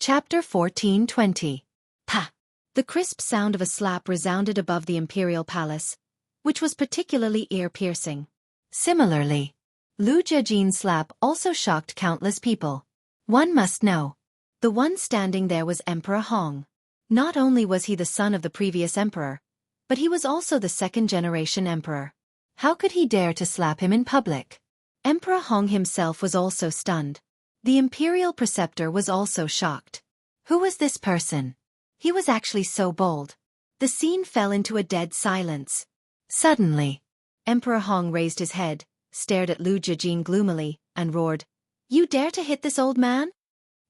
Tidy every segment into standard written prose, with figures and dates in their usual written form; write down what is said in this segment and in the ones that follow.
Chapter 1420. Pa! The crisp sound of a slap resounded above the imperial palace, which was particularly ear-piercing. Similarly, Lu Jejin's slap also shocked countless people. One must know. The one standing there was Emperor Hong. Not only was he the son of the previous emperor, but he was also the second-generation emperor. How could he dare to slap him in public? Emperor Hong himself was also stunned. The imperial preceptor was also shocked. Who was this person? He was actually so bold. The scene fell into a dead silence. Suddenly, Emperor Hong raised his head, stared at Lu Jejin gloomily, and roared, "You dare to hit this old man?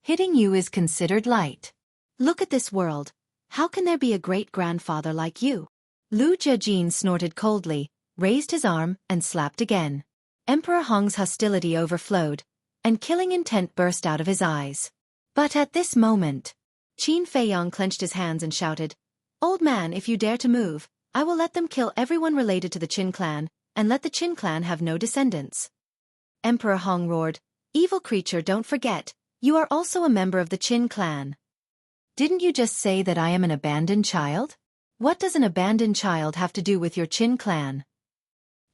Hitting you is considered light. Look at this world. How can there be a great-grandfather like you?" Lu Jejin snorted coldly, raised his arm, and slapped again. Emperor Hong's hostility overflowed, and killing intent burst out of his eyes. But at this moment, Qin Feiyong clenched his hands and shouted, "Old man, if you dare to move, I will let them kill everyone related to the Qin clan, and let the Qin clan have no descendants." Emperor Hong roared, "Evil creature, don't forget, you are also a member of the Qin clan. Didn't you just say that I am an abandoned child? What does an abandoned child have to do with your Qin clan?"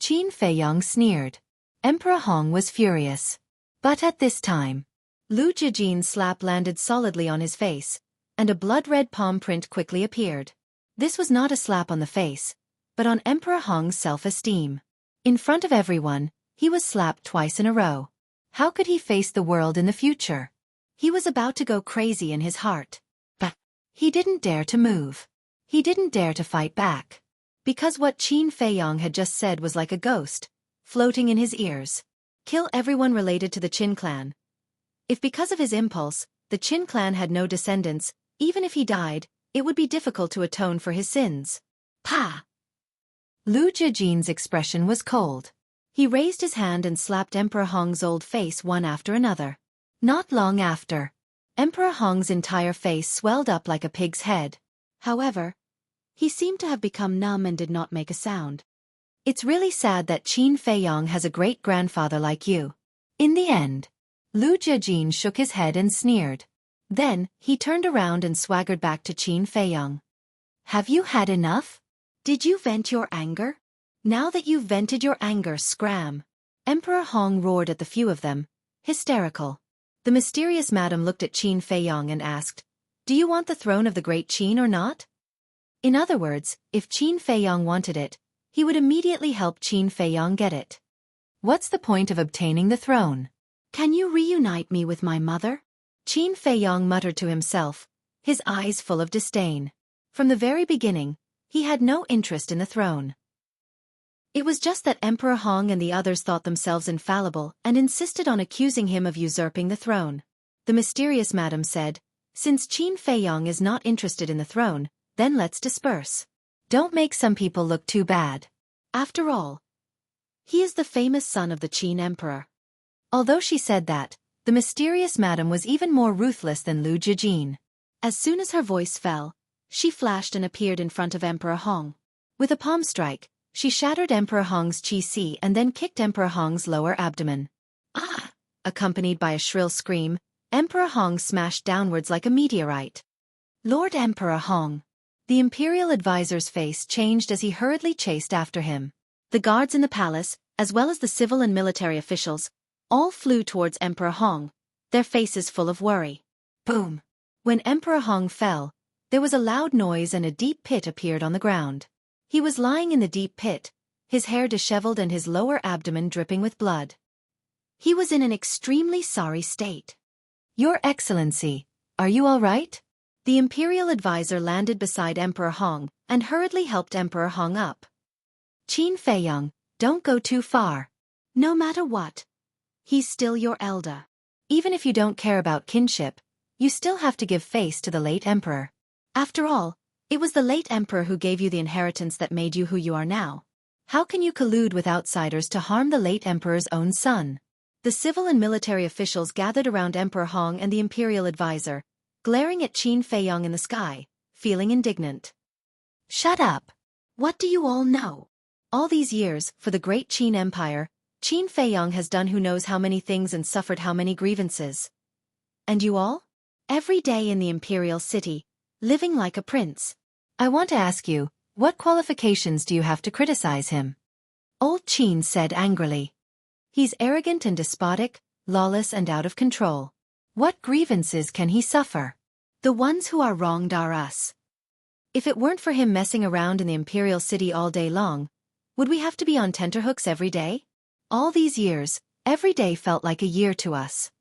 Qin Feiyong sneered. Emperor Hong was furious. But at this time, Lu Jejin's slap landed solidly on his face, and a blood-red palm print quickly appeared. This was not a slap on the face, but on Emperor Hong's self-esteem. In front of everyone, he was slapped twice in a row. How could he face the world in the future? He was about to go crazy in his heart. But he didn't dare to move. He didn't dare to fight back. Because what Qin Feiyong had just said was like a ghost, floating in his ears. Kill everyone related to the Qin clan. If because of his impulse, the Qin clan had no descendants, even if he died, it would be difficult to atone for his sins. Pa! Lu Jejin's expression was cold. He raised his hand and slapped Emperor Hong's old face one after another. Not long after, Emperor Hong's entire face swelled up like a pig's head. However, he seemed to have become numb and did not make a sound. It's really sad that Qin Feiyong has a great-grandfather like you. In the end, Lu Jejin shook his head and sneered. Then, he turned around and swaggered back to Qin Feiyong. "Have you had enough? Did you vent your anger? Now that you've vented your anger, scram!" Emperor Hong roared at the few of them, hysterical. The mysterious madam looked at Qin Feiyong and asked, "Do you want the throne of the great Qin or not?" In other words, if Qin Feiyong wanted it, he would immediately help Qin Feiyong get it. What's the point of obtaining the throne? Can you reunite me with my mother? Qin Feiyong muttered to himself, his eyes full of disdain. From the very beginning, he had no interest in the throne. It was just that Emperor Hong and the others thought themselves infallible and insisted on accusing him of usurping the throne. The mysterious madam said, "Since Qin Feiyong is not interested in the throne, then let's disperse. Don't make some people look too bad. After all, he is the famous son of the Qin emperor." Although she said that, the mysterious madam was even more ruthless than Lu Jejin. As soon as her voice fell, she flashed and appeared in front of Emperor Hong. With a palm strike, she shattered Emperor Hong's qi and then kicked Emperor Hong's lower abdomen. "Ah!" Accompanied by a shrill scream, Emperor Hong smashed downwards like a meteorite. "Lord Emperor Hong!" The imperial advisor's face changed as he hurriedly chased after him. The guards in the palace, as well as the civil and military officials, all flew towards Emperor Hong, their faces full of worry. Boom! When Emperor Hong fell, there was a loud noise and a deep pit appeared on the ground. He was lying in the deep pit, his hair disheveled and his lower abdomen dripping with blood. He was in an extremely sorry state. "Your Excellency, are you all right?" The imperial advisor landed beside Emperor Hong and hurriedly helped Emperor Hong up. "Qin Feiyong, don't go too far. No matter what, he's still your elder. Even if you don't care about kinship, you still have to give face to the late emperor. After all, it was the late emperor who gave you the inheritance that made you who you are now. How can you collude with outsiders to harm the late emperor's own son?" The civil and military officials gathered around Emperor Hong and the imperial advisor, glaring at Qin Feiyong in the sky, feeling indignant. "Shut up! What do you all know? All these years, for the great Qin Empire, Qin Feiyong has done who knows how many things and suffered how many grievances. And you all? every day in the imperial city, living like a prince. I want to ask you, what qualifications do you have to criticize him? Old Qin said angrily. He's arrogant and despotic, lawless and out of control. What grievances can he suffer? The ones who are wronged are us. If it weren't for him messing around in the imperial city all day long, would we have to be on tenterhooks every day? All these years, every day felt like a year to us.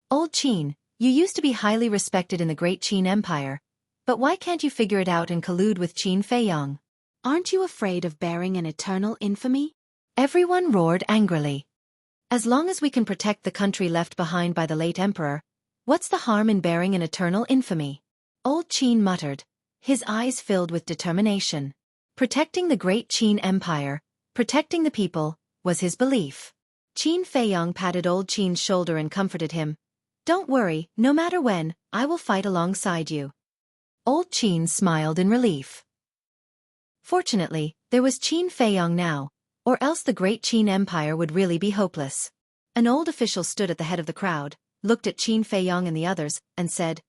Old Qin, you used to be highly respected in the great Qin Empire, but why can't you figure it out and collude with Qin Feiyang? Aren't you afraid of bearing an eternal infamy? Everyone roared angrily. As long as we can protect the country left behind by the late emperor, what's the harm in bearing an eternal infamy? Old Qin muttered, his eyes filled with determination. Protecting the great Qin Empire, protecting the people, was his belief. Qin Feiyang patted Old Qin's shoulder and comforted him. Don't worry, no matter when, I will fight alongside you. Old Qin smiled in relief. Fortunately, there was Qin Feiyang now, or else the great Qin Empire would really be hopeless. An old official stood at the head of the crowd, looked at Qin Feiyang and the others, and said,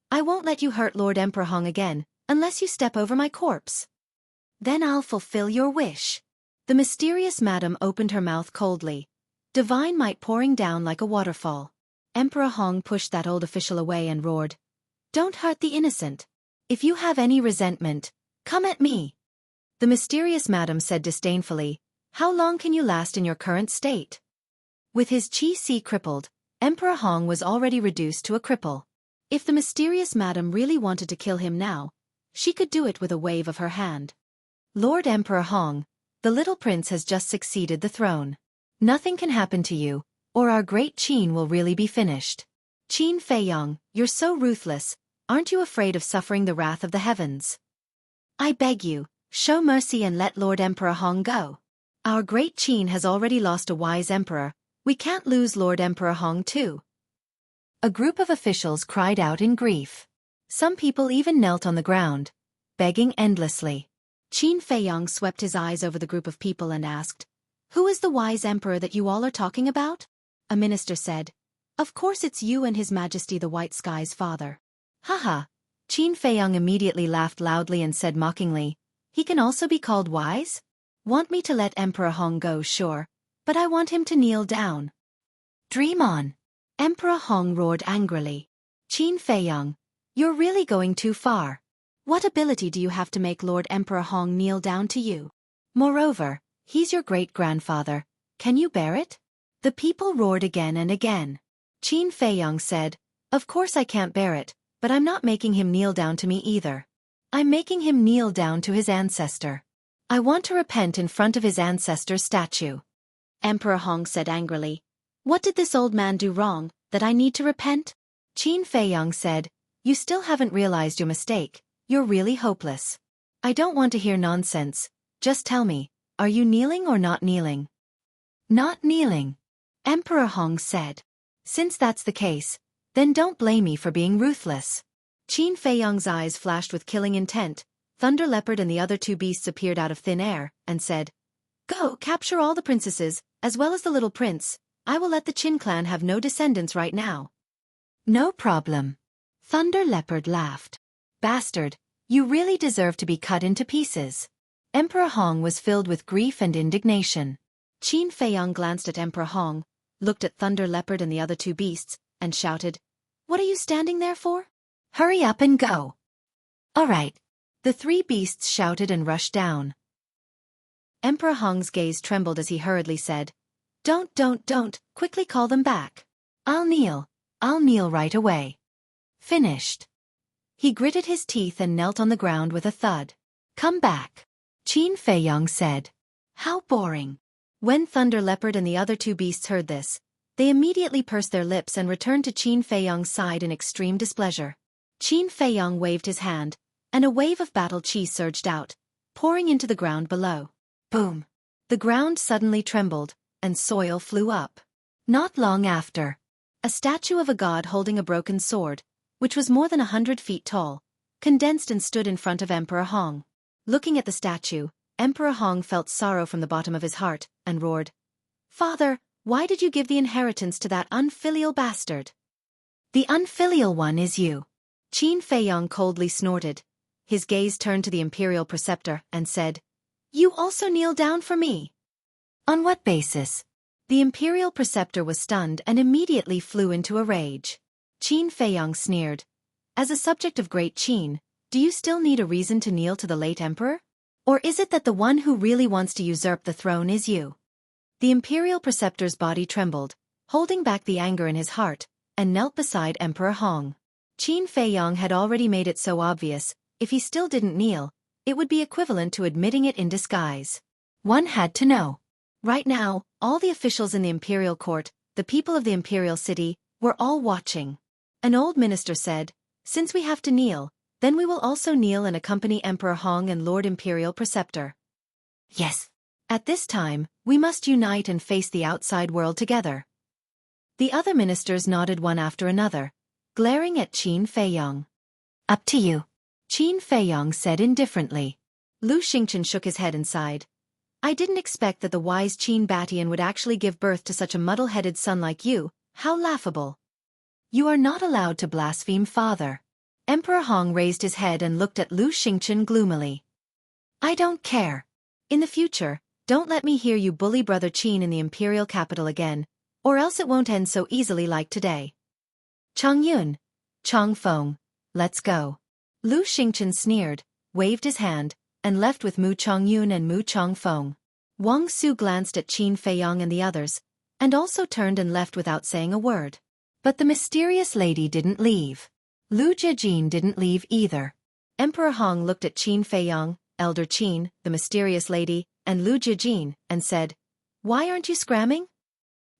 I won't let you hurt Lord Emperor Hong again, unless you step over my corpse. Then I'll fulfill your wish. The mysterious madam opened her mouth coldly, divine might pouring down like a waterfall. Emperor Hong pushed that old official away and roared, Don't hurt the innocent. If you have any resentment, come at me. The mysterious madam said disdainfully, How long can you last in your current state? With his qi crippled, Emperor Hong was already reduced to a cripple. If the mysterious madam really wanted to kill him now, she could do it with a wave of her hand. Lord Emperor Hong, the little prince has just succeeded the throne. Nothing can happen to you, or our great Qin will really be finished. Qin Feiyang, you're so ruthless, aren't you afraid of suffering the wrath of the heavens? I beg you, show mercy and let Lord Emperor Hong go. Our great Qin has already lost a wise emperor, we can't lose Lord Emperor Hong too. A group of officials cried out in grief. Some people even knelt on the ground, begging endlessly. Qin Feiyang swept his eyes over the group of people and asked, Who is the wise emperor that you all are talking about? A minister said, Of course it's you and His Majesty the White Sky's father. Haha. Qin Feiyang immediately laughed loudly and said mockingly, He can also be called wise? Want me to let Emperor Hong go, sure, but I want him to kneel down. Dream on. Emperor Hong roared angrily. Qin Feiyang, you're really going too far. What ability do you have to make Lord Emperor Hong kneel down to you? Moreover, he's your great-grandfather. Can you bear it? The people roared again and again. Qin Feiyang said, Of course I can't bear it, but I'm not making him kneel down to me either. I'm making him kneel down to his ancestor. I want to repent in front of his ancestor's statue. Emperor Hong said angrily, What did this old man do wrong, that I need to repent? Qin Feiyang said, You still haven't realized your mistake. You're really hopeless. I don't want to hear nonsense. Just tell me, are you kneeling or not kneeling? Not kneeling. Emperor Hong said. Since that's the case, then don't blame me for being ruthless. Qin Feiyang's eyes flashed with killing intent. Thunder Leopard and the other two beasts appeared out of thin air, and said, Go, capture all the princesses, as well as the little prince. I will let the Qin clan have no descendants right now. No problem. Thunder Leopard laughed. Bastard, you really deserve to be cut into pieces. Emperor Hong was filled with grief and indignation. Qin Feiyang glanced at Emperor Hong, looked at Thunder Leopard and the other two beasts, and shouted, What are you standing there for? Hurry up and go. All right. The three beasts shouted and rushed down. Emperor Hong's gaze trembled as he hurriedly said, Don't, quickly call them back. I'll kneel right away. Finished. He gritted his teeth and knelt on the ground with a thud. Come back. Qin Feiyang said. How boring. When Thunder Leopard and the other two beasts heard this, they immediately pursed their lips and returned to Qin Feiyang's side in extreme displeasure. Qin Feiyang waved his hand, and a wave of battle qi surged out, pouring into the ground below. Boom! The ground suddenly trembled, and soil flew up. Not long after, a statue of a god holding a broken sword, which was more than 100 feet tall, condensed and stood in front of Emperor Hong. Looking at the statue, Emperor Hong felt sorrow from the bottom of his heart, and roared, Father, why did you give the inheritance to that unfilial bastard? The unfilial one is you. Qin Feiyong coldly snorted. His gaze turned to the imperial preceptor and said, "You also kneel down for me." "On what basis?" The imperial preceptor was stunned and immediately flew into a rage. Qin Feiyong sneered. "As a subject of great Qin, do you still need a reason to kneel to the late emperor? Or is it that the one who really wants to usurp the throne is you?" The imperial preceptor's body trembled, holding back the anger in his heart, and knelt beside Emperor Hong. Qin Feiyong had already made it so obvious, if he still didn't kneel, it would be equivalent to admitting it in disguise. One had to know. Right now, all the officials in the imperial court, the people of the imperial city, were all watching. An old minister said, "Since we have to kneel, then we will also kneel and accompany Emperor Hong and Lord Imperial Preceptor." "Yes. At this time, we must unite and face the outside world together." The other ministers nodded one after another, glaring at Qin Feiyong. "Up to you," Qin Feiyong said indifferently. Lu Xingchen shook his head and sighed. "I didn't expect that the wise Qin Batian would actually give birth to such a muddle-headed son like you. How laughable." "You are not allowed to blaspheme, father." Emperor Hong raised his head and looked at Lu Xingchen gloomily. "I don't care. In the future, don't let me hear you bully Brother Qin in the imperial capital again, or else it won't end so easily like today. Chang Yun, Chang Feng, let's go." Lu Xingchen sneered, waved his hand, and left with Mu Chongyun and Mu Chongfeng. Wang Su glanced at Qin Feiyong and the others, and also turned and left without saying a word. But the mysterious lady didn't leave. Lu Jejin didn't leave either. Emperor Hong looked at Qin Feiyong, Elder Qin, the mysterious lady, and Lu Jejin, and said, "Why aren't you scramming?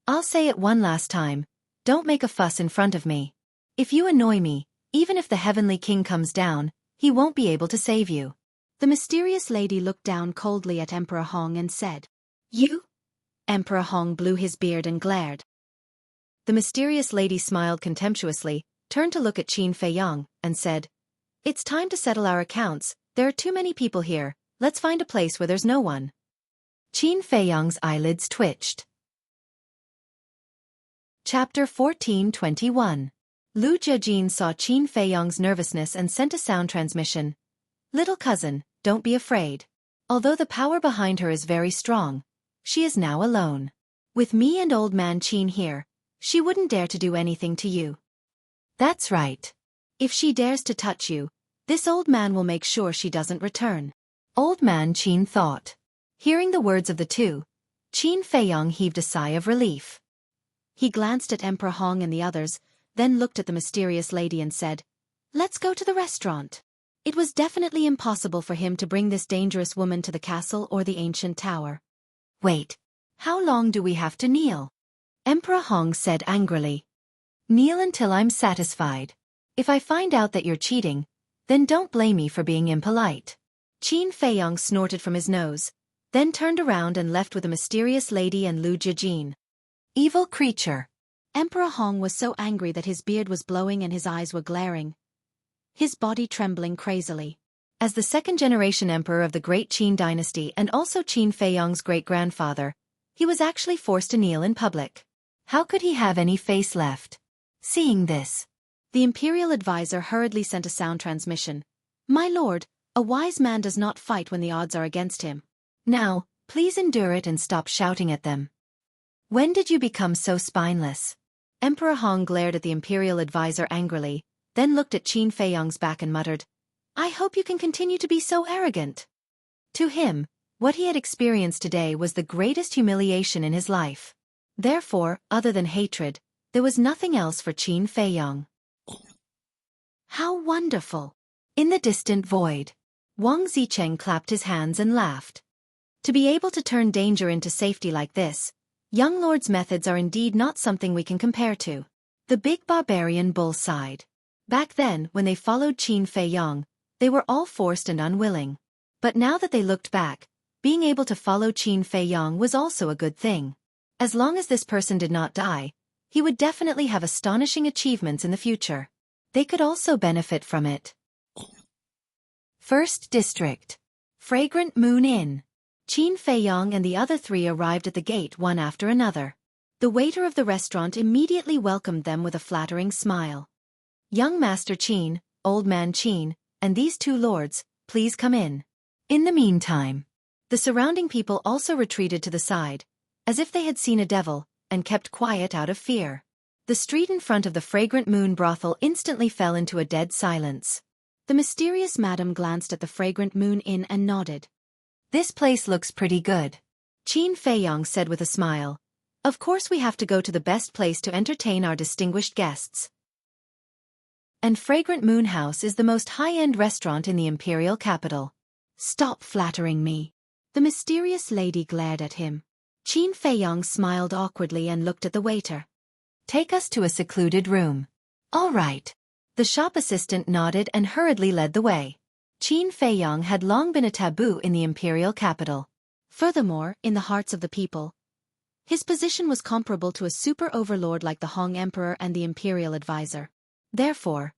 I'll say it one last time, don't make a fuss in front of me. If you annoy me, even if the Heavenly King comes down, he won't be able to save you." The mysterious lady looked down coldly at Emperor Hong and said, "You?" Emperor Hong blew his beard and glared. The mysterious lady smiled contemptuously, turned to look at Qin Feiyong, and said, "It's time to settle our accounts. There are too many people here. Let's find a place where there's no one." Qin Feiyong's eyelids twitched. Chapter 14:21. Lu Jejin saw Qin Feiyong's nervousness and sent a sound transmission. "Little cousin, don't be afraid. Although the power behind her is very strong, she is now alone. With me and old man Qin here, she wouldn't dare to do anything to you." "That's right. If she dares to touch you, this old man will make sure she doesn't return." Old man Qin thought. Hearing the words of the two, Qin Feiyong heaved a sigh of relief. He glanced at Emperor Hong and the others, then looked at the mysterious lady and said, "Let's go to the restaurant." It was definitely impossible for him to bring this dangerous woman to the castle or the ancient tower. "Wait. How long do we have to kneel?" Emperor Hong said angrily. "Kneel until I'm satisfied. If I find out that you're cheating, then don't blame me for being impolite." Qin Feiyong snorted from his nose, then turned around and left with the mysterious lady and Lu Jejin. Evil creature. Emperor Hong was so angry that his beard was blowing and his eyes were glaring, his body trembling crazily. As the second-generation emperor of the Great Qin dynasty and also Qin Feiyong's great-grandfather, he was actually forced to kneel in public. How could he have any face left? Seeing this, the imperial advisor hurriedly sent a sound transmission. "My lord, a wise man does not fight when the odds are against him. Now, please endure it and stop shouting at them." "When did you become so spineless?" Emperor Hong glared at the imperial advisor angrily, then looked at Qin Feiyong's back and muttered, "I hope you can continue to be so arrogant." To him, what he had experienced today was the greatest humiliation in his life. Therefore, other than hatred, there was nothing else for Qin Feiyong. How wonderful! In the distant void, Wang Zicheng clapped his hands and laughed. To be able to turn danger into safety like this, young lord's methods are indeed not something we can compare to. The big barbarian bull sighed. Back then, when they followed Qin Feiyong, they were all forced and unwilling. But now that they looked back, being able to follow Qin Feiyong was also a good thing. As long as this person did not die, he would definitely have astonishing achievements in the future. They could also benefit from it. First District. Fragrant Moon Inn. Qin Feiyong and the other three arrived at the gate one after another. The waiter of the restaurant immediately welcomed them with a flattering smile. "Young Master Qin, Old Man Qin, and these two lords, please come in." In the meantime, the surrounding people also retreated to the side, as if they had seen a devil, and kept quiet out of fear. The street in front of the fragrant moon brothel instantly fell into a dead silence. The mysterious madam glanced at the fragrant moon inn and nodded. "This place looks pretty good," Qin Feiyong said with a smile. "Of course we have to go to the best place to entertain our distinguished guests. And Fragrant Moon House is the most high-end restaurant in the imperial capital." "Stop flattering me." The mysterious lady glared at him. Qin Feiyong smiled awkwardly and looked at the waiter. "Take us to a secluded room." "All right." The shop assistant nodded and hurriedly led the way. Qin Feiyong had long been a taboo in the imperial capital. Furthermore, in the hearts of the people, his position was comparable to a super overlord like the Hong Emperor and the imperial advisor. Therefore,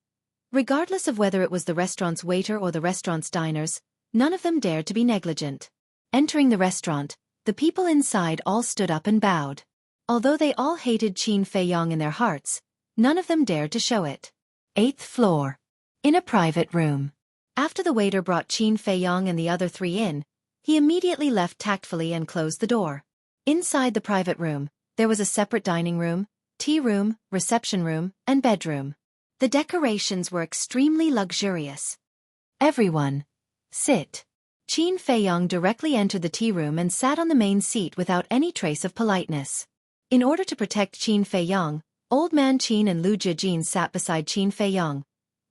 regardless of whether it was the restaurant's waiter or the restaurant's diners, none of them dared to be negligent. Entering the restaurant, the people inside all stood up and bowed. Although they all hated Qin Feiyong in their hearts, none of them dared to show it. 8th floor. In a private room. After the waiter brought Qin Feiyong and the other three in, he immediately left tactfully and closed the door. Inside the private room, there was a separate dining room, tea room, reception room, and bedroom. The decorations were extremely luxurious. "Everyone, sit." Qin Feiyong directly entered the tea room and sat on the main seat without any trace of politeness. In order to protect Qin Feiyong, Old Man Qin and Lu Jijin sat beside Qin Feiyong,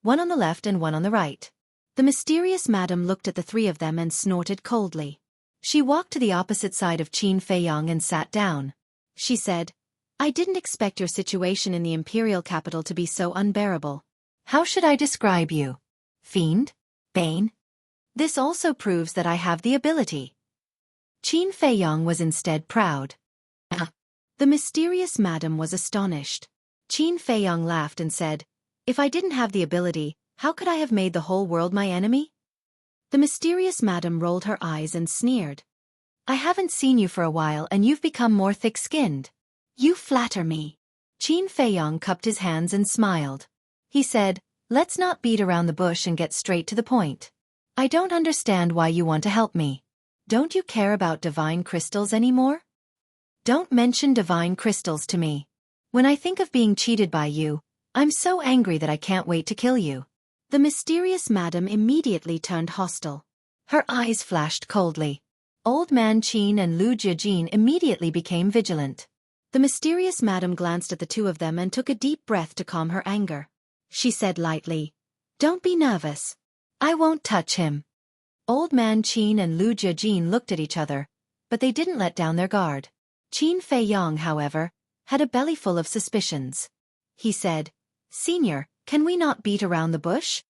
one on the left and one on the right. The mysterious madam looked at the three of them and snorted coldly. She walked to the opposite side of Qin Feiyong and sat down. She said, "I didn't expect your situation in the imperial capital to be so unbearable. How should I describe you? Fiend? Bane? This also proves that I have the ability." Qin Feiyong was instead proud. The mysterious madam was astonished. Qin Feiyong laughed and said, "If I didn't have the ability, how could I have made the whole world my enemy?" The mysterious madam rolled her eyes and sneered. "I haven't seen you for a while and you've become more thick-skinned. You flatter me." Qin Feiyong cupped his hands and smiled. He said, "Let's not beat around the bush and get straight to the point. I don't understand why you want to help me. Don't you care about divine crystals anymore? Don't mention divine crystals to me. When I think of being cheated by you, I'm so angry that I can't wait to kill you." The mysterious madam immediately turned hostile. Her eyes flashed coldly. Old Man Qin and Lu Jijin immediately became vigilant. The mysterious madam glanced at the two of them and took a deep breath to calm her anger. She said lightly, "Don't be nervous. I won't touch him." Old Man Qin and Lu Jijin looked at each other, but they didn't let down their guard. Qin Feiyong, however, had a bellyful of suspicions. He said, "Senior, can we not beat around the bush?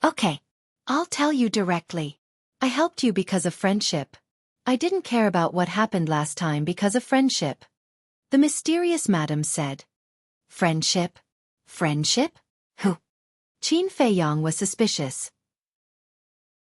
Okay. I'll tell you directly. I helped you because of friendship. I didn't care about what happened last time because of friendship." The mysterious madam said. "Friendship? Friendship? Who?" Qin Feiyong was suspicious.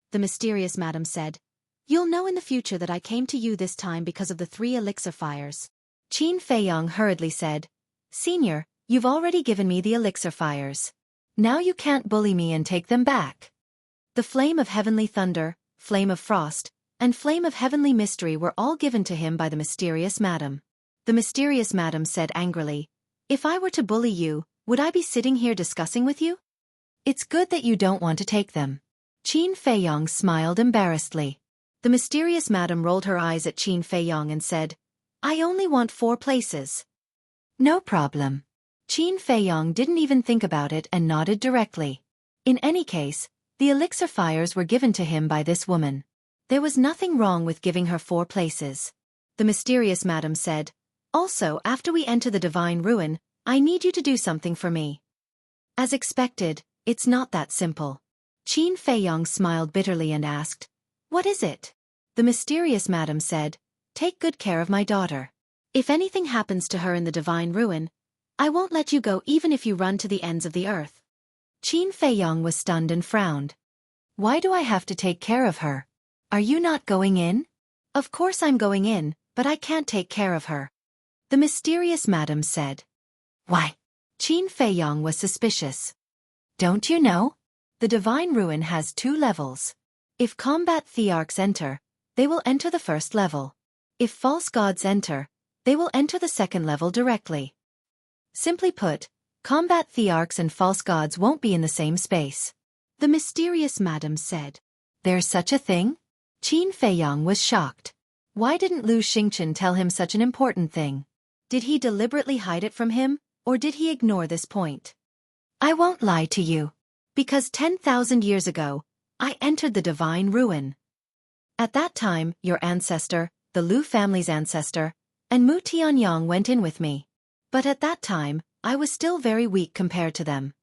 The mysterious madam said, "You'll know in the future that I came to you this time because of the 3 elixir fires." Qin Feiyong hurriedly said, "Senior, you've already given me the elixir fires. Now you can't bully me and take them back." The flame of heavenly thunder, flame of frost, and flame of heavenly mystery were all given to him by the mysterious madam. The mysterious madam said angrily, "If I were to bully you, would I be sitting here discussing with you? It's good that you don't want to take them." Qin Feiyong smiled embarrassedly. The mysterious madam rolled her eyes at Qin Feiyong and said, "I only want 4 places." "No problem." Qin Feiyong didn't even think about it and nodded directly. In any case, the elixir fires were given to him by this woman. There was nothing wrong with giving her 4 places. The mysterious madam said, "Also, after we enter the divine ruin, I need you to do something for me." As expected, it's not that simple. Qin Feiyong smiled bitterly and asked, "What is it?" The mysterious madam said, "Take good care of my daughter. If anything happens to her in the divine ruin, I won't let you go even if you run to the ends of the earth." Qin Feiyong was stunned and frowned. "Why do I have to take care of her? Are you not going in?" "Of course I'm going in, but I can't take care of her." The mysterious madam said. Why? Qin Feiyong was suspicious. Don't you know? The divine ruin has 2 levels. If combat thearchs enter, they will enter the first level. If false gods enter, they will enter the second level directly. Simply put, combat thearchs and false gods won't be in the same space. The mysterious madam said. There's such a thing? Qin Feiyong was shocked. Why didn't Lu Xingchen tell him such an important thing? Did he deliberately hide it from him, or did he ignore this point? I won't lie to you. Because 10,000 years ago, I entered the divine ruin. At that time, your ancestor, the Lu family's ancestor, and Mu Tianyang went in with me. But at that time, I was still very weak compared to them.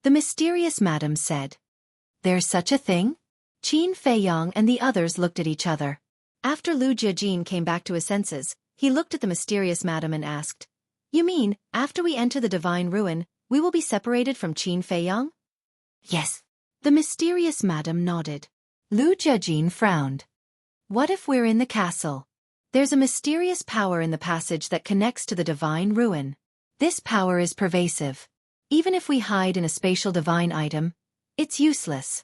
The mysterious madam said. There's such a thing? Qin Feiyong and the others looked at each other. After Lu Jiajin came back to his senses, he looked at the mysterious madam and asked, You mean, after we enter the divine ruin, we will be separated from Qin Feiyong? Yes. The mysterious madam nodded. Lu Jiajin frowned. What if we're in the castle? There's a mysterious power in the passage that connects to the divine ruin. This power is pervasive. Even if we hide in a spatial divine item, it's useless.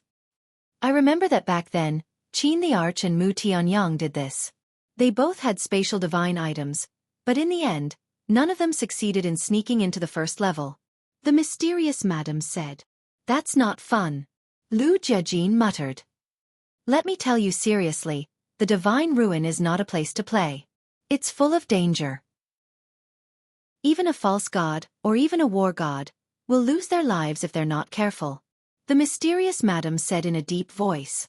I remember that back then, Qin the Arch and Mu Tianyang did this. They both had spatial divine items, but in the end, none of them succeeded in sneaking into the first level. The mysterious madam said. That's not fun. Lu Jiajin muttered. Let me tell you seriously, the divine ruin is not a place to play. It's full of danger. Even a false god, or even a war god, will lose their lives if they're not careful. The mysterious madam said in a deep voice.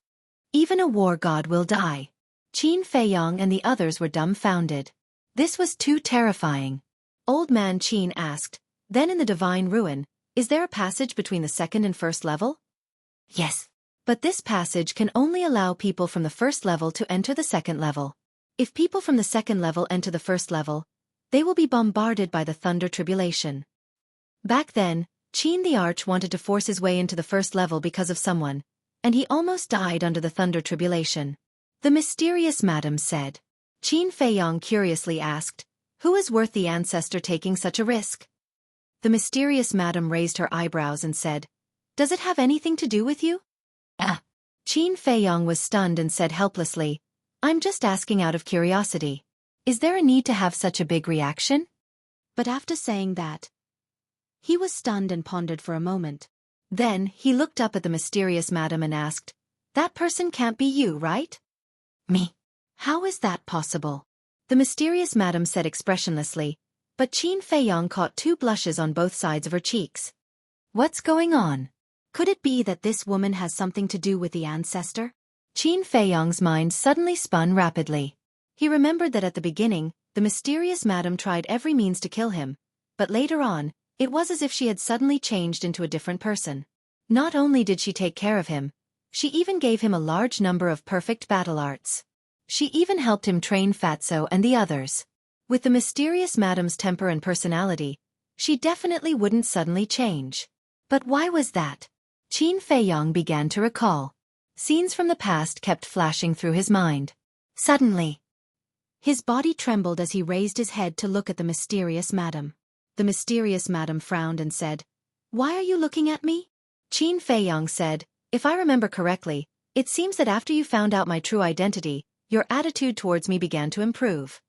Even a war god will die. Qin Feiyong and the others were dumbfounded. This was too terrifying. Old man Qin asked, Then in the divine ruin, is there a passage between the second and first level? Yes. But this passage can only allow people from the first level to enter the second level. If people from the second level enter the first level, they will be bombarded by the thunder tribulation. Back then, Qin the Arch wanted to force his way into the first level because of someone, and he almost died under the thunder tribulation. The mysterious madam said. Qin Feiyong curiously asked, Who is worth the ancestor taking such a risk? The mysterious madam raised her eyebrows and said, Does it have anything to do with you? Qin Feiyong was stunned and said helplessly, I'm just asking out of curiosity. Is there a need to have such a big reaction? But after saying that, he was stunned and pondered for a moment. Then, he looked up at the mysterious madam and asked, That person can't be you, right? Me. How is that possible? The mysterious madam said expressionlessly, but Qin Feiyong caught 2 blushes on both sides of her cheeks. What's going on? Could it be that this woman has something to do with the ancestor? Qin Feiyong's mind suddenly spun rapidly. He remembered that at the beginning, the mysterious madam tried every means to kill him, but later on, it was as if she had suddenly changed into a different person. Not only did she take care of him, she even gave him a large number of perfect battle arts. She even helped him train Fatso and the others. With the mysterious madam's temper and personality, she definitely wouldn't suddenly change. But why was that? Qin Feiyong began to recall. Scenes from the past kept flashing through his mind. Suddenly, his body trembled as he raised his head to look at the mysterious madam. The mysterious madam frowned and said, Why are you looking at me? Qin Feiyong said, If I remember correctly, it seems that after you found out my true identity, your attitude towards me began to improve.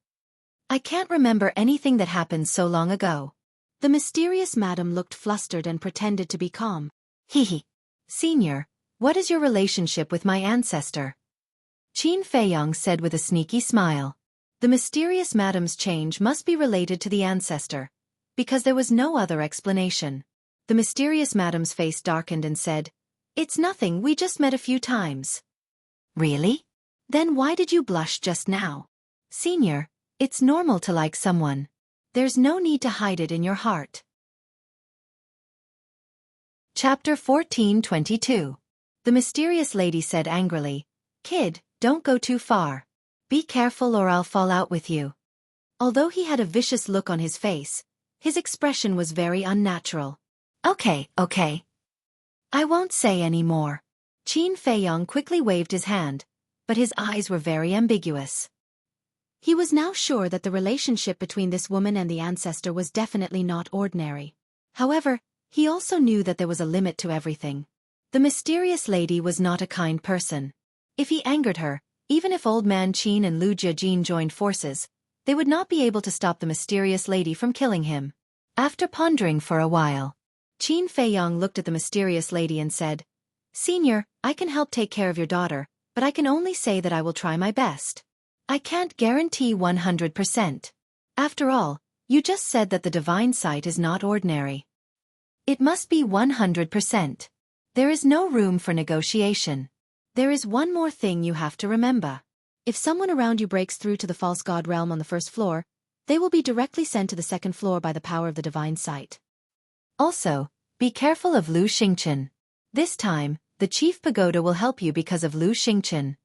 I can't remember anything that happened so long ago. The mysterious madam looked flustered and pretended to be calm. Hehe. Senior, what is your relationship with my ancestor? Qin Feiyong said with a sneaky smile. The mysterious madam's change must be related to the ancestor, because there was no other explanation. The mysterious madam's face darkened and said, It's nothing, we just met a few times. Really? Then why did you blush just now? Senior, it's normal to like someone. There's no need to hide it in your heart. Chapter 14:22. The mysterious lady said angrily, Kid, don't go too far. Be careful or I'll fall out with you. Although he had a vicious look on his face, his expression was very unnatural. Okay. I won't say any more. Qin Feiyong quickly waved his hand, but his eyes were very ambiguous. He was now sure that the relationship between this woman and the ancestor was definitely not ordinary. However, he also knew that there was a limit to everything. The mysterious lady was not a kind person. If he angered her, even if Old Man Qin and Lu Jiajin joined forces, they would not be able to stop the mysterious lady from killing him. After pondering for a while, Qin Feiyong looked at the mysterious lady and said, "Senior, I can help take care of your daughter, but I can only say that I will try my best. I can't guarantee 100%. After all, you just said that the divine sight is not ordinary. It must be 100%. There is no room for negotiation. There is one more thing you have to remember. If someone around you breaks through to the false god realm on the first floor, they will be directly sent to the second floor by the power of the divine sight. Also, be careful of Lu Xingchen. This time, the chief pagoda will help you because of Lu Xingchen."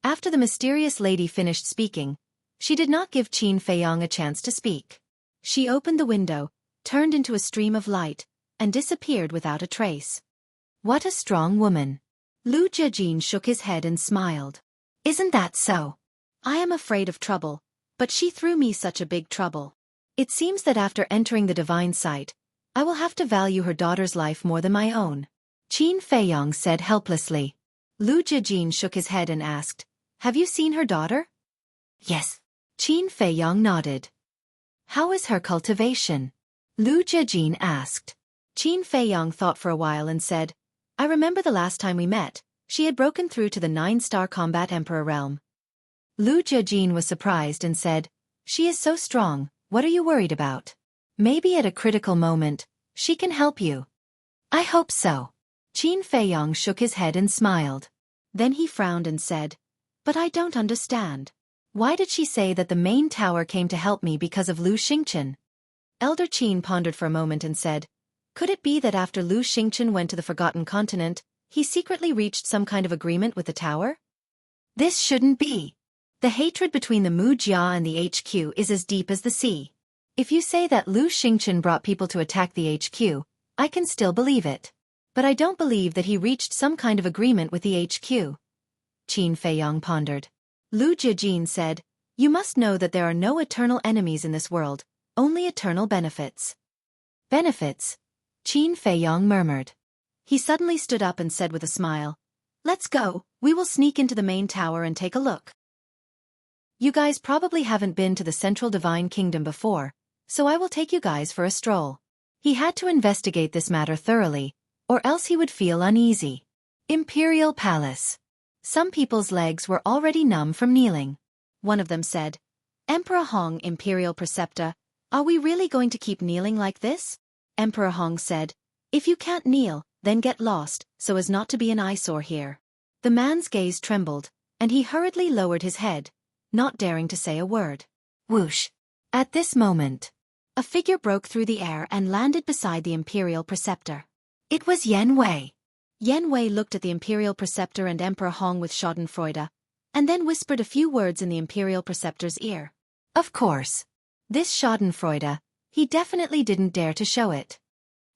After the mysterious lady finished speaking, she did not give Qin Feiyong a chance to speak. She opened the window, turned into a stream of light, and disappeared without a trace. What a strong woman. Lu Jiajin shook his head and smiled. "Isn't that so? I am afraid of trouble, but she threw me such a big trouble. It seems that after entering the divine sight, I will have to value her daughter's life more than my own," Qin Feiyong said helplessly. Lu Jiajin shook his head and asked, "Have you seen her daughter?" "Yes." Qin Feiyong nodded. "How is her cultivation?" Lu Jiajin asked. Qin Feiyong thought for a while and said, "I remember the last time we met, she had broken through to the 9-star combat emperor realm." Lu Jiajin was surprised and said, "She is so strong, what are you worried about? Maybe at a critical moment, she can help you." "I hope so." Qin Feiyong shook his head and smiled. Then he frowned and said, "But I don't understand. Why did she say that the main tower came to help me because of Lu Xingchen?" Elder Qin pondered for a moment and said, "Could it be that after Lu Xingchen went to the Forgotten Continent, he secretly reached some kind of agreement with the tower? This shouldn't be. The hatred between the Mu Jia and the HQ is as deep as the sea. If you say that Lu Xingchen brought people to attack the HQ, I can still believe it. But I don't believe that he reached some kind of agreement with the HQ." Qin Feiyong pondered. Lu Jiajin said, "You must know that there are no eternal enemies in this world, only eternal benefits." "Benefits?" Qin Feiyong murmured. He suddenly stood up and said with a smile, "Let's go, we will sneak into the main tower and take a look. You guys probably haven't been to the Central Divine Kingdom before, so I will take you guys for a stroll." He had to investigate this matter thoroughly, or else he would feel uneasy. Imperial Palace. Some people's legs were already numb from kneeling. One of them said, "Emperor Hong, Imperial Preceptor, are we really going to keep kneeling like this?" Emperor Hong said, "If you can't kneel, then get lost, so as not to be an eyesore here." The man's gaze trembled, and he hurriedly lowered his head, not daring to say a word. Whoosh! At this moment, a figure broke through the air and landed beside the Imperial Preceptor. It was Yan Wei. Yan Wei looked at the Imperial Preceptor and Emperor Hong with schadenfreude, and then whispered a few words in the Imperial Preceptor's ear. Of course. This schadenfreude, he definitely didn't dare to show it.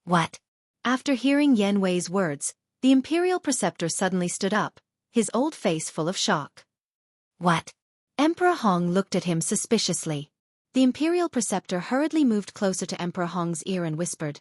What? After hearing Yan Wei's words, the Imperial Preceptor suddenly stood up, his old face full of shock. What? Emperor Hong looked at him suspiciously. The Imperial Preceptor hurriedly moved closer to Emperor Hong's ear and whispered,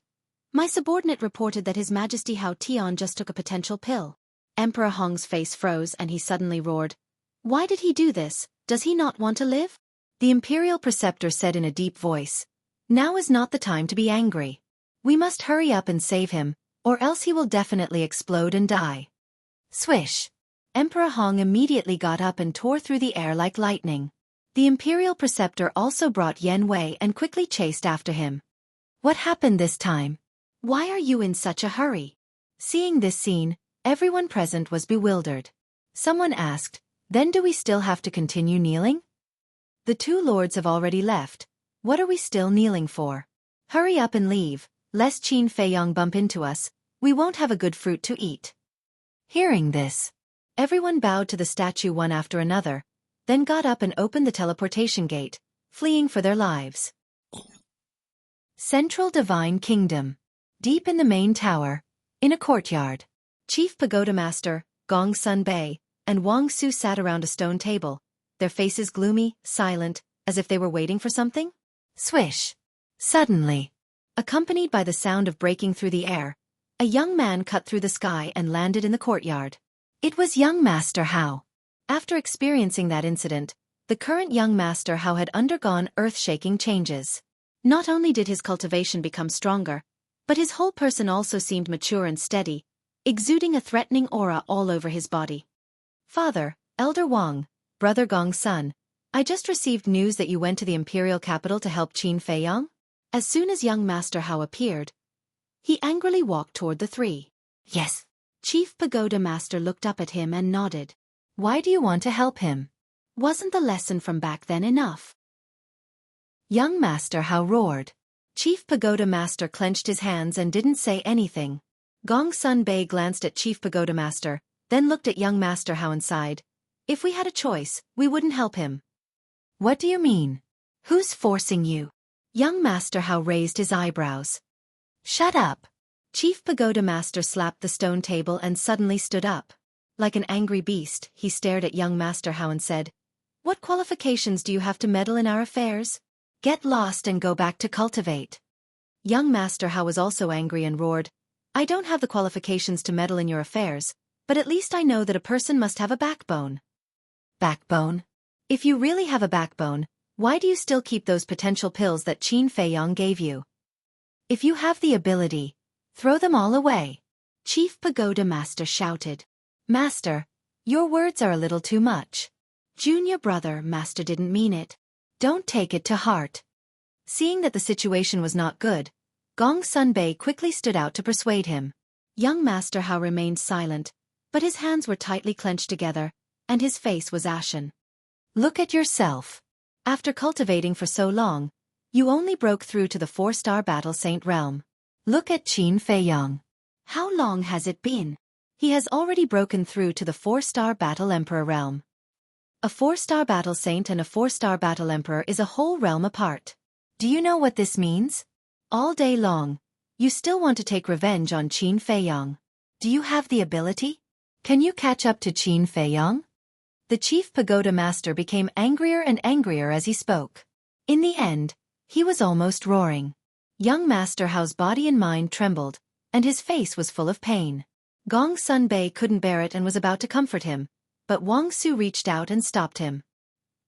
"My subordinate reported that His Majesty Hao Tian just took a potential pill." Emperor Hong's face froze and he suddenly roared, "Why did he do this? Does he not want to live?" The Imperial Preceptor said in a deep voice, "Now is not the time to be angry. We must hurry up and save him, or else he will definitely explode and die." Swish! Emperor Hong immediately got up and tore through the air like lightning. The Imperial Preceptor also brought Yan Wei and quickly chased after him. What happened this time? Why are you in such a hurry? Seeing this scene, everyone present was bewildered. Someone asked, "Then do we still have to continue kneeling?" The two lords have already left. What are we still kneeling for? Hurry up and leave, lest Qin Feiyong bump into us. We won't have a good fruit to eat. Hearing this, everyone bowed to the statue one after another, then got up and opened the teleportation gate, fleeing for their lives. Central Divine Kingdom. Deep in the main tower, in a courtyard, Chief Pagoda Master, Gong Sun Bei, and Wang Su sat around a stone table, their faces gloomy, silent, as if they were waiting for something. Swish! Suddenly, accompanied by the sound of breaking through the air, a young man cut through the sky and landed in the courtyard. It was young Master Hao. After experiencing that incident, the current young Master Hao had undergone earth-shaking changes. Not only did his cultivation become stronger, but his whole person also seemed mature and steady, exuding a threatening aura all over his body. Father, Elder Wang, Brother Gong's son, I just received news that you went to the imperial capital to help Qin Feiyang. As soon as young Master Hao appeared, he angrily walked toward the three. Yes. Chief Pagoda Master looked up at him and nodded. Why do you want to help him? Wasn't the lesson from back then enough? Young Master Hao roared. Chief Pagoda Master clenched his hands and didn't say anything. Gong Sun Bei glanced at Chief Pagoda Master, then looked at young Master Hao and sighed. If we had a choice, we wouldn't help him. What do you mean? Who's forcing you? Young Master Hao raised his eyebrows. Shut up. Chief Pagoda Master slapped the stone table and suddenly stood up. Like an angry beast, he stared at young Master Hao and said, What qualifications do you have to meddle in our affairs? Get lost and go back to cultivate. Young Master Hao was also angry and roared, I don't have the qualifications to meddle in your affairs, but at least I know that a person must have a backbone. Backbone? If you really have a backbone, why do you still keep those potential pills that Qin Feiyang gave you? If you have the ability, throw them all away. Chief Pagoda Master shouted. Master, your words are a little too much. Junior brother, Master didn't mean it. Don't take it to heart. Seeing that the situation was not good, Gong Sun Bei quickly stood out to persuade him. Young Master Hao remained silent, but his hands were tightly clenched together, and his face was ashen. Look at yourself. After cultivating for so long, you only broke through to the 4-star Battle Saint realm. Look at Qin Feiyang. How long has it been? He has already broken through to the 4-star Battle Emperor realm. A 4-star Battle Saint and a 4-star Battle Emperor is a whole realm apart. Do you know what this means? All day long, you still want to take revenge on Qin Feiyang. Do you have the ability? Can you catch up to Qin Feiyang? The Chief Pagoda Master became angrier and angrier as he spoke. In the end, he was almost roaring. Young Master Hao's body and mind trembled, and his face was full of pain. Gong Sun Bei couldn't bear it and was about to comfort him, but Wang Su reached out and stopped him.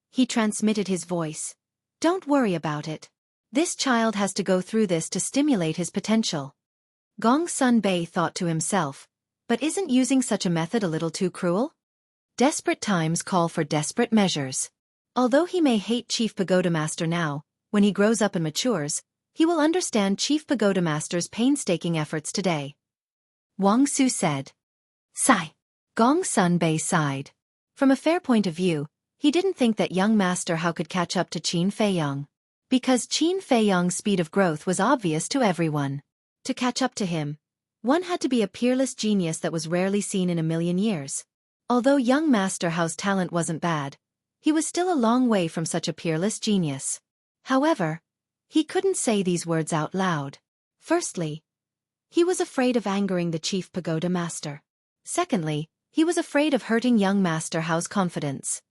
He transmitted his voice. Don't worry about it. This child has to go through this to stimulate his potential. Gong Sun Bei thought to himself, but isn't using such a method a little too cruel? Desperate times call for desperate measures. Although he may hate Chief Pagoda Master now, when he grows up and matures, he will understand Chief Pagoda Master's painstaking efforts today. Wang Su said. Sigh. Gong Sun Bei sighed. From a fair point of view, he didn't think that young Master Hao could catch up to Qin Feiyang. Because Qin Feiyang's speed of growth was obvious to everyone. To catch up to him, one had to be a peerless genius that was rarely seen in a million years. Although young Master Hao's talent wasn't bad, he was still a long way from such a peerless genius. However, he couldn't say these words out loud. Firstly, he was afraid of angering the Chief Pagoda Master. Secondly, he was afraid of hurting young Master Hao's confidence.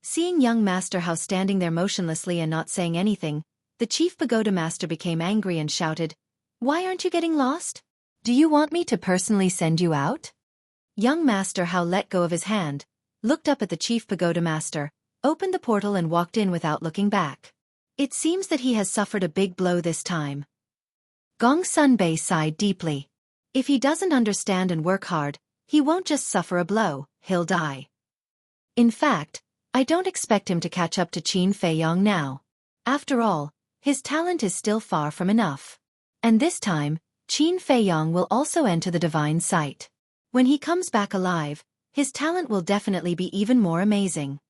Seeing young Master Hao standing there motionlessly and not saying anything, the Chief Pagoda Master became angry and shouted, Why aren't you getting lost? Do you want me to personally send you out? Young Master Hao let go of his hand, looked up at the Chief Pagoda Master, opened the portal and walked in without looking back. It seems that he has suffered a big blow this time. Gong Sun Bei sighed deeply. If he doesn't understand and work hard, he won't just suffer a blow, he'll die. In fact, I don't expect him to catch up to Qin Feiyang now. After all, his talent is still far from enough. And this time, Qin Feiyang will also enter the divine sight. When he comes back alive, his talent will definitely be even more amazing.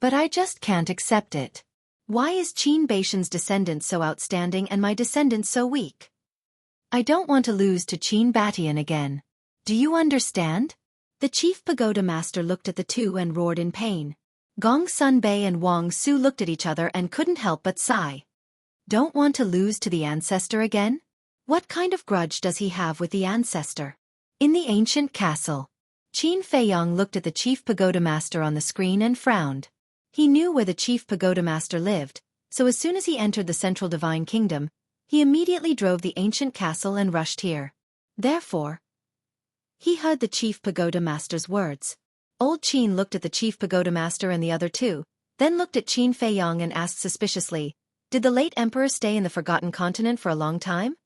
But I just can't accept it. Why is Qin Beishan's descendant so outstanding and my descendant so weak? I don't want to lose to Qin Batian again. Do you understand? The Chief Pagoda Master looked at the two and roared in pain. Gong Sun Bei and Wang Su looked at each other and couldn't help but sigh. Don't want to lose to the ancestor again? What kind of grudge does he have with the ancestor? In the ancient castle, Qin Feiyang looked at the chief pagoda master on the screen and frowned. He knew where the chief pagoda master lived, so as soon as he entered the central divine kingdom, he immediately drove the ancient castle and rushed here. Therefore, he heard the chief pagoda master's words. Old Qin looked at the chief pagoda master and the other two, then looked at Qin Feiyang and asked suspiciously, "Did the late emperor stay in the Forgotten Continent for a long time?"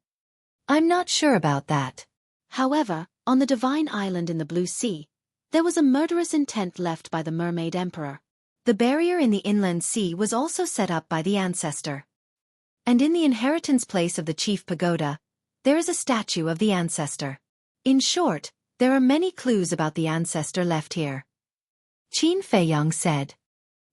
"I'm not sure about that. However, on the divine island in the Blue Sea, there was a murderous intent left by the mermaid emperor. The barrier in the inland sea was also set up by the ancestor. And in the inheritance place of the chief pagoda, there is a statue of the ancestor. In short, there are many clues about the ancestor left here." Qin Feiyang said.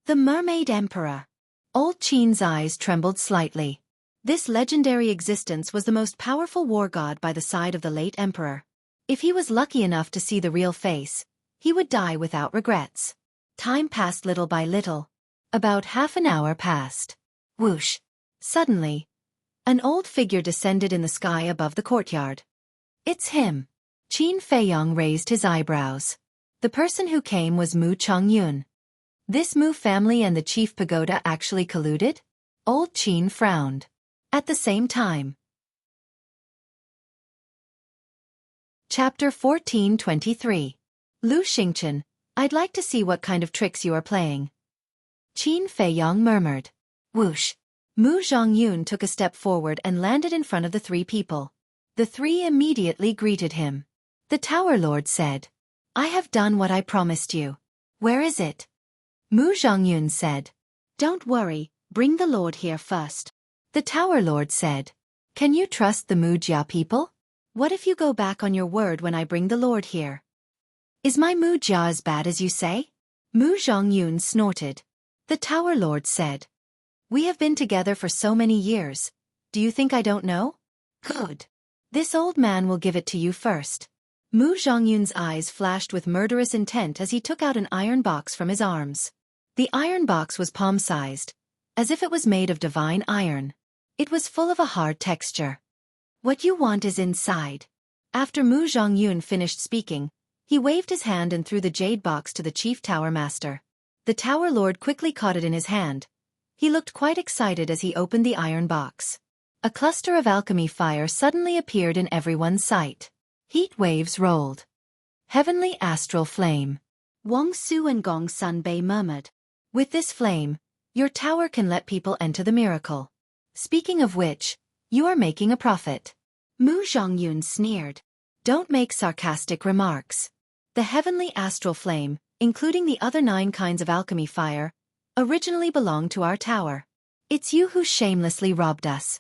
"The mermaid emperor." Old Qin's eyes trembled slightly. This legendary existence was the most powerful war god by the side of the late emperor. If he was lucky enough to see the real face, he would die without regrets. Time passed little by little. About half an hour passed. Whoosh! Suddenly, an old figure descended in the sky above the courtyard. "It's him." Qin Feiyang raised his eyebrows. The person who came was Mu Chongyun. This Mu family and the chief pagoda actually colluded? Old Qin frowned. At the same time. Chapter 1423. Lu Xingchen, I'd like to see what kind of tricks you are playing. Qin Feiyang murmured. Whoosh! Mu Zhongyun took a step forward and landed in front of the three people. The three immediately greeted him. The Tower Lord said, "I have done what I promised you. Where is it?" Mu Zhongyun said, "Don't worry, bring the Lord here first." The Tower Lord said, "Can you trust the Mu Jia people? What if you go back on your word when I bring the Lord here? Is my Mu Jia as bad as you say?" Mu Zhongyun snorted. The Tower Lord said, "We have been together for so many years. Do you think I don't know? Good. This old man will give it to you first." Mu Zhongyun's eyes flashed with murderous intent as he took out an iron box from his arms. The iron box was palm-sized, as if it was made of divine iron. It was full of a hard texture. "What you want is inside." After Mu Zhongyun finished speaking, he waved his hand and threw the jade box to the chief tower master. The Tower Lord quickly caught it in his hand. He looked quite excited as he opened the iron box. A cluster of alchemy fire suddenly appeared in everyone's sight. Heat waves rolled. Heavenly astral flame. Wang Su and Gong Sun Bei murmured. "With this flame, your tower can let people enter the miracle. Speaking of which, you are making a profit." Mu Zhongyun sneered. "Don't make sarcastic remarks. The heavenly astral flame, including the other 9 kinds of alchemy fire, originally belonged to our tower. It's you who shamelessly robbed us.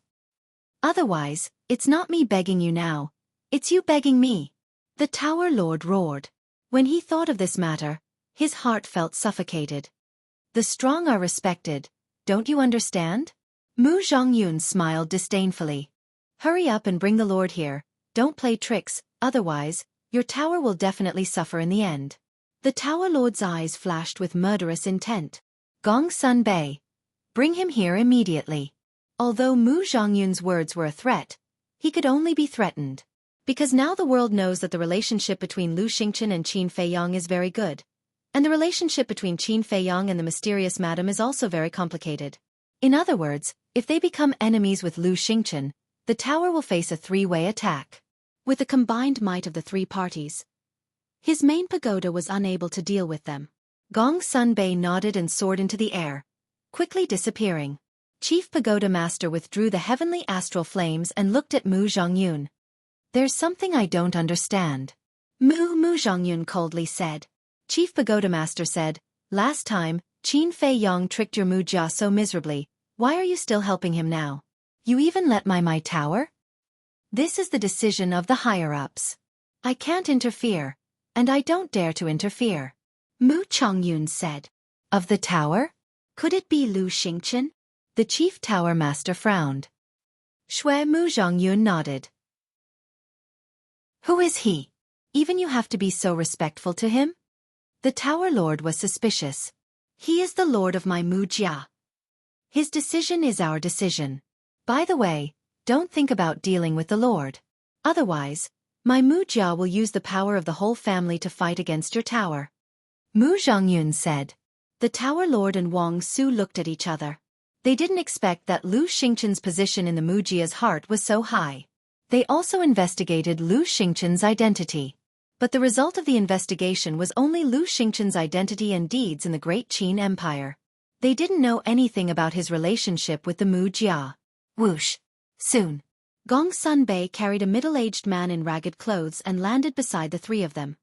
Otherwise, it's not me begging you now. It's you begging me." The Tower Lord roared. When he thought of this matter, his heart felt suffocated. "The strong are respected, don't you understand?" Mu Zhongyun smiled disdainfully. "Hurry up and bring the Lord here, don't play tricks, otherwise, your tower will definitely suffer in the end." The Tower Lord's eyes flashed with murderous intent. "Gong Sun Bei, bring him here immediately." Although Mu Zhongyun's words were a threat, he could only be threatened. Because now the world knows that the relationship between Lu Xingchen and Qin Feiyang is very good. And the relationship between Qin Feiyang and the mysterious madam is also very complicated. In other words, if they become enemies with Lu Xingchen, the tower will face a 3-way attack. With the combined might of the 3 parties, his main pagoda was unable to deal with them. Gong Sun Bei nodded and soared into the air, quickly disappearing. Chief Pagoda Master withdrew the heavenly astral flames and looked at Mu Zhongyun. "There's something I don't understand." Mu Zhongyun coldly said. Chief Pagoda Master said, "Last time, Qin Feiyang tricked your Mu Jia so miserably, why are you still helping him now? You even let my tower?" "This is the decision of the higher-ups. I can't interfere, and I don't dare to interfere." Mu Chongyun said. "Of the tower? Could it be Lu Xingchen?" The Chief Tower Master frowned. Mu Zhongyun nodded. "Who is he? Even you have to be so respectful to him?" The Tower Lord was suspicious. "He is the Lord of my Mu Jia. His decision is our decision. By the way, don't think about dealing with the Lord. Otherwise, My Mu Jia will use the power of the whole family to fight against your tower. Mu Zhongyun said. The Tower Lord and Wang Su looked at each other. They didn't expect that Lu Xingchen's position in the Mu Jia's heart was so high. They also investigated Lu Xingchen's identity. But the result of the investigation was only Lu Xingchen's identity and deeds in the Great Qin Empire. They didn't know anything about his relationship with the Mu Jia. Whoosh! Soon. Gong Sunbei carried a middle-aged man in ragged clothes and landed beside the three of them.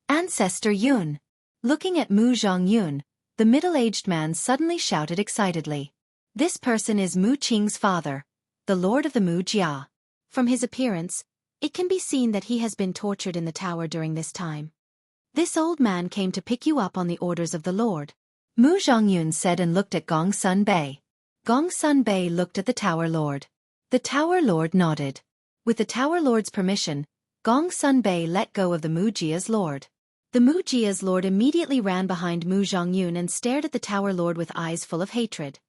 Ancestor Yun. Looking at Mu Zhongyun, the middle-aged man suddenly shouted excitedly. This person is Mu Qing's father, the lord of the Mu Jia. From his appearance, it can be seen that he has been tortured in the tower during this time. This old man came to pick you up on the orders of the lord. Mu Zhongyun said and looked at Gong Sunbei. Gong Sunbei looked at the Tower Lord. The Tower Lord nodded. With the Tower Lord's permission, Gong Sunbei let go of the Mu Jia's lord. The Mu Jia's lord immediately ran behind Mu Zhongyun and stared at the Tower Lord with eyes full of hatred.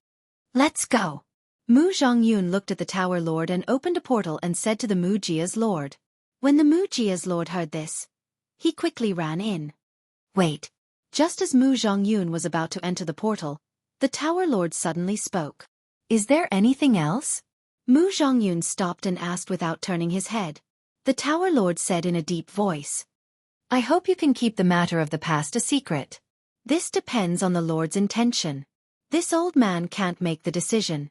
Let's go. Mu Zhongyun looked at the Tower Lord and opened a portal and said to the Mu Jia's lord. When the Mu Jia's lord heard this, he quickly ran in. Wait. Just as Mu Zhongyun was about to enter the portal, the Tower Lord suddenly spoke. Is there anything else? Mu Zhongyun stopped and asked without turning his head. The Tower Lord said in a deep voice. I hope you can keep the matter of the past a secret. This depends on the Lord's intention. This old man can't make the decision.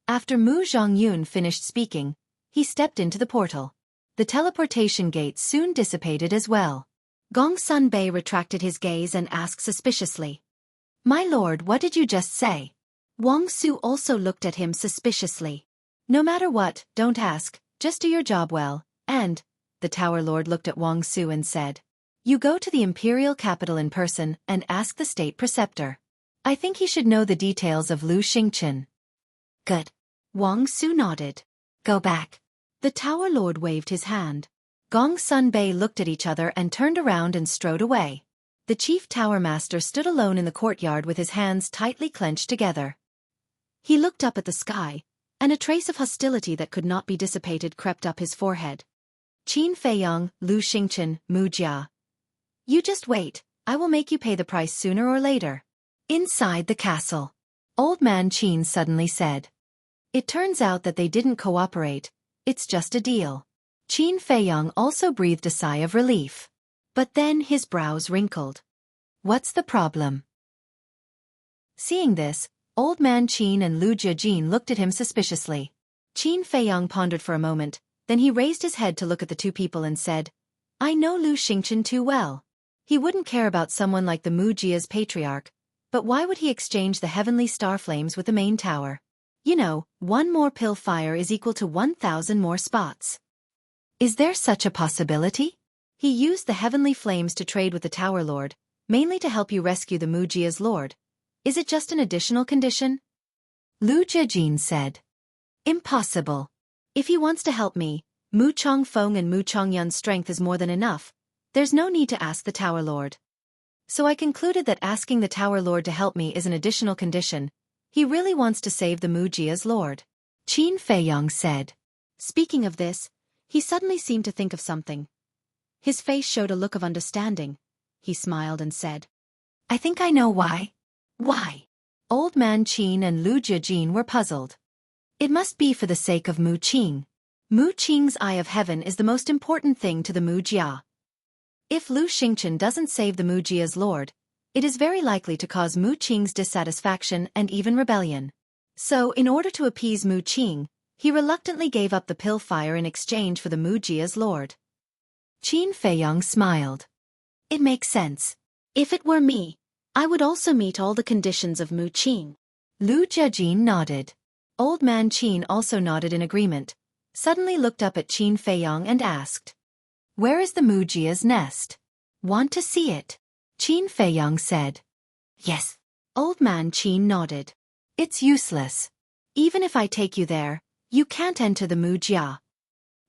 After Mu Zhongyun finished speaking, he stepped into the portal. The teleportation gate soon dissipated as well. Gong Sunbei retracted his gaze and asked suspiciously. My lord, what did you just say? Wang Su also looked at him suspiciously. No matter what, don't ask, just do your job well, and, the Tower Lord looked at Wang Su and said. You go to the imperial capital in person and ask the state preceptor. I think he should know the details of Lu Xingchen. Good. Wang Su nodded. Go back. The Tower Lord waved his hand. Gong Sunbei looked at each other and turned around and strode away. The chief tower master stood alone in the courtyard with his hands tightly clenched together. He looked up at the sky, and a trace of hostility that could not be dissipated crept up his forehead. Qin Feiyang, Lu Xingchen, Mu Jia. You just wait, I will make you pay the price sooner or later. Inside the castle. Old Man Qin suddenly said. It turns out that they didn't cooperate, it's just a deal. Qin Feiyang also breathed a sigh of relief. But then his brows wrinkled. What's the problem? Seeing this, Old Man Qin and Lu Jiajin looked at him suspiciously. Qin Feiyang pondered for a moment, then he raised his head to look at the two people and said, I know Lu Xingchen too well. He wouldn't care about someone like the Mu Jia's patriarch, but why would he exchange the heavenly star flames with the main tower? You know, one more pill fire is equal to 1,000 more spots. Is there such a possibility? He used the heavenly flames to trade with the Tower Lord, mainly to help you rescue the Mu Jia's lord. Is it just an additional condition? Lu Jiajin said. Impossible. If he wants to help me, Mu Chongfeng and Mu Chongyun's strength is more than enough. There's no need to ask the Tower Lord. So I concluded that asking the Tower Lord to help me is an additional condition. He really wants to save the Mu Jia's lord. Qin Feiyang said. Speaking of this, he suddenly seemed to think of something. His face showed a look of understanding. He smiled and said. I think I know why. Why? Old Man Qin and Lu Jiajin were puzzled. It must be for the sake of Mu Qing. Mu Qing's Eye of Heaven is the most important thing to the Mu Jia. If Lu Xingchen doesn't save the Mu Jia's lord, it is very likely to cause Mu Qing's dissatisfaction and even rebellion. So, in order to appease Mu Qing, he reluctantly gave up the pill fire in exchange for the Mu Jia's lord. Qin Feiyang smiled. It makes sense. If it were me, I would also meet all the conditions of Mu Qing. Lu Jiajin nodded. Old Man Qin also nodded in agreement, suddenly looked up at Qin Feiyang and asked. Where is the Mu Jia's nest? Want to see it? Qin Feiyang said. Yes. Old Man Qin nodded. It's useless. Even if I take you there, you can't enter the Mu Jia.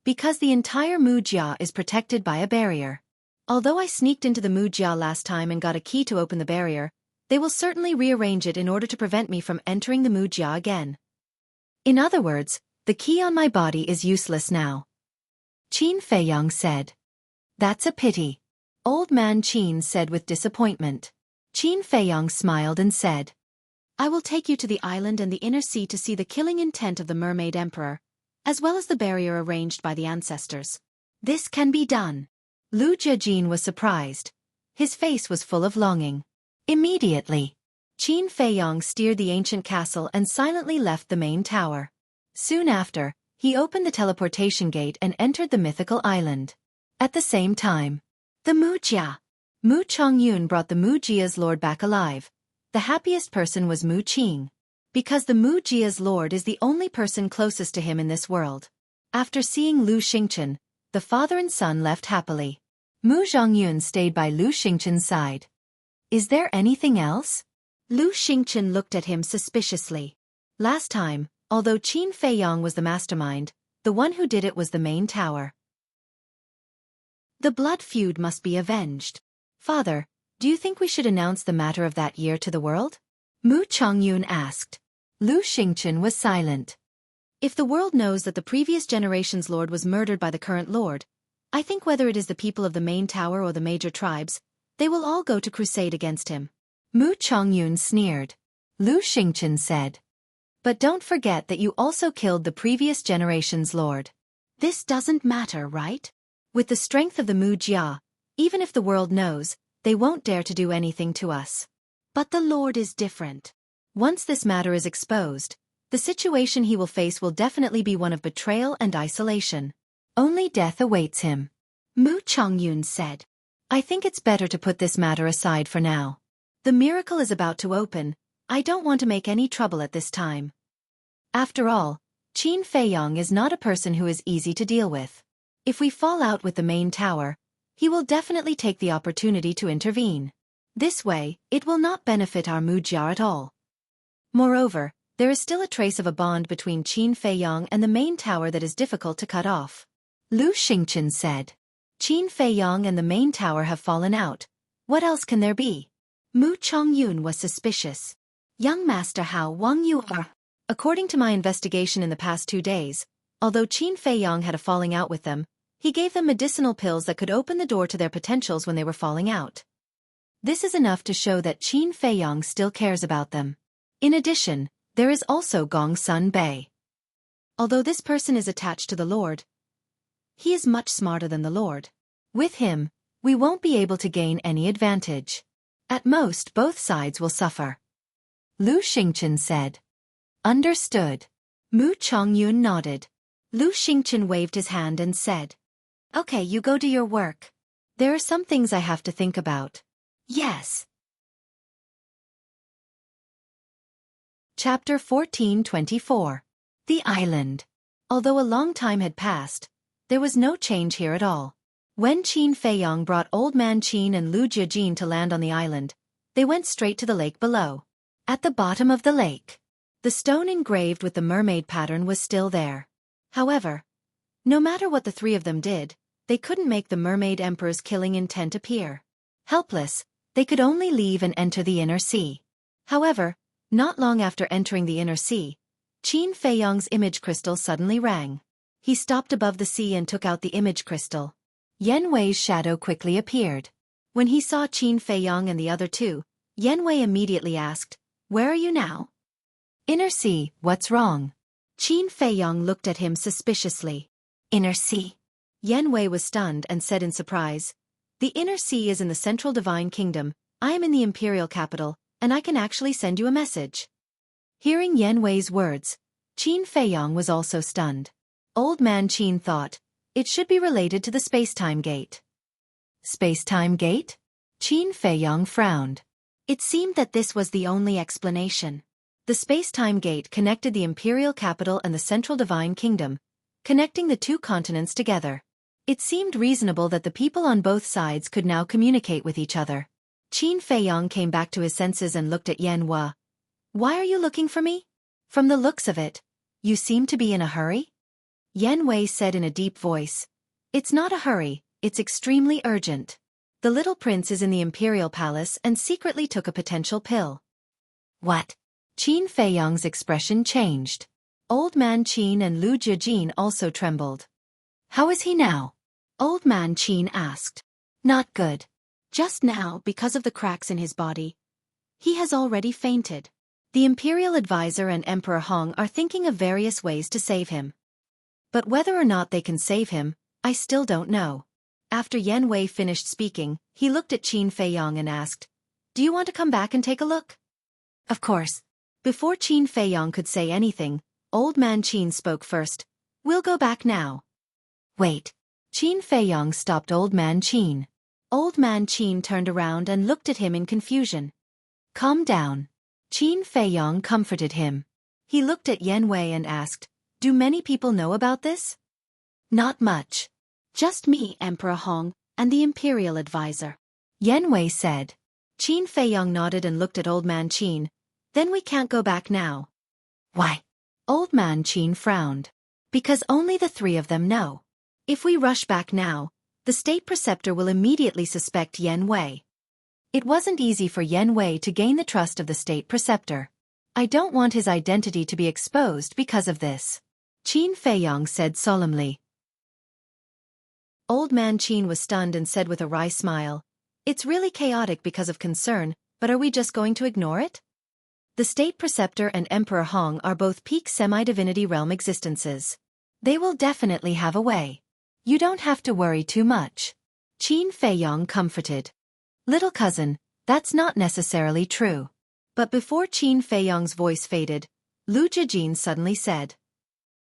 Because the entire Mu Jia is protected by a barrier. Although I sneaked into the Mu Jia last time and got a key to open the barrier, they will certainly rearrange it in order to prevent me from entering the Mu Jia again. In other words, the key on my body is useless now. Qin Feiyang said. That's a pity. Old Man Qin said with disappointment. Qin Feiyong smiled and said, I will take you to the island and the inner sea to see the killing intent of the Mermaid Emperor, as well as the barrier arranged by the ancestors. This can be done. Lu Jejin was surprised. His face was full of longing. Immediately, Qin Feiyong steered the ancient castle and silently left the main tower. Soon after, he opened the teleportation gate and entered the mythical island. At the same time, the Mujia. Mu Chongyun brought the Mujia's lord back alive. The happiest person was Mu Qing, because the Mujia's lord is the only person closest to him in this world. After seeing Lu Xingchen, the father and son left happily. Mu Zhongyun stayed by Lu Xingchen's side. Is there anything else? Lu Xingchen looked at him suspiciously. Last time, although Qin Feiyong was the mastermind, the one who did it was the main tower. The blood feud must be avenged. Father, do you think we should announce the matter of that year to the world? Mu Chongyun asked. Lu Xingchen was silent. If the world knows that the previous generation's lord was murdered by the current lord, I think whether it is the people of the main tower or the major tribes, they will all go to crusade against him. Mu Chongyun sneered. Lu Xingchen said. But don't forget that you also killed the previous generation's lord. This doesn't matter, right? With the strength of the Mujia, even if the world knows, they won't dare to do anything to us. But the Lord is different. Once this matter is exposed, the situation he will face will definitely be one of betrayal and isolation. Only death awaits him. Mu Chongyun said. I think it's better to put this matter aside for now. The miracle is about to open. I don't want to make any trouble at this time. After all, Qin Feiyong is not a person who is easy to deal with. If we fall out with the main tower, he will definitely take the opportunity to intervene. This way, it will not benefit our Mujia at all. Moreover, there is still a trace of a bond between Qin Feiyong and the main tower that is difficult to cut off. Lu Xingchen said. Qin Feiyong and the main tower have fallen out. What else can there be? Mu Chongyun was suspicious. Young Master How Wang you are. According to my investigation in the past 2 days, although Qin Feiyong had a falling out with them, he gave them medicinal pills that could open the door to their potentials when they were falling out. This is enough to show that Qin Feiyong still cares about them. In addition, there is also Gong Sun Bei. Although this person is attached to the Lord, he is much smarter than the Lord. With him, we won't be able to gain any advantage. At most, both sides will suffer. Lu Xingchen said. Understood. Mu Chongyun nodded. Lu Xingchen waved his hand and said, Okay, you go do your work. There are some things I have to think about. Yes. Chapter 1424. The Island. Although a long time had passed, there was no change here at all. When Qin Feiyong brought Old Man Qin and Lu Jejin to land on the island, they went straight to the lake below. At the bottom of the lake, the stone engraved with the mermaid pattern was still there. However, no matter what the three of them did, they couldn't make the Mermaid Emperor's killing intent appear. Helpless, they could only leave and enter the inner sea. However, not long after entering the inner sea, Qin Feiyong's image crystal suddenly rang. He stopped above the sea and took out the image crystal. Yan Wei's shadow quickly appeared. When he saw Qin Feiyong and the other two, Yan Wei immediately asked, Where are you now? Inner sea, what's wrong? Qin Feiyong looked at him suspiciously. Inner sea. Yan Wei was stunned and said in surprise, The inner sea is in the central divine kingdom, I am in the imperial capital, and I can actually send you a message. Hearing Yan Wei's words, Qin Feiyong was also stunned. Old Man Qin thought, it should be related to the space-time gate. Space-time gate? Qin Feiyong frowned. It seemed that this was the only explanation. The space-time gate connected the imperial capital and the central divine kingdom, connecting the two continents together. It seemed reasonable that the people on both sides could now communicate with each other. Qin Feiyong came back to his senses and looked at Yan Wei. Why are you looking for me? From the looks of it, you seem to be in a hurry? Yan Wei said in a deep voice. It's not a hurry, it's extremely urgent. The little prince is in the imperial palace and secretly took a potential pill. What? Qin Feiyong's expression changed. Old Man Qin and Lu Jejin also trembled. How is he now? Old Man Qin asked. Not good. Just now, because of the cracks in his body, he has already fainted. The Imperial Advisor and Emperor Hong are thinking of various ways to save him. But whether or not they can save him, I still don't know. After Yan Wei finished speaking, he looked at Qin Feiyong and asked, Do you want to come back and take a look? Of course. Before Qin Feiyong could say anything, Old Man Qin spoke first. We'll go back now. Wait. Qin Feiyong stopped Old Man Qin. Old Man Qin turned around and looked at him in confusion. Calm down. Qin Feiyong comforted him. He looked at Yan Wei and asked, Do many people know about this? Not much. Just me, Emperor Hong, and the Imperial Advisor. Yan Wei said. Qin Feiyong nodded and looked at Old Man Qin. Then we can't go back now. Why? Old Man Qin frowned. Because only the three of them know. If we rush back now, the State Preceptor will immediately suspect Yan Wei. It wasn't easy for Yan Wei to gain the trust of the State Preceptor. I don't want his identity to be exposed because of this. Qin Feiyong said solemnly. Old Man Qin was stunned and said with a wry smile, It's really chaotic because of concern, but are we just going to ignore it? The State Preceptor and Emperor Hong are both peak semi-divinity realm existences. They will definitely have a way. You don't have to worry too much. Qin Feiyong comforted. Little cousin, that's not necessarily true. But before Qin Feiyong's voice faded, Lu Jijin suddenly said.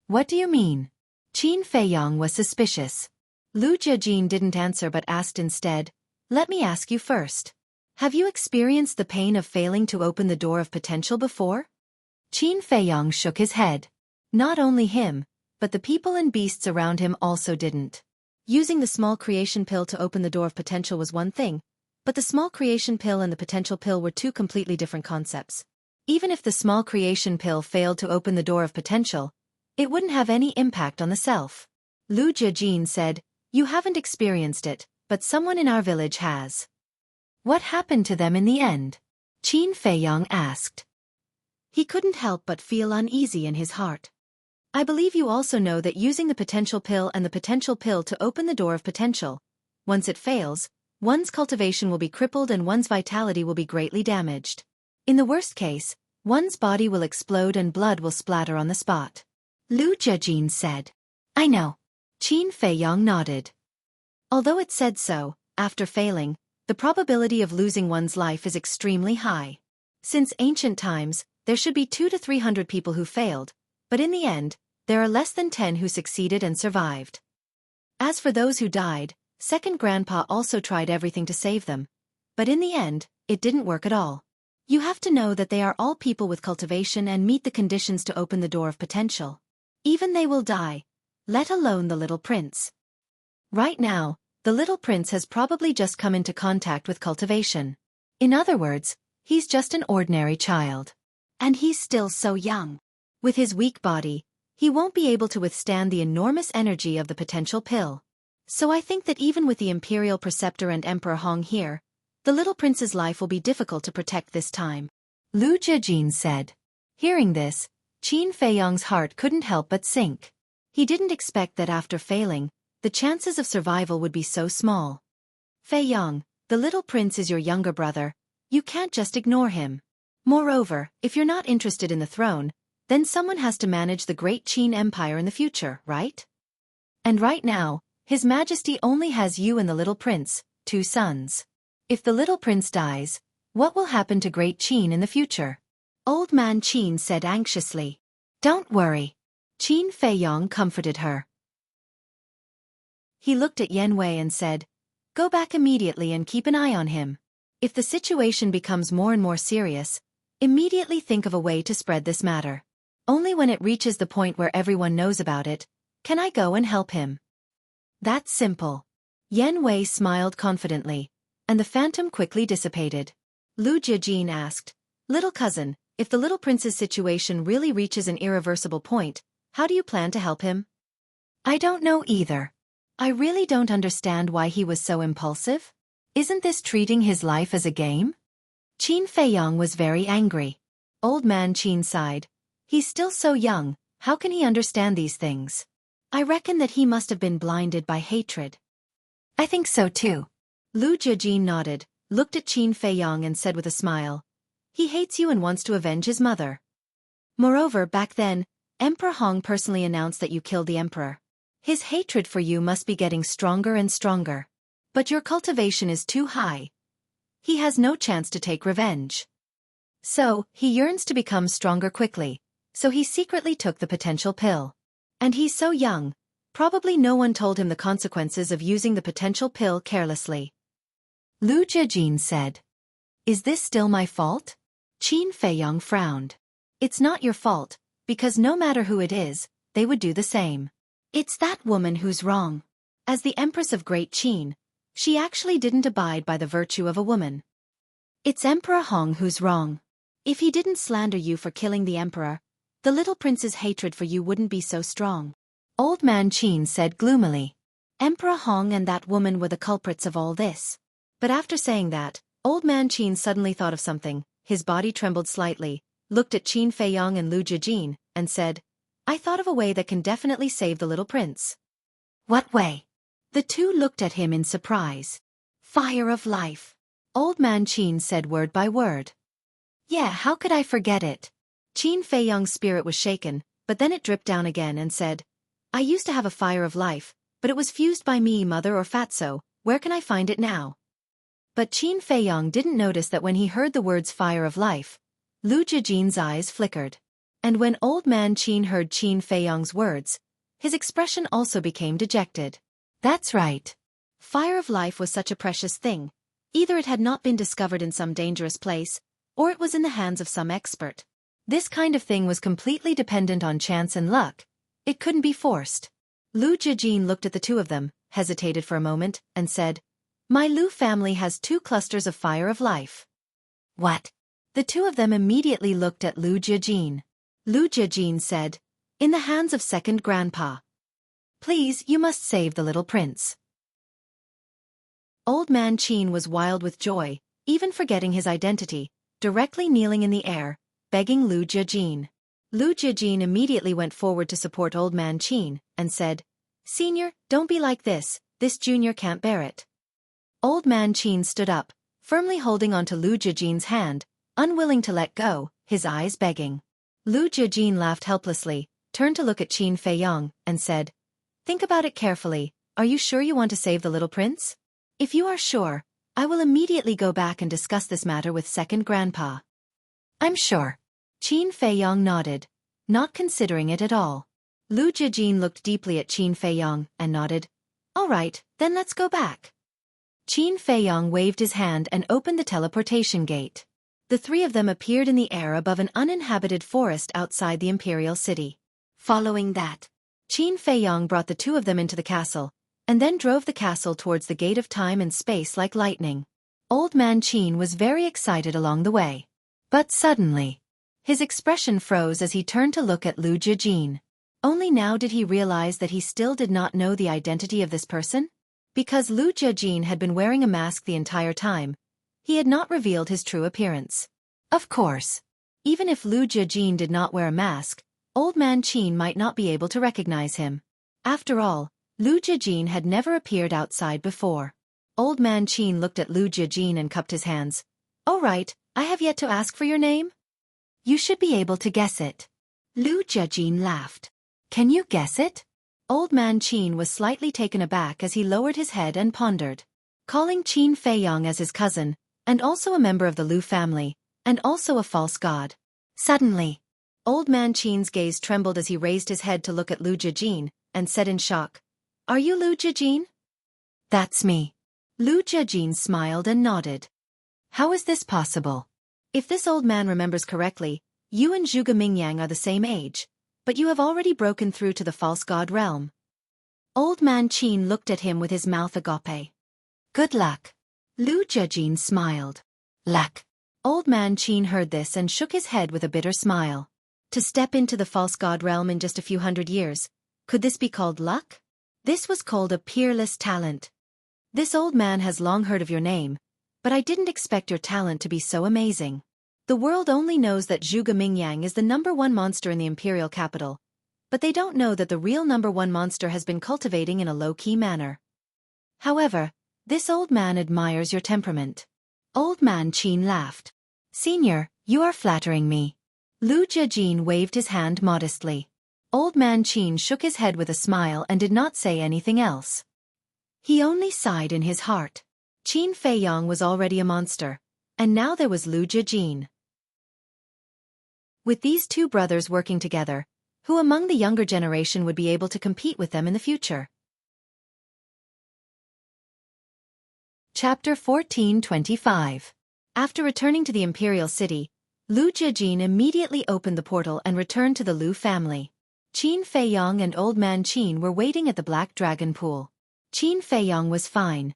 What do you mean? Qin Feiyong was suspicious. Lu Jijin didn't answer but asked instead, Let me ask you first. Have you experienced the pain of failing to open the door of potential before? Qin Feiyong shook his head. Not only him, but the people and beasts around him also didn't. Using the small creation pill to open the door of potential was one thing, but the small creation pill and the potential pill were two completely different concepts. Even if the small creation pill failed to open the door of potential, it wouldn't have any impact on the self. Lu Jijin said, You haven't experienced it, but someone in our village has. What happened to them in the end? Qin Feiyong asked. He couldn't help but feel uneasy in his heart. I believe you also know that using the potential pill and the potential pill to open the door of potential, once it fails, one's cultivation will be crippled and one's vitality will be greatly damaged. In the worst case, one's body will explode and blood will splatter on the spot. Lu Jijin said. I know. Qin Feiyong nodded. Although it said so, after failing, the probability of losing one's life is extremely high. Since ancient times, there should be 200 to 300 people who failed, but in the end, there are less than 10 who succeeded and survived. As for those who died, Second Grandpa also tried everything to save them, but in the end, it didn't work at all. You have to know that they are all people with cultivation and meet the conditions to open the door of potential. Even they will die, let alone the little prince. Right now, the little prince has probably just come into contact with cultivation. In other words, he's just an ordinary child. And he's still so young. With his weak body, he won't be able to withstand the enormous energy of the potential pill. So I think that even with the Imperial Preceptor and Emperor Hong here, the little prince's life will be difficult to protect this time. Lu Jijin said. Hearing this, Qin Feiyong's heart couldn't help but sink. He didn't expect that after failing, the chances of survival would be so small. Feiyong, the little prince is your younger brother. You can't just ignore him. Moreover, if you're not interested in the throne, then someone has to manage the great Qin Empire in the future, right? And right now, His Majesty only has you and the little prince, 2 sons. If the little prince dies, what will happen to great Qin in the future? Old Man Qin said anxiously. Don't worry. Qin Feiyong comforted her. He looked at Yan Wei and said, Go back immediately and keep an eye on him. If the situation becomes more and more serious, immediately think of a way to spread this matter. Only when it reaches the point where everyone knows about it, can I go and help him. That's simple. Yan Wei smiled confidently, and the phantom quickly dissipated. Lu Jijin asked, Little cousin, if the little prince's situation really reaches an irreversible point, how do you plan to help him? I don't know either. I really don't understand why he was so impulsive. Isn't this treating his life as a game? Qin Feiyong was very angry. Old Man Qin sighed. He's still so young, how can he understand these things? I reckon that he must have been blinded by hatred. I think so too. Lu Jejin nodded, looked at Qin Feiyong and said with a smile, he hates you and wants to avenge his mother. Moreover, back then, Emperor Hong personally announced that you killed the emperor. His hatred for you must be getting stronger and stronger. But your cultivation is too high. He has no chance to take revenge. So, he yearns to become stronger quickly, so he secretly took the potential pill. And he's so young, probably no one told him the consequences of using the potential pill carelessly. Lu Jejin said. Is this still my fault? Qin Feiyong frowned. It's not your fault, because no matter who it is, they would do the same. It's that woman who's wrong. As the Empress of Great Qin, she actually didn't abide by the virtue of a woman. It's Emperor Hong who's wrong. If he didn't slander you for killing the emperor, the little prince's hatred for you wouldn't be so strong. Old Man Qin said gloomily. Emperor Hong and that woman were the culprits of all this. But after saying that, Old Man Qin suddenly thought of something, his body trembled slightly, looked at Qin Feiyong and Lu Jejin, and said, I thought of a way that can definitely save the little prince. What way? The two looked at him in surprise. Fire of life. Old Man Qin said word by word. Yeah, how could I forget it? Qin Feiyong's spirit was shaken, but then it dripped down again and said, I used to have a fire of life, but it was fused by me, mother or fatso, where can I find it now? But Qin Feiyong didn't notice that when he heard the words fire of life, Lu Jejin's eyes flickered. And when Old Man Qin heard Qin Feiyong's words, his expression also became dejected. That's right. Fire of life was such a precious thing. Either it had not been discovered in some dangerous place, or it was in the hands of some expert. This kind of thing was completely dependent on chance and luck. It couldn't be forced. Lu Jejin looked at the two of them, hesitated for a moment, and said, My Lu family has 2 clusters of fire of life. What? The two of them immediately looked at Lu Jejin. Lu Jejin said, In the hands of second grandpa. Please, you must save the little prince. Old Man Qin was wild with joy, even forgetting his identity, directly kneeling in the air, begging Lu Jejin. Lu Jejin immediately went forward to support Old Man Qin, and said, Senior, don't be like this junior can't bear it. Old Man Qin stood up, firmly holding onto Lu Jejin's hand, unwilling to let go, his eyes begging. Lu Jejin laughed helplessly, turned to look at Qin Feiyong, and said, Think about it carefully, are you sure you want to save the little prince? If you are sure, I will immediately go back and discuss this matter with second grandpa. I'm sure. Qin Feiyong nodded, not considering it at all. Lu Jejin looked deeply at Qin Feiyong and nodded. All right, then let's go back. Qin Feiyong waved his hand and opened the teleportation gate. The 3 of them appeared in the air above an uninhabited forest outside the imperial city. Following that, Qin Feiyong brought the 2 of them into the castle, and then drove the castle towards the gate of time and space like lightning. Old Man Qin was very excited along the way. But suddenly, his expression froze as he turned to look at Lu Jejin. Only now did he realize that he still did not know the identity of this person? Because Lu Jejin had been wearing a mask the entire time, he had not revealed his true appearance. Of course, even if Lu Jejin did not wear a mask, Old Man Qin might not be able to recognize him. After all, Lu Jejin had never appeared outside before. Old Man Qin looked at Lu Jejin and cupped his hands. All right, I have yet to ask for your name? You should be able to guess it. Lu Jejin laughed. Can you guess it? Old Man Qin was slightly taken aback as he lowered his head and pondered. Calling Qin Feiyong as his cousin, and also a member of the Lu family, and also a false god. Suddenly, Old Man Qin's gaze trembled as he raised his head to look at Lu Jejin, and said in shock, Are you Lu Jejin? That's me. Lu Jejin smiled and nodded. How is this possible? If this old man remembers correctly, you and Zhuge Mingyang are the same age, but you have already broken through to the false god realm. Old Man Qin looked at him with his mouth agape. Good luck. Lu Jejin smiled. Luck. Old Man Qin heard this and shook his head with a bitter smile. To step into the false god realm in just a few hundred years, could this be called luck? This was called a peerless talent. This old man has long heard of your name, but I didn't expect your talent to be so amazing. The world only knows that Zhuge Mingyang is the #1 monster in the imperial capital, but they don't know that the real #1 monster has been cultivating in a low-key manner. However, this old man admires your temperament. Old man Qin laughed. Senior, you are flattering me. Lu Jiajin waved his hand modestly. Old man Qin shook his head with a smile and did not say anything else. He only sighed in his heart. Qin Feiyong was already a monster, and now there was Lu Jiajin. With these two brothers working together, who among the younger generation would be able to compete with them in the future? Chapter 1425. After returning to the imperial city, Lu Jiajin immediately opened the portal and returned to the Lu family. Qin Feiyong and Old Man Qin were waiting at the Black Dragon Pool. Qin Feiyong was fine,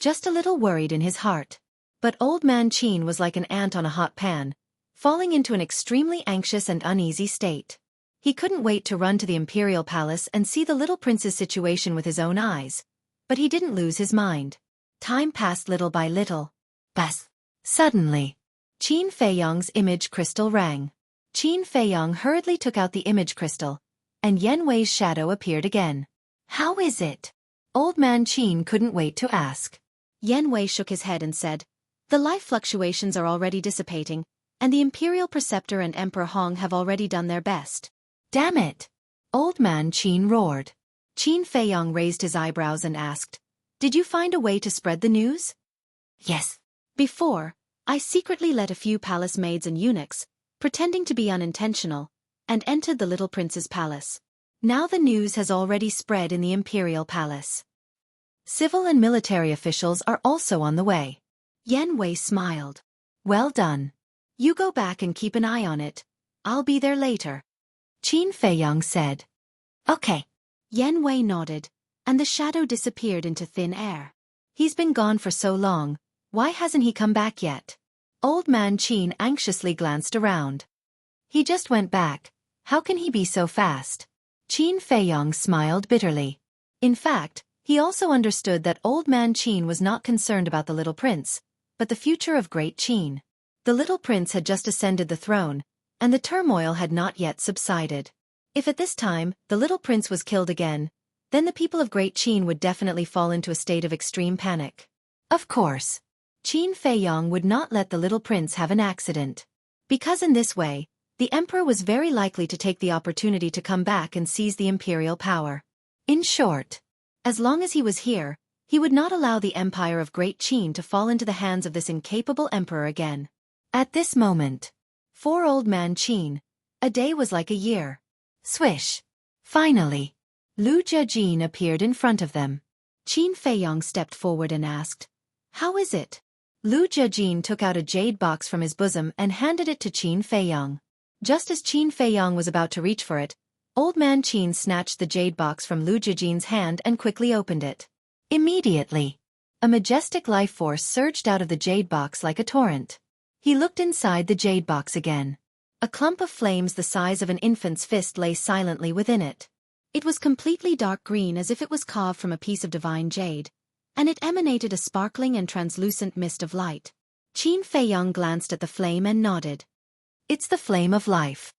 just a little worried in his heart. But Old Man Qin was like an ant on a hot pan, falling into an extremely anxious and uneasy state. He couldn't wait to run to the imperial palace and see the little prince's situation with his own eyes. But he didn't lose his mind. Time passed little by little. Bas! Suddenly, Qin Feiyong's image crystal rang. Qin Feiyong hurriedly took out the image crystal, and Yan Wei's shadow appeared again. How is it? Old Man Qin couldn't wait to ask. Yan Wei shook his head and said, the life fluctuations are already dissipating, and the Imperial Preceptor and Emperor Hong have already done their best. Damn it! Old Man Qin roared. Qin Feiyong raised his eyebrows and asked, did you find a way to spread the news? Yes. Before, I secretly let a few palace maids and eunuchs, pretending to be unintentional, and entered the little prince's palace. Now the news has already spread in the imperial palace. Civil and military officials are also on the way. Yan Wei smiled. Well done. You go back and keep an eye on it. I'll be there later. Qin Feiyong said. Okay. Yan Wei nodded, and the shadow disappeared into thin air. He's been gone for so long, why hasn't he come back yet? Old Man Qin anxiously glanced around. He just went back. How can he be so fast? Qin Feiyong smiled bitterly. In fact, he also understood that Old Man Qin was not concerned about the little prince, but the future of Great Qin. The little prince had just ascended the throne, and the turmoil had not yet subsided. If at this time, the little prince was killed again, then the people of Great Qin would definitely fall into a state of extreme panic. Of course, Qin Feiyong would not let the little prince have an accident. Because in this way, the emperor was very likely to take the opportunity to come back and seize the imperial power. In short, as long as he was here, he would not allow the empire of Great Qin to fall into the hands of this incapable emperor again. At this moment, for Old Man Qin, a day was like a year. Swish! Finally, Lu Jiajin appeared in front of them. Qin Feiyong stepped forward and asked, how is it? Lu Jiajin took out a jade box from his bosom and handed it to Qin Feiyong. Just as Qin Feiyong was about to reach for it, Old Man Qin snatched the jade box from Lu Jiajin's hand and quickly opened it. Immediately, a majestic life force surged out of the jade box like a torrent. He looked inside the jade box again. A clump of flames the size of an infant's fist lay silently within it. It was completely dark green as if it was carved from a piece of divine jade, and it emanated a sparkling and translucent mist of light. Qin Feiyong glanced at the flame and nodded. It's the flame of life.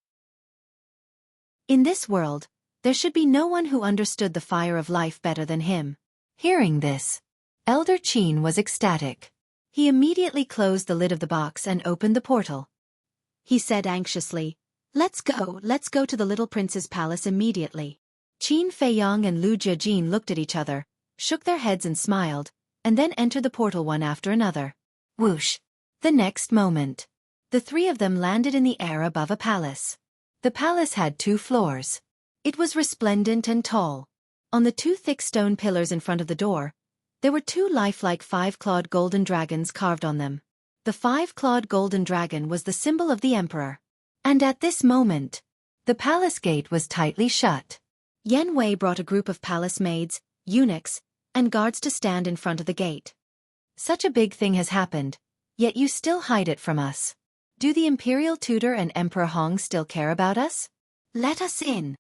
In this world, there should be no one who understood the fire of life better than him. Hearing this, Elder Qin was ecstatic. He immediately closed the lid of the box and opened the portal. He said anxiously, let's go to the little prince's palace immediately. Qin Feiyong and Lu Jiajin looked at each other, shook their heads and smiled, and then entered the portal one after another. Whoosh! The next moment, the three of them landed in the air above a palace. The palace had 2 floors. It was resplendent and tall. On the 2 thick stone pillars in front of the door, there were 2 lifelike 5-clawed golden dragons carved on them. The 5-clawed golden dragon was the symbol of the emperor. And at this moment, the palace gate was tightly shut. Yan Wei brought a group of palace maids, eunuchs, and guards to stand in front of the gate. Such a big thing has happened, yet you still hide it from us. Do the imperial tutor and Emperor Hong still care about us? Let us in.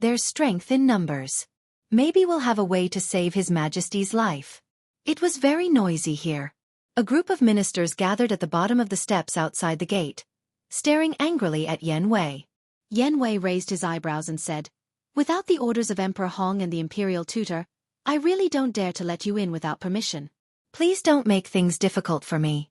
There's strength in numbers. Maybe we'll have a way to save His Majesty's life. It was very noisy here. A group of ministers gathered at the bottom of the steps outside the gate, staring angrily at Yan Wei. Yan Wei raised his eyebrows and said, without the orders of Emperor Hong and the imperial tutor, I really don't dare to let you in without permission. Please don't make things difficult for me.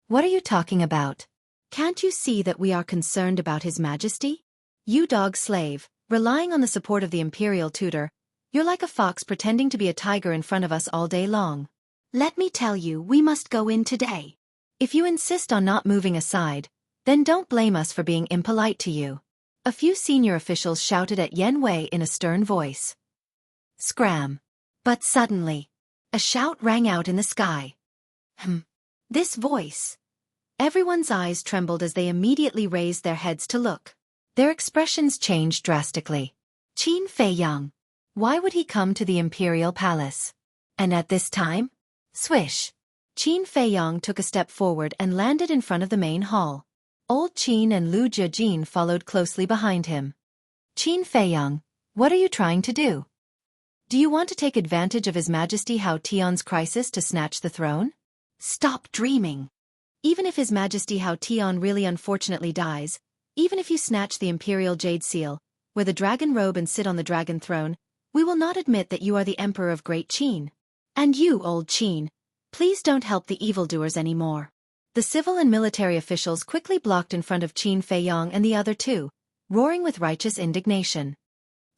What are you talking about? Can't you see that we are concerned about His Majesty? You dog slave, relying on the support of the imperial tutor, you're like a fox pretending to be a tiger in front of us all day long. Let me tell you, we must go in today. If you insist on not moving aside, then don't blame us for being impolite to you. A few senior officials shouted at Yen Wei in a stern voice. Scram. But suddenly, a shout rang out in the sky. This voice. Everyone's eyes trembled as they immediately raised their heads to look. Their expressions changed drastically. Qin Feiyang. Why would he come to the imperial palace? And at this time? Swish. Qin Feiyang took a step forward and landed in front of the main hall. Old Qin and Lu Jejin followed closely behind him. Qin Feiyang, what are you trying to do? Do you want to take advantage of His Majesty Hao Tian's crisis to snatch the throne? Stop dreaming. Even if His Majesty Hao Tian really unfortunately dies, even if you snatch the imperial jade seal, wear the dragon robe and sit on the dragon throne, we will not admit that you are the emperor of Great Qin. And you, old Qin, please don't help the evildoers anymore. The civil and military officials quickly blocked in front of Qin Feiyang and the other two, roaring with righteous indignation.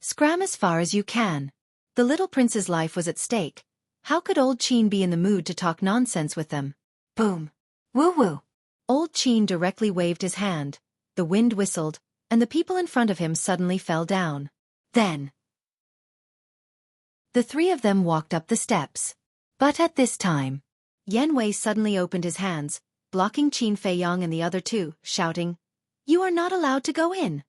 Scram as far as you can. The little prince's life was at stake. How could old Qin be in the mood to talk nonsense with them? Boom. Woo-woo. Old Qin directly waved his hand, the wind whistled, and the people in front of him suddenly fell down. Then the three of them walked up the steps. But at this time, Yen Wei suddenly opened his hands, blocking Qin Feiyang and the other two, shouting, "You are not allowed to go in."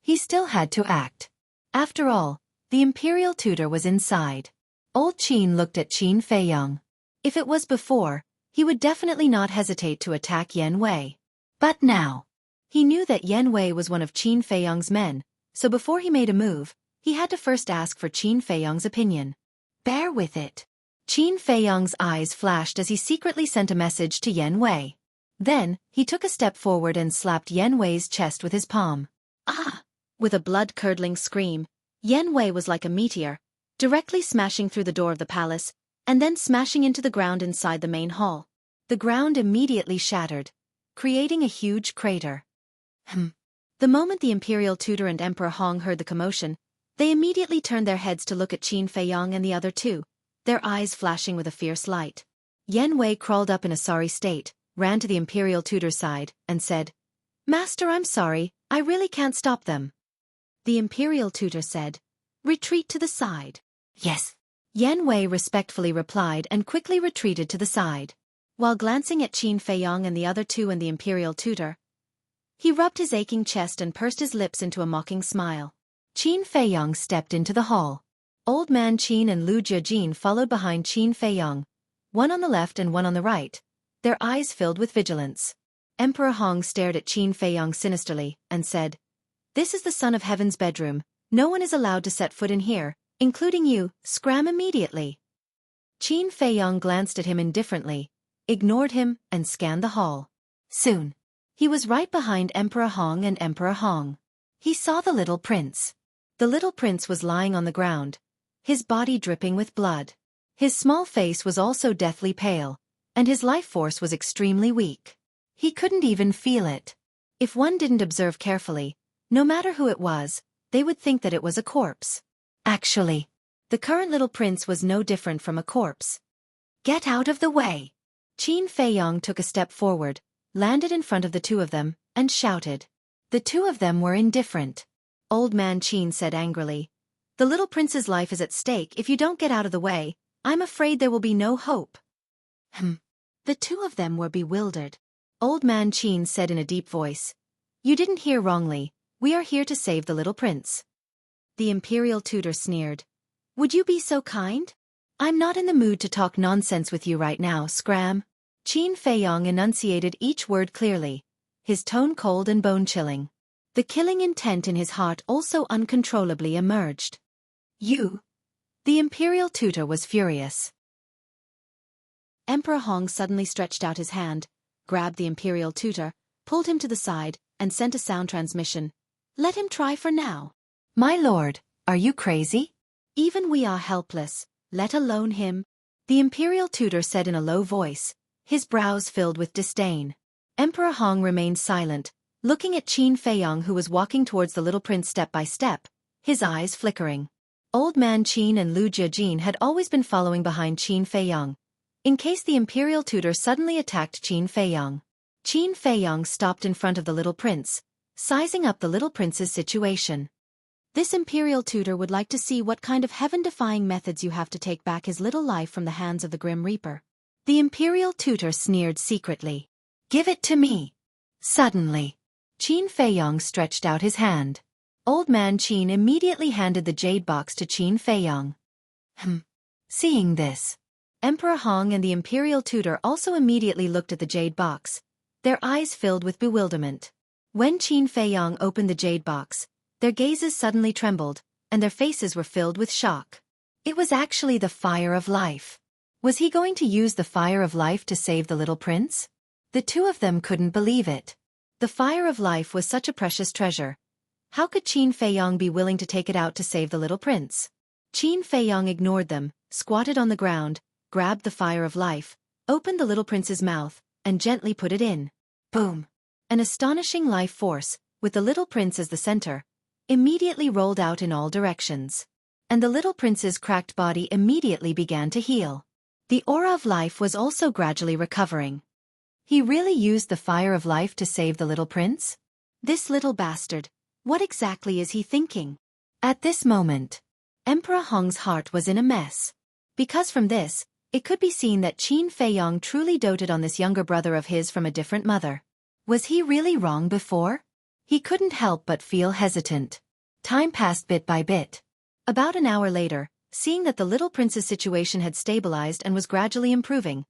He still had to act. After all, the imperial tutor was inside. Old Qin looked at Qin Feiyang. If it was before, he would definitely not hesitate to attack Yen Wei. But now, he knew that Yen Wei was one of Qin Feiyang's men, so before he made a move, he had to first ask for Qin Feiyang's opinion. Bear with it. Qin Feiyang's eyes flashed as he secretly sent a message to Yen Wei. Then, he took a step forward and slapped Yen Wei's chest with his palm. Ah! With a blood-curdling scream, Yen Wei was like a meteor, directly smashing through the door of the palace, and then smashing into the ground inside the main hall. The ground immediately shattered, creating a huge crater. The moment the imperial tutor and Emperor Hong heard the commotion, they immediately turned their heads to look at Qin Feiyang and the other two, their eyes flashing with a fierce light. Yen Wei crawled up in a sorry state, ran to the imperial tutor's side, and said, "Master, I'm sorry, I really can't stop them." The imperial tutor said, "Retreat to the side." "Yes." Yen Wei respectfully replied and quickly retreated to the side. While glancing at Qin Feiyang and the other two and the imperial tutor, he rubbed his aching chest and pursed his lips into a mocking smile. Qin Feiyang stepped into the hall. Old Man Qin and Lu Jejin followed behind Qin Feiyang, one on the left and one on the right, their eyes filled with vigilance. Emperor Hong stared at Qin Feiyang sinisterly and said, "This is the Son of Heaven's bedroom. No one is allowed to set foot in here, including you. Scram immediately." Qin Feiyang glanced at him indifferently, ignored him, and scanned the hall. Soon, he was right behind Emperor Hong and Emperor Hong. He saw the little prince. The little prince was lying on the ground, his body dripping with blood. His small face was also deathly pale, and his life force was extremely weak. He couldn't even feel it. If one didn't observe carefully, no matter who it was, they would think that it was a corpse. Actually, the current little prince was no different from a corpse. "Get out of the way!" Qin Feiyang took a step forward, landed in front of the two of them, and shouted. The two of them were indifferent. Old Man Qin said angrily, "The little prince's life is at stake. If you don't get out of the way, I'm afraid there will be no hope." The two of them were bewildered. Old Man Qin said in a deep voice, "You didn't hear wrongly. We are here to save the little prince." The imperial tutor sneered. "Would you be so kind? I'm not in the mood to talk nonsense with you right now, Scram." Qin Feiyang enunciated each word clearly, his tone cold and bone-chilling. The killing intent in his heart also uncontrollably emerged. "You?" The imperial tutor was furious. Emperor Hong suddenly stretched out his hand, grabbed the imperial tutor, pulled him to the side, and sent a sound transmission. "Let him try for now." "My lord, are you crazy? Even we are helpless, let alone him, the imperial tutor said in a low voice, his brows filled with disdain. Emperor Hong remained silent, looking at Qin Feiyong who was walking towards the little prince step by step, his eyes flickering. Old man Qin and Lu Jiajin had always been following behind Qin Feiyong, in case the imperial tutor suddenly attacked Qin Feiyong. Qin Feiyong stopped in front of the little prince, sizing up the little prince's situation. This imperial tutor would like to see what kind of heaven-defying methods you have to take back his little life from the hands of the Grim Reaper. The imperial tutor sneered secretly. Give it to me. Suddenly, Qin Feiyong stretched out his hand. Old man Qin immediately handed the jade box to Qin Feiyong. Seeing this, Emperor Hong and the imperial tutor also immediately looked at the jade box, their eyes filled with bewilderment. When Qin Feiyong opened the jade box, their gazes suddenly trembled, and their faces were filled with shock. It was actually the fire of life. Was he going to use the fire of life to save the little prince? The two of them couldn't believe it. The fire of life was such a precious treasure. How could Qin Feiyong be willing to take it out to save the little prince? Qin Feiyong ignored them, squatted on the ground, grabbed the fire of life, opened the little prince's mouth, and gently put it in. Boom! An astonishing life force, with the little prince as the center, immediately rolled out in all directions. And the little prince's cracked body immediately began to heal. The aura of life was also gradually recovering. He really used the fire of life to save the little prince? This little bastard, what exactly is he thinking? At this moment, Emperor Hong's heart was in a mess. Because from this, it could be seen that Qin Feiyong truly doted on this younger brother of his from a different mother. Was he really wrong before? He couldn't help but feel hesitant. Time passed bit by bit. About an hour later, seeing that the little prince's situation had stabilized and was gradually improving,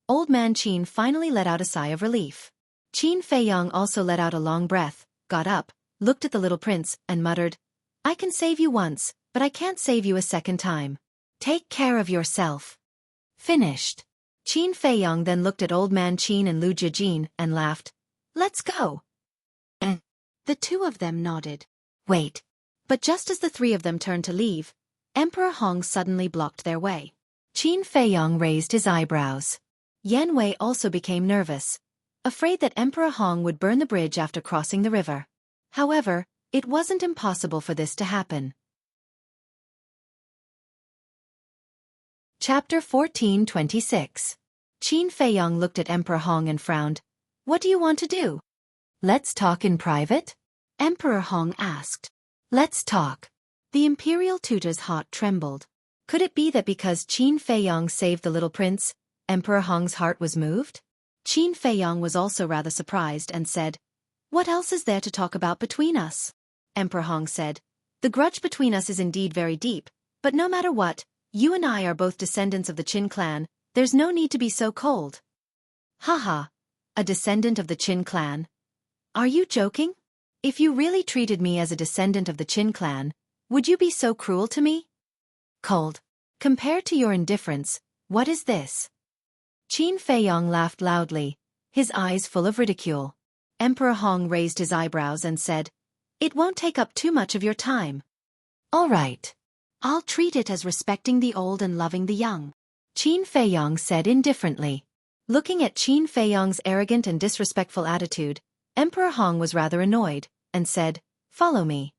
old man Qin finally let out a sigh of relief. Qin Feiyong also let out a long breath, got up, looked at the little prince, and muttered, I can save you once, but I can't save you a second time. Take care of yourself. Finished. Qin Feiyong then looked at old man Qin and Lu Jiajin and laughed. Let's go. The two of them nodded. Wait. But just as the three of them turned to leave, Emperor Hong suddenly blocked their way. Qin Feiyong raised his eyebrows. Yan Wei also became nervous, afraid that Emperor Hong would burn the bridge after crossing the river. However, it wasn't impossible for this to happen. Chapter 14:26. Qin Feiyong looked at Emperor Hong and frowned. What do you want to do? Let's talk in private? Emperor Hong asked. Let's talk. The imperial tutor's heart trembled. Could it be that because Qin Feiyong saved the little prince, Emperor Hong's heart was moved? Qin Feiyong was also rather surprised and said, What else is there to talk about between us? Emperor Hong said, The grudge between us is indeed very deep, but no matter what, you and I are both descendants of the Qin clan, there's no need to be so cold. Haha, a descendant of the Qin clan? Are you joking? If you really treated me as a descendant of the Qin clan, would you be so cruel to me? Cold. Compared to your indifference, what is this? Qin Feiyong laughed loudly, his eyes full of ridicule. Emperor Hong raised his eyebrows and said, It won't take up too much of your time. All right. I'll treat it as respecting the old and loving the young. Qin Feiyong said indifferently. Looking at Qin Feiyong's arrogant and disrespectful attitude, Emperor Hong was rather annoyed, and said, Follow me.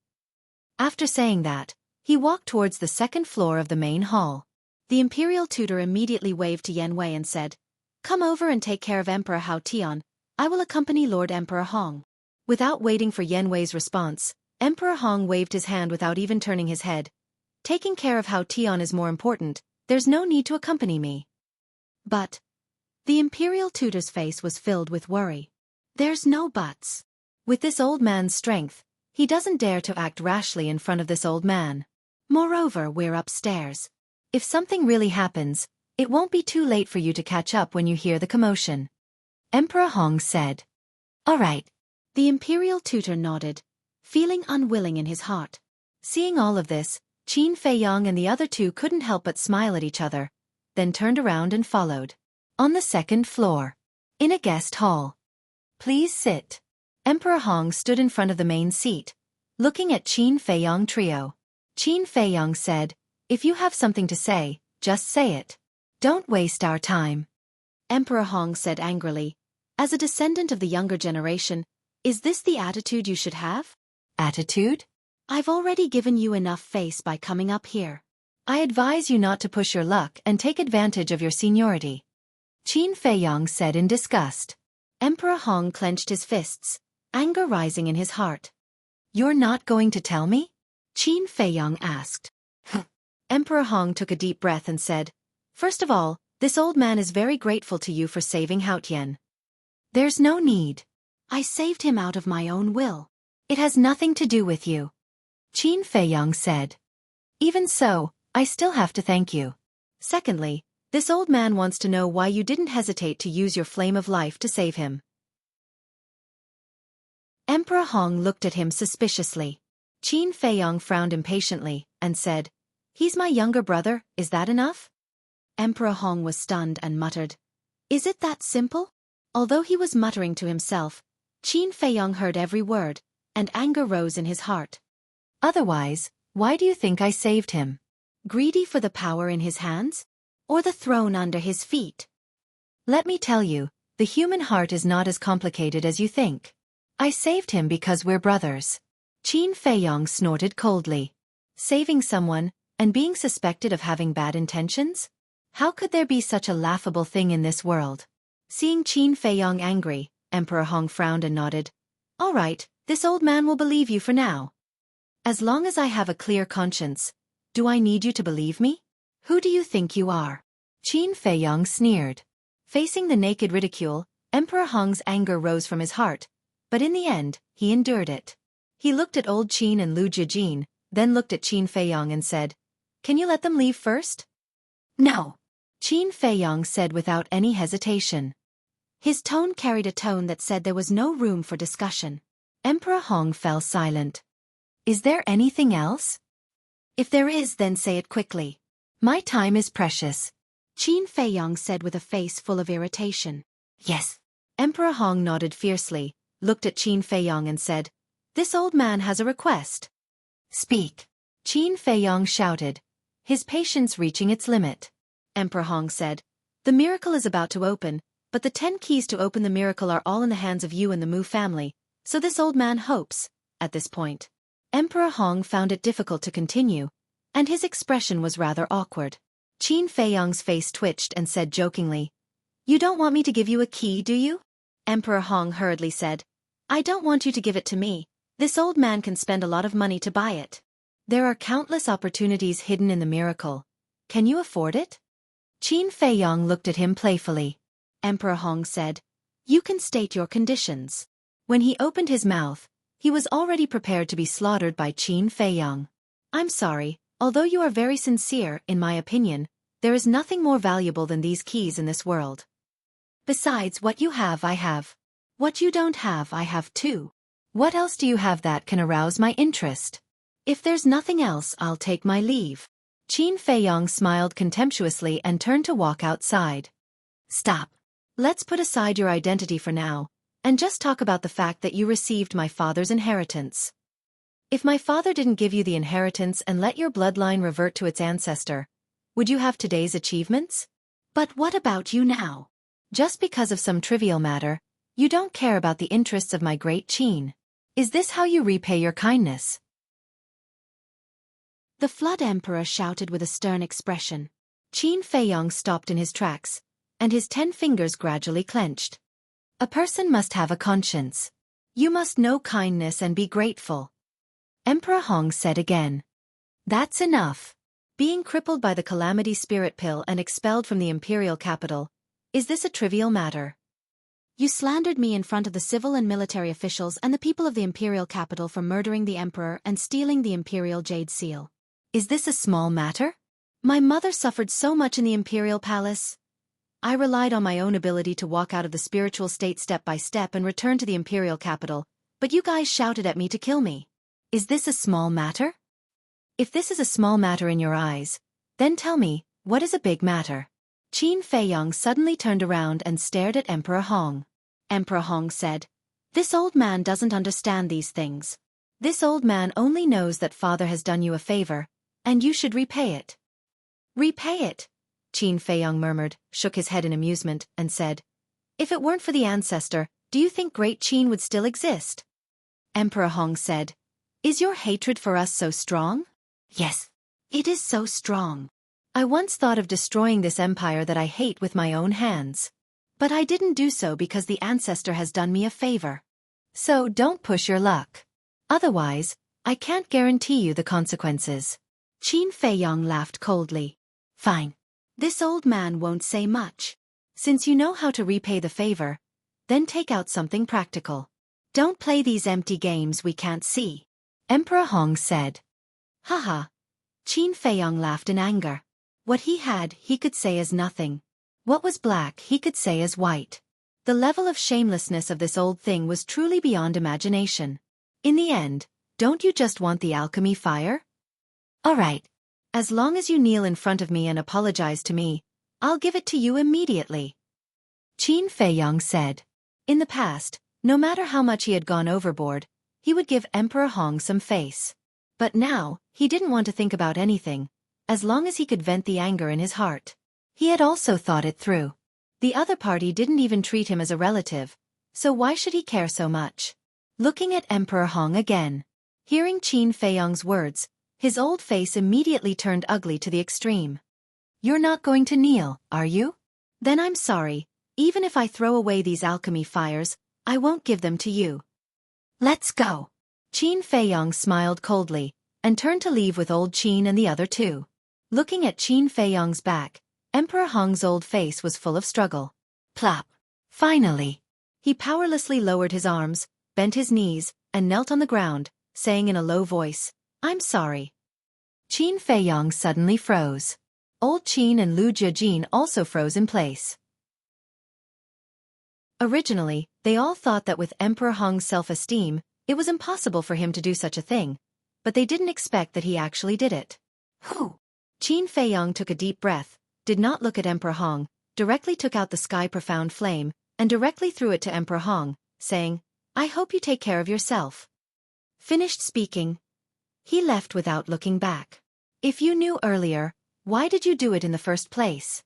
After saying that, he walked towards the second floor of the main hall. The imperial tutor immediately waved to Yan Wei and said, Come over and take care of Emperor Hao Tian. I will accompany Lord Emperor Hong. Without waiting for Yan Wei's response, Emperor Hong waved his hand without even turning his head. Taking care of Hao Tian is more important, there's no need to accompany me. But the imperial tutor's face was filled with worry. There's no buts. With this old man's strength, he doesn't dare to act rashly in front of this old man. Moreover, we're upstairs. If something really happens, it won't be too late for you to catch up when you hear the commotion. Emperor Hong said. All right. The imperial tutor nodded, feeling unwilling in his heart. Seeing all of this, Qin Feiyong and the other two couldn't help but smile at each other, then turned around and followed. On the second floor, in a guest hall. Please sit. Emperor Hong stood in front of the main seat, looking at Qin Feiyong trio. Qin Feiyong said, If you have something to say, just say it. Don't waste our time. Emperor Hong said angrily. As a descendant of the younger generation, is this the attitude you should have? Attitude? I've already given you enough face by coming up here. I advise you not to push your luck and take advantage of your seniority. Qin Feiyong said in disgust. Emperor Hong clenched his fists, anger rising in his heart. You're not going to tell me? Qin Feiyong asked. Emperor Hong took a deep breath and said, First of all, this old man is very grateful to you for saving Haotian. There's no need. I saved him out of my own will. It has nothing to do with you. Qin Feiyong said. Even so, I still have to thank you. Secondly, this old man wants to know why you didn't hesitate to use your flame of life to save him. Emperor Hong looked at him suspiciously. Qin Feiyong frowned impatiently and said, He's my younger brother, is that enough? Emperor Hong was stunned and muttered, Is it that simple? Although he was muttering to himself, Qin Feiyong heard every word, and anger rose in his heart. Otherwise, why do you think I saved him? Greedy for the power in his hands? Or the throne under his feet? Let me tell you, the human heart is not as complicated as you think. I saved him because we're brothers. Qin Feiyong snorted coldly. Saving someone, and being suspected of having bad intentions? How could there be such a laughable thing in this world? Seeing Qin Feiyong angry, Emperor Hong frowned and nodded. All right, this old man will believe you for now. As long as I have a clear conscience, do I need you to believe me? Who do you think you are? Qin Feiyong sneered. Facing the naked ridicule, Emperor Hong's anger rose from his heart, but in the end, he endured it. He looked at old Qin and Lu Jijin, then looked at Qin Feiyong and said, Can you let them leave first? No. Qin Feiyong said without any hesitation. His tone carried a tone that said there was no room for discussion. Emperor Hong fell silent. Is there anything else? If there is, then say it quickly. My time is precious. Qin Feiyong said with a face full of irritation. Yes. Emperor Hong nodded fiercely, looked at Qin Feiyong and said, This old man has a request. Speak. Qin Feiyong shouted, his patience reaching its limit. Emperor Hong said, The miracle is about to open, but the 10 keys to open the miracle are all in the hands of you and the Mu family, so this old man hopes, at this point. Emperor Hong found it difficult to continue, and his expression was rather awkward. Qin Feiyong's face twitched and said jokingly, You don't want me to give you a key, do you? Emperor Hong hurriedly said, I don't want you to give it to me. This old man can spend a lot of money to buy it. There are countless opportunities hidden in the miracle. Can you afford it? Qin Feiyong looked at him playfully. Emperor Hong said, You can state your conditions. When he opened his mouth, he was already prepared to be slaughtered by Qin Feiyong. I'm sorry, although you are very sincere, in my opinion, there is nothing more valuable than these keys in this world. Besides, what you have, I have. What you don't have, I have too. What else do you have that can arouse my interest? If there's nothing else, I'll take my leave. Qin Feiyong smiled contemptuously and turned to walk outside. Stop. Let's put aside your identity for now, and just talk about the fact that you received my father's inheritance. If my father didn't give you the inheritance and let your bloodline revert to its ancestor, would you have today's achievements? But what about you now? Just because of some trivial matter, you don't care about the interests of my great Qin. Is this how you repay your kindness? The Flood Emperor shouted with a stern expression. Qin Feiyong stopped in his tracks, and his 10 fingers gradually clenched. A person must have a conscience. You must know kindness and be grateful. Emperor Hong said again. That's enough. Being crippled by the calamity spirit pill and expelled from the imperial capital, is this a trivial matter? You slandered me in front of the civil and military officials and the people of the imperial capital for murdering the emperor and stealing the imperial jade seal. Is this a small matter? My mother suffered so much in the imperial palace. I relied on my own ability to walk out of the spiritual state step by step and return to the imperial capital, but you guys shouted at me to kill me. Is this a small matter? If this is a small matter in your eyes, then tell me, what is a big matter? Qin Feiyong suddenly turned around and stared at Emperor Hong. Emperor Hong said, This old man doesn't understand these things. This old man only knows that father has done you a favor, and you should repay it. Repay it, Qin Feiyong murmured, shook his head in amusement, and said, if it weren't for the ancestor, do you think Great Qin would still exist? Emperor Hong said, is your hatred for us so strong? Yes, it is so strong. I once thought of destroying this empire that I hate with my own hands. But I didn't do so because the ancestor has done me a favor. So don't push your luck. Otherwise, I can't guarantee you the consequences. Qin Feiyong laughed coldly. Fine. This old man won't say much. Since you know how to repay the favor, then take out something practical. Don't play these empty games we can't see. Emperor Hong said. Haha. Qin Feiyong laughed in anger. What he had, he could say as nothing. What was black, he could say as white. The level of shamelessness of this old thing was truly beyond imagination. In the end, don't you just want the alchemy fire? All right. As long as you kneel in front of me and apologize to me, I'll give it to you immediately. Qin Feiyong said. In the past, no matter how much he had gone overboard, he would give Emperor Hong some face. But now, he didn't want to think about anything, as long as he could vent the anger in his heart. He had also thought it through. The other party didn't even treat him as a relative, so why should he care so much? Looking at Emperor Hong again. Hearing Qin Feiyong's words, his old face immediately turned ugly to the extreme. You're not going to kneel, are you? Then I'm sorry, even if I throw away these alchemy fires, I won't give them to you. Let's go. Qin Feiyong smiled coldly, and turned to leave with old Qin and the other two. Looking at Qin Feiyong's back, Emperor Hong's old face was full of struggle. Plop. Finally. He powerlessly lowered his arms, bent his knees, and knelt on the ground, saying in a low voice, I'm sorry. Qin Feiyong suddenly froze. Old Qin and Lu Jiajin also froze in place. Originally, they all thought that with Emperor Hong's self-esteem, it was impossible for him to do such a thing, but they didn't expect that he actually did it. Whew! Qin Feiyong took a deep breath, did not look at Emperor Hong, directly took out the sky-profound flame, and directly threw it to Emperor Hong, saying, I hope you take care of yourself. Finished speaking. He left without looking back. If you knew earlier, why did you do it in the first place?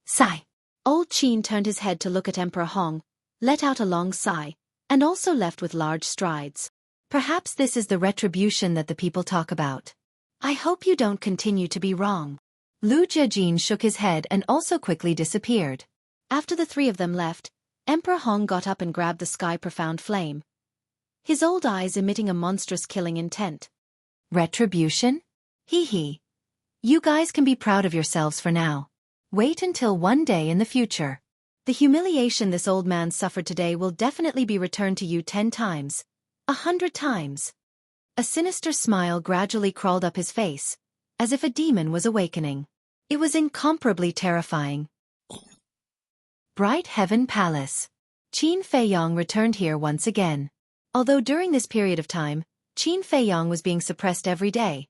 Sigh. Old Qin turned his head to look at Emperor Hong, let out a long sigh, and also left with large strides. Perhaps this is the retribution that the people talk about. I hope you don't continue to be wrong. Lu Jiajin shook his head and also quickly disappeared. After the three of them left, Emperor Hong got up and grabbed the sky-profound flame, his old eyes emitting a monstrous killing intent. Retribution? Hee hee. You guys can be proud of yourselves for now. Wait until one day in the future. The humiliation this old man suffered today will definitely be returned to you 10 times. 100 times. A sinister smile gradually crawled up his face, as if a demon was awakening. It was incomparably terrifying. Bright Heaven Palace. Qin Feiyong returned here once again. Although during this period of time, Qin Feiyong was being suppressed every day,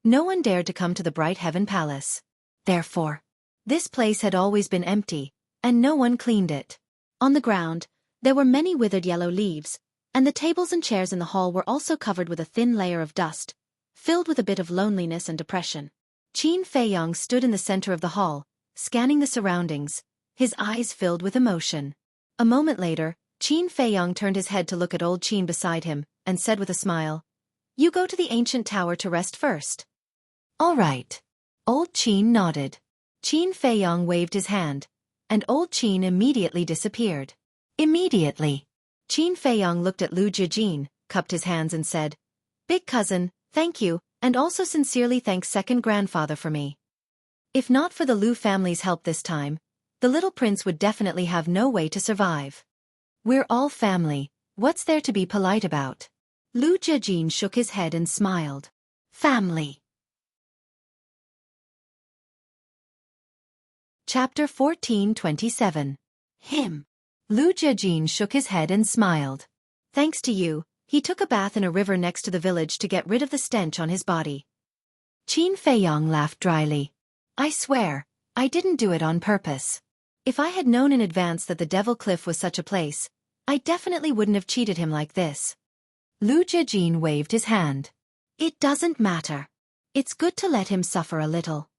no one dared to come to the Bright Heaven Palace. Therefore, this place had always been empty, and no one cleaned it. On the ground, there were many withered yellow leaves, and the tables and chairs in the hall were also covered with a thin layer of dust, filled with a bit of loneliness and depression. Qin Feiyong stood in the center of the hall, scanning the surroundings, his eyes filled with emotion. A moment later, Qin Feiyong turned his head to look at old Qin beside him, and said with a smile, You go to the ancient tower to rest first. All right. Old Qin nodded. Qin Feiyong waved his hand, and old Qin immediately disappeared. Immediately. Qin Feiyong looked at Lu Jiajin, cupped his hands and said, Big cousin, thank you, and also sincerely thanks second grandfather for me. If not for the Lu family's help this time, the little prince would definitely have no way to survive. We're all family, what's there to be polite about? Lu Jiajin shook his head and smiled. Family. Chapter 14:27. Him. Lu Jiajin shook his head and smiled. Thanks to you, he took a bath in a river next to the village to get rid of the stench on his body. Qin Feiyong laughed dryly. I swear, I didn't do it on purpose. If I had known in advance that the Devil Cliff was such a place, I definitely wouldn't have cheated him like this. Lu Jiajin waved his hand. It doesn't matter. It's good to let him suffer a little.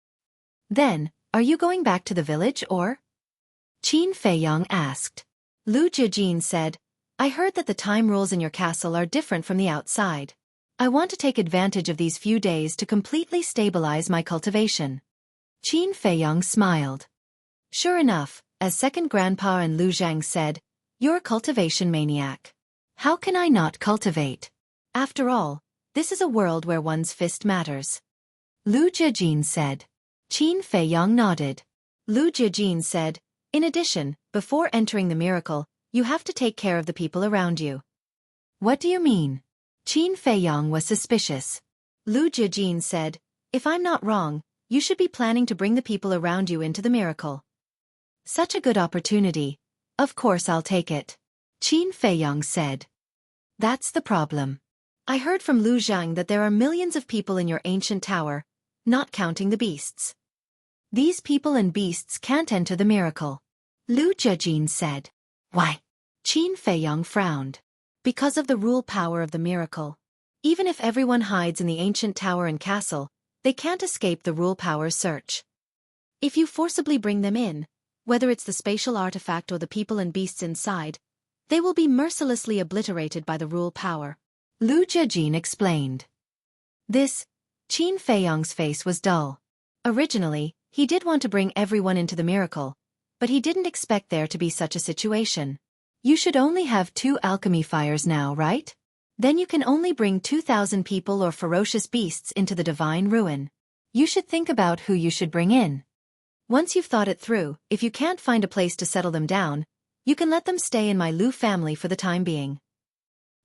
Then, are you going back to the village or? Qin Feiyong asked. Lu Jijin said, I heard that the time rules in your castle are different from the outside. I want to take advantage of these few days to completely stabilize my cultivation. Qin Feiyong smiled. Sure enough, as second grandpa and Lu Zhang said, you're a cultivation maniac. How can I not cultivate? After all, this is a world where one's fist matters. Lu Jijin said. Qin Feiyong nodded. Lu Jijin said, in addition, before entering the miracle, you have to take care of the people around you. What do you mean? Qin Feiyong was suspicious. Lu Jijin said, if I'm not wrong, you should be planning to bring the people around you into the miracle. Such a good opportunity. Of course I'll take it. Qin Feiyong said. That's the problem. I heard from Lu Zhang that there are millions of people in your ancient tower, not counting the beasts. These people and beasts can't enter the miracle. Lu Jijin said. Why? Qin Feiyong frowned. Because of the rule power of the miracle. Even if everyone hides in the ancient tower and castle, they can't escape the rule power's search. If you forcibly bring them in, whether it's the spatial artifact or the people and beasts inside, they will be mercilessly obliterated by the rule power. Lu Jijin explained. Qin Feiyong's face was dull. Originally, he did want to bring everyone into the miracle, but he didn't expect there to be such a situation. You should only have 2 alchemy fires now, right? Then you can only bring 2,000 people or ferocious beasts into the divine ruin. You should think about who you should bring in. Once you've thought it through, if you can't find a place to settle them down, you can let them stay in my Lu family for the time being.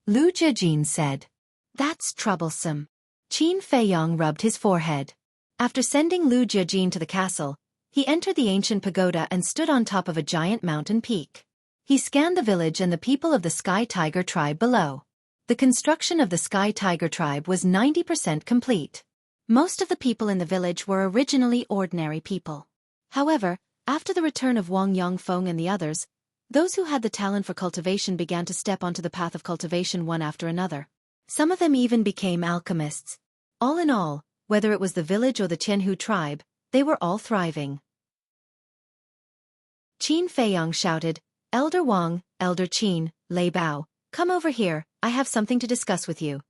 Lu Jijin said. That's troublesome. Qin Feiyong rubbed his forehead. After sending Lu Jijin to the castle, he entered the ancient pagoda and stood on top of a giant mountain peak. He scanned the village and the people of the Sky Tiger tribe below. The construction of the Sky Tiger tribe was 90% complete. Most of the people in the village were originally ordinary people. However, after the return of Wang Yongfeng and the others, those who had the talent for cultivation began to step onto the path of cultivation one after another. Some of them even became alchemists. All in all, whether it was the village or the Qianhu tribe, they were all thriving. Qin Feiyong shouted, Elder Wang, Elder Qin, Lei Bao, come over here, I have something to discuss with you.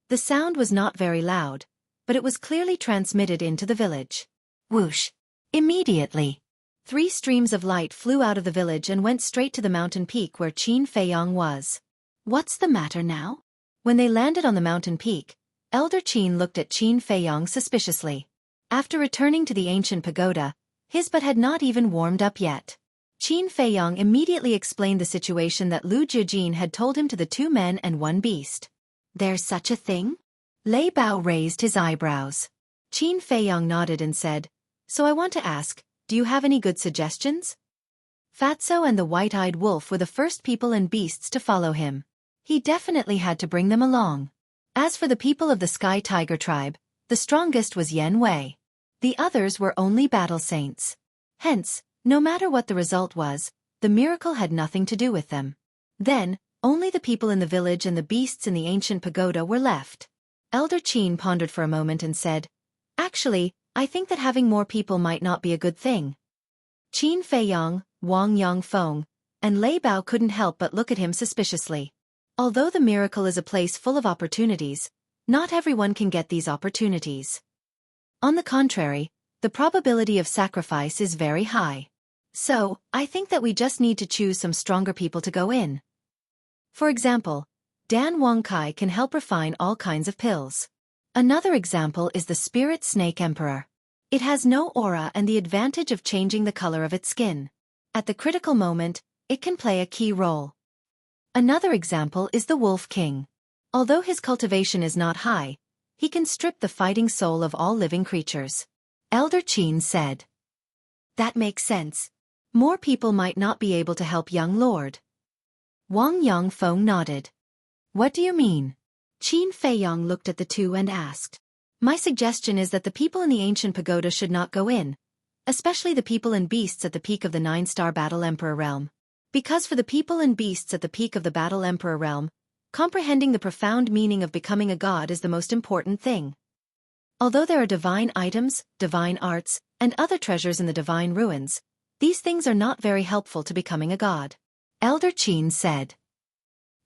The sound was not very loud, but it was clearly transmitted into the village. Whoosh! Immediately, 3 streams of light flew out of the village and went straight to the mountain peak where Qin Feiyong was. What's the matter now? When they landed on the mountain peak, Elder Qin looked at Qin Feiyong suspiciously. After returning to the ancient pagoda, his butt had not even warmed up yet. Qin Feiyong immediately explained the situation that Lu Jijin had told him to the 2 men and 1 beast. There's such a thing? Lei Bao raised his eyebrows. Qin Feiyong nodded and said, so I want to ask, do you have any good suggestions? Fatso and the white-eyed wolf were the first people and beasts to follow him. He definitely had to bring them along. As for the people of the Sky Tiger tribe, the strongest was Yan Wei. The others were only battle saints. Hence, no matter what the result was, the miracle had nothing to do with them. Then, only the people in the village and the beasts in the ancient pagoda were left. Elder Qin pondered for a moment and said, actually, I think that having more people might not be a good thing. Qin Feiyong, Wang Yongfeng, and Lei Bao couldn't help but look at him suspiciously. Although the miracle is a place full of opportunities, not everyone can get these opportunities. On the contrary, the probability of sacrifice is very high. So, I think that we just need to choose some stronger people to go in. For example, Dan Wangkai can help refine all kinds of pills. Another example is the Spirit Snake Emperor. It has no aura and the advantage of changing the color of its skin. At the critical moment, it can play a key role. Another example is the Wolf King. Although his cultivation is not high, he can strip the fighting soul of all living creatures. Elder Qin said. That makes sense. More people might not be able to help young Lord. Wang Yongfeng nodded. What do you mean? Qin Feiyong looked at the 2 and asked. My suggestion is that the people in the ancient pagoda should not go in, especially the people and beasts at the peak of the 9-star Battle Emperor realm. Because for the people and beasts at the peak of the Battle Emperor realm, comprehending the profound meaning of becoming a god is the most important thing. Although there are divine items, divine arts, and other treasures in the divine ruins, these things are not very helpful to becoming a god. Elder Qin said.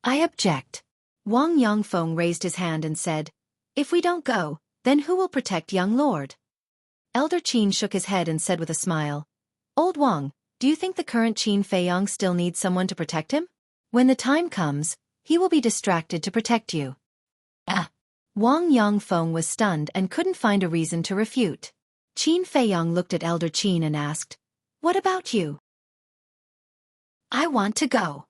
I object. Wang Yongfeng raised his hand and said, if we don't go, then who will protect young lord? Elder Qin shook his head and said with a smile, Old Wang, do you think the current Qin Feiyang still needs someone to protect him? When the time comes, he will be distracted to protect you. Wang Yongfeng was stunned and couldn't find a reason to refute. Qin Feiyang looked at Elder Qin and asked, what about you? I want to go.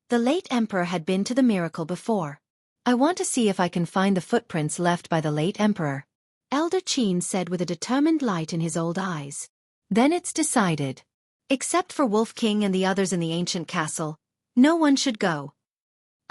The late emperor had been to the miracle before. I want to see if I can find the footprints left by the late emperor. Elder Qin said with a determined light in his old eyes. Then it's decided. Except for Wolf King and the others in the ancient castle, no one should go.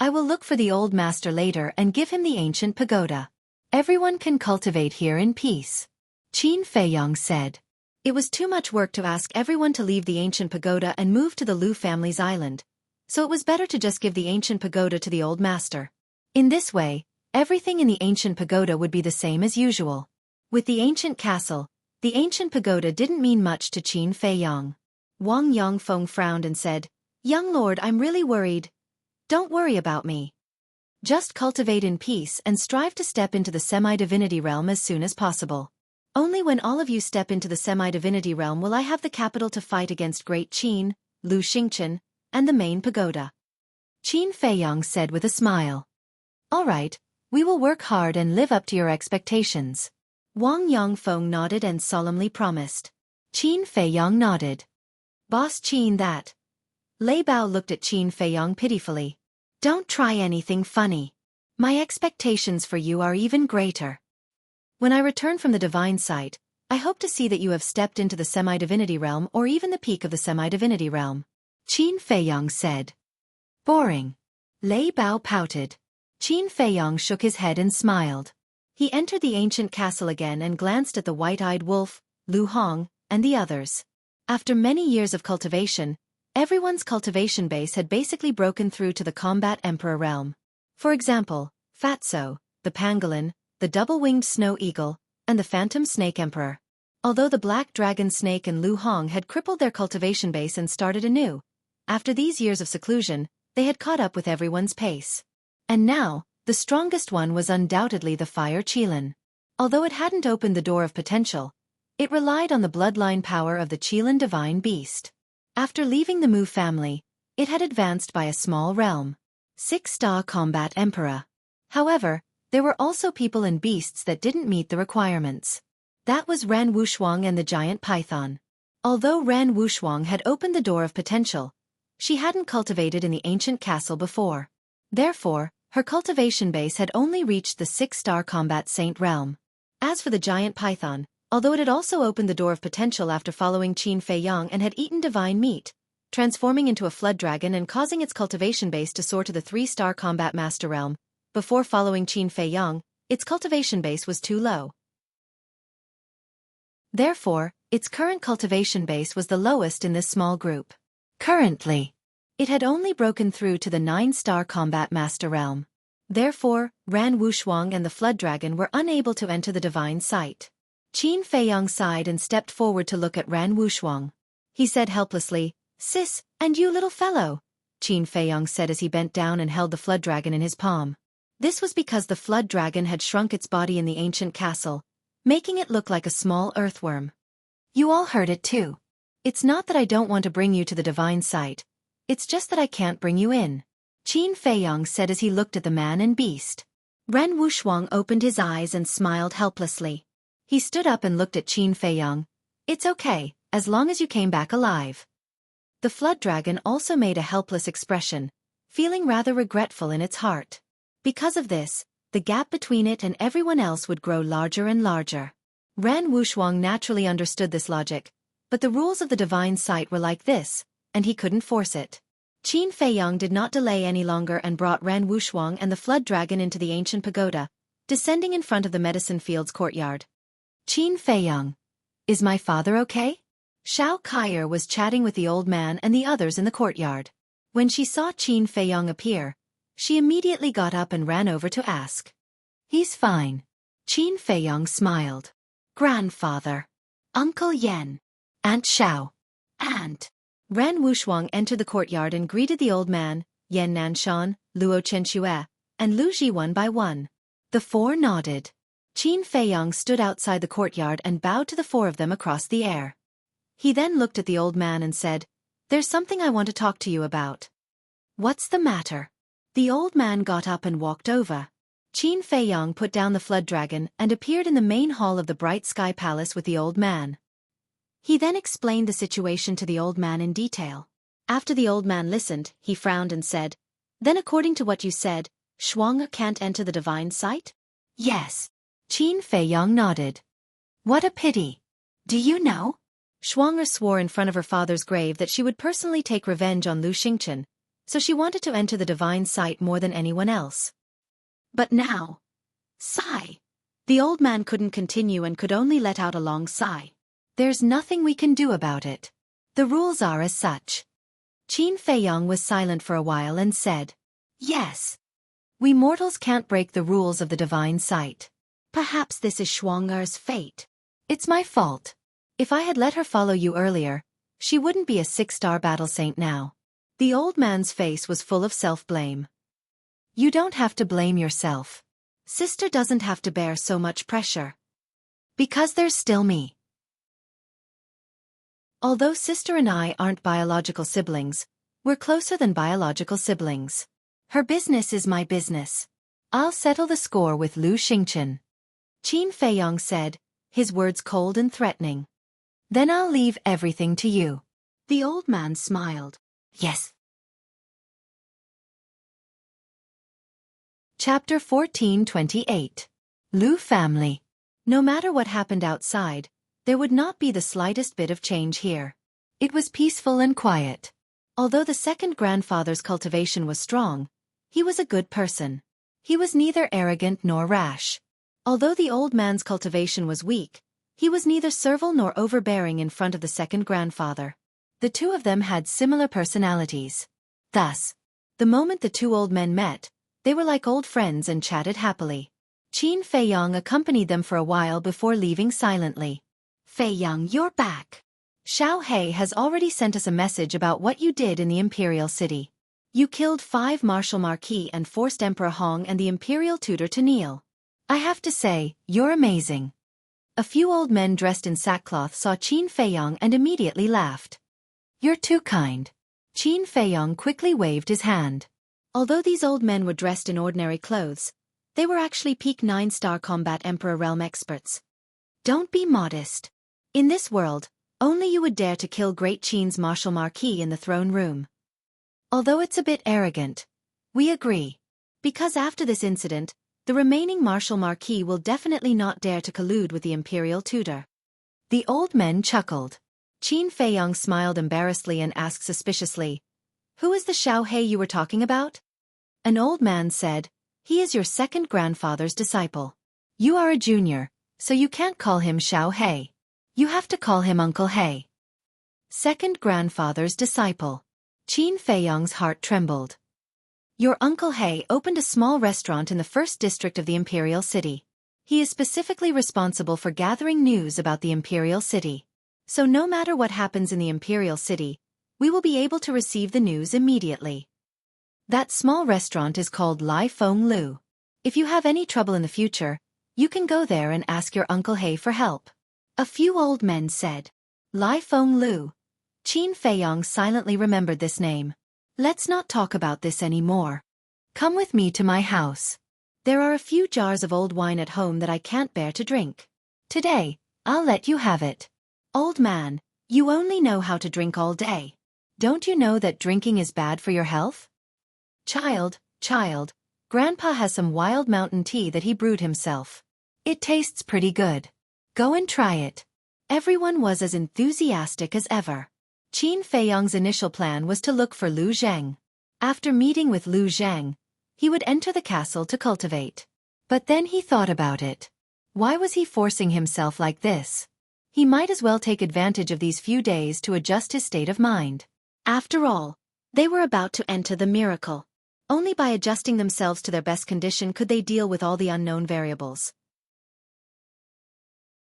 I will look for the old master later and give him the ancient pagoda. Everyone can cultivate here in peace. Qin Feiyang said. It was too much work to ask everyone to leave the ancient pagoda and move to the Lu family's island, so it was better to just give the ancient pagoda to the old master. In this way, everything in the ancient pagoda would be the same as usual. With the ancient castle, the ancient pagoda didn't mean much to Qin Feiyang. Wang Yongfeng frowned and said, Young lord, I'm really worried. Don't worry about me. Just cultivate in peace and strive to step into the semi-divinity realm as soon as possible. Only when all of you step into the semi-divinity realm will I have the capital to fight against Great Qin, Lu Xingchen, and the main pagoda. Qin Feiyang said with a smile. All right, we will work hard and live up to your expectations. Wang Yongfeng nodded and solemnly promised. Qin Feiyang nodded. Boss Qin that. Lei Bao looked at Qin Feiyang pitifully. Don't try anything funny. My expectations for you are even greater. When I return from the divine site, I hope to see that you have stepped into the semi-divinity realm or even the peak of the semi-divinity realm. Qin Feiyang said. Boring. Lei Bao pouted. Qin Feiyang shook his head and smiled. He entered the ancient castle again and glanced at the white-eyed wolf, Lu Hong, and the others. After many years of cultivation, everyone's cultivation base had basically broken through to the combat emperor realm. For example, Fatso, the pangolin, the double-winged snow eagle, and the phantom snake emperor. Although the black dragon snake and Lu Hong had crippled their cultivation base and started anew, after these years of seclusion, they had caught up with everyone's pace. And now, the strongest one was undoubtedly the fire Qilin. Although it hadn't opened the door of potential, it relied on the bloodline power of the Qilin divine beast. After leaving the Mu family, it had advanced by a small realm. 6-star combat emperor. However, there were also people and beasts that didn't meet the requirements. That was Ran Wushuang and the giant python. Although Ran Wushuang had opened the door of potential, she hadn't cultivated in the ancient castle before. Therefore, her cultivation base had only reached the 6-star combat saint realm. As for the giant python, although it had also opened the door of potential after following Qin Feiyang and had eaten divine meat, transforming into a flood dragon and causing its cultivation base to soar to the 3-star combat master realm, before following Qin Feiyang, its cultivation base was too low. Therefore, its current cultivation base was the lowest in this small group. Currently, it had only broken through to the 9-star combat master realm. Therefore, Ran Wushuang and the flood dragon were unable to enter the divine site. Qin Feiyang sighed and stepped forward to look at Ran Wushuang. He said helplessly, Sis, and you little fellow, Qin Feiyang said as he bent down and held the flood dragon in his palm. This was because the flood dragon had shrunk its body in the ancient castle, making it look like a small earthworm. You all heard it too. It's not that I don't want to bring you to the divine site, it's just that I can't bring you in, Qin Feiyang said as he looked at the man and beast. Ren Wushuang opened his eyes and smiled helplessly. He stood up and looked at Qin Feiyang. It's okay, as long as you came back alive. The flood dragon also made a helpless expression, feeling rather regretful in its heart. Because of this, the gap between it and everyone else would grow larger and larger. Ren Wushuang naturally understood this logic, but the rules of the divine site were like this, and he couldn't force it. Qin Feiyang did not delay any longer and brought Ren Wushuang and the flood dragon into the ancient pagoda, descending in front of the medicine field's courtyard. Qin Feiyang, is my father okay? Xiao Kaier was chatting with the old man and the others in the courtyard. When she saw Qin Feiyang appear, she immediately got up and ran over to ask. He's fine. Qin Feiyang smiled. Grandfather. Uncle Yan, Aunt Xiao, Aunt. Ran Wushuang entered the courtyard and greeted the old man, Yan Nanshan, Luo Chenxue, and Lu Ji one by one. The four nodded. Qin Feiyang stood outside the courtyard and bowed to the four of them across the air. He then looked at the old man and said, "There's something I want to talk to you about." "What's the matter?" The old man got up and walked over. Qin Feiyang put down the flood dragon and appeared in the main hall of the Bright Sky Palace with the old man. He then explained the situation to the old man in detail. After the old man listened, he frowned and said, "Then according to what you said, Xueqi can't enter the divine sight?" "Yes." Qin Feiyang nodded. "What a pity. Do you know?" Xueqi swore in front of her father's grave that she would personally take revenge on Lu Xingchen, so she wanted to enter the divine sight more than anyone else. But now... Sigh. The old man couldn't continue and could only let out a long sigh. "There's nothing we can do about it. The rules are as such." Qin Feiyang was silent for a while and said, "Yes. We mortals can't break the rules of the divine sight. Perhaps this is Xueqi's fate. It's my fault. If I had let her follow you earlier, she wouldn't be a 6-star battle saint now." The old man's face was full of self-blame. "You don't have to blame yourself. Sister doesn't have to bear so much pressure. Because there's still me. Although sister and I aren't biological siblings, we're closer than biological siblings. Her business is my business. I'll settle the score with Lu Xingchen." Qin Feiyang said, his words cold and threatening. "Then I'll leave everything to you." The old man smiled. "Yes." Chapter 1428. Lu Family. No matter what happened outside, there would not be the slightest bit of change here. It was peaceful and quiet. Although the second grandfather's cultivation was strong, he was a good person. He was neither arrogant nor rash. Although the old man's cultivation was weak, he was neither servile nor overbearing in front of the second grandfather. The two of them had similar personalities. Thus, the moment the two old men met, they were like old friends and chatted happily. Qin Feiyang accompanied them for a while before leaving silently. "Feiyang, you're back. Xiao He has already sent us a message about what you did in the Imperial City. You killed 5 Martial Marquis and forced Emperor Hong and the Imperial Tutor to kneel. I have to say, you're amazing." A few old men dressed in sackcloth saw Qin Feiyang and immediately laughed. "You're too kind." Qin Feiyang quickly waved his hand. Although these old men were dressed in ordinary clothes, they were actually peak 9-star combat Emperor realm experts. "Don't be modest. In this world, only you would dare to kill Great Qin's Martial Marquis in the throne room. Although it's a bit arrogant, we agree. Because after this incident, the remaining Martial Marquis will definitely not dare to collude with the Imperial Tutor." The old men chuckled. Qin Feiyang smiled embarrassedly and asked suspiciously, "Who is the Xiao He you were talking about?" An old man said, "He is your second grandfather's disciple. You are a junior, so you can't call him Xiao He. You have to call him Uncle He." Second grandfather's disciple. Qin Feiyang's heart trembled. "Your Uncle He opened a small restaurant in the first district of the Imperial City. He is specifically responsible for gathering news about the Imperial City. So no matter what happens in the Imperial City, we will be able to receive the news immediately. That small restaurant is called Lai Feng Lu. If you have any trouble in the future, you can go there and ask your Uncle He for help." A few old men said. Lai Feng Lu. Qin Feiyang silently remembered this name. "Let's not talk about this anymore. Come with me to my house. There are a few jars of old wine at home that I can't bear to drink. Today, I'll let you have it." "Old man, you only know how to drink all day. Don't you know that drinking is bad for your health?" Child, Grandpa has some wild mountain tea that he brewed himself. It tastes pretty good. Go and try it." Everyone was as enthusiastic as ever. Qin Feiyang's initial plan was to look for Lu Zheng. After meeting with Lu Zheng, he would enter the castle to cultivate. But then he thought about it. Why was he forcing himself like this? He might as well take advantage of these few days to adjust his state of mind. After all, they were about to enter the miracle. Only by adjusting themselves to their best condition could they deal with all the unknown variables.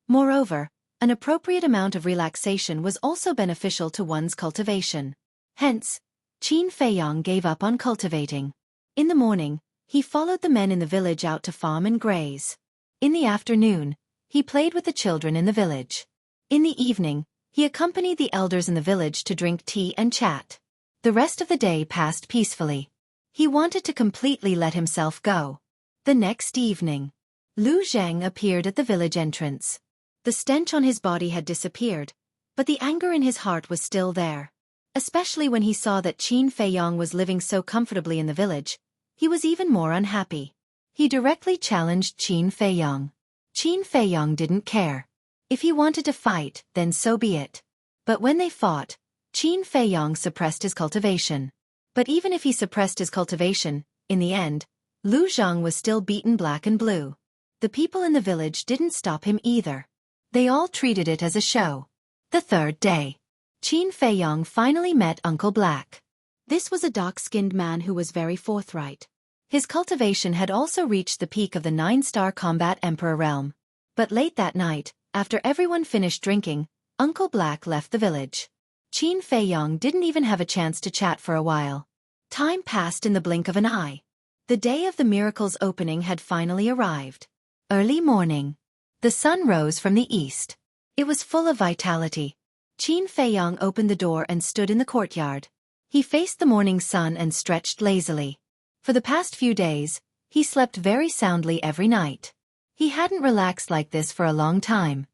Moreover, An appropriate amount of relaxation was also beneficial to one's cultivation. Hence, Qin Feiyang gave up on cultivating. In the morning, he followed the men in the village out to farm and graze. In the afternoon, he played with the children in the village. In the evening, he accompanied the elders in the village to drink tea and chat. The rest of the day passed peacefully. He wanted to completely let himself go. The next evening, Lu Zheng appeared at the village entrance. The stench on his body had disappeared, but the anger in his heart was still there. Especially when he saw that Qin Feiyang was living so comfortably in the village, he was even more unhappy. He directly challenged Qin Feiyang. Qin Feiyang didn't care. If he wanted to fight, then so be it. But when they fought, Qin Feiyang suppressed his cultivation. But even if he suppressed his cultivation, in the end, Lu Zhang was still beaten black and blue. The people in the village didn't stop him either. They all treated it as a show. The third day, Qin Feiyang finally met Uncle Black. This was a dark-skinned man who was very forthright. His cultivation had also reached the peak of the 9-star combat emperor realm. But late that night, after everyone finished drinking, Uncle Black left the village. Qin Feiyang didn't even have a chance to chat for a while. Time passed in the blink of an eye. The day of the miracle's opening had finally arrived. Early morning. The sun rose from the east. It was full of vitality. Qin Feiyang opened the door and stood in the courtyard. He faced the morning sun and stretched lazily. For the past few days, he slept very soundly every night. He hadn't relaxed like this for a long time.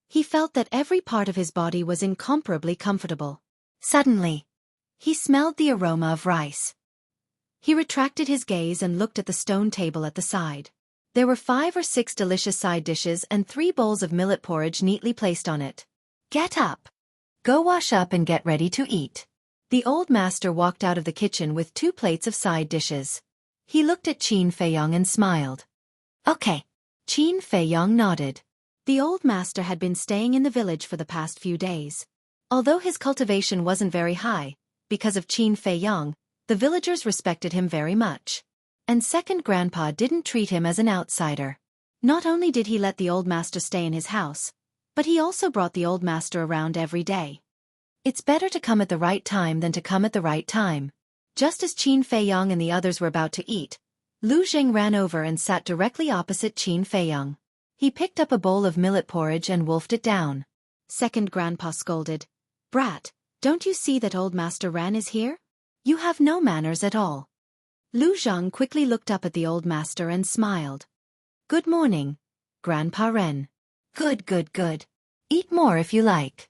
He felt that every part of his body was incomparably comfortable. Suddenly, he smelled the aroma of rice. He retracted his gaze and looked at the stone table at the side. There were 5 or 6 delicious side dishes and 3 bowls of millet porridge neatly placed on it. Get up. Go wash up and get ready to eat. The old master walked out of the kitchen with 2 plates of side dishes. He looked at Qin Feiyang and smiled. Okay. Qin Feiyang nodded. The old master had been staying in the village for the past few days. Although his cultivation wasn't very high, because of Qin Feiyang, the villagers respected him very much. And second grandpa didn't treat him as an outsider. Not only did he let the old master stay in his house, but he also brought the old master around every day. It's better to come at the right time than to come at the right time. Just as Qin Feiyang and the others were about to eat, Lu Zheng ran over and sat directly opposite Qin Feiyang. He picked up a bowl of millet porridge and wolfed it down. Second grandpa scolded. Brat, don't you see that old master Ran is here? You have no manners at all. Lu Zhang quickly looked up at the old master and smiled. Good morning, Grandpa Ren. Good, good, good. Eat more if you like.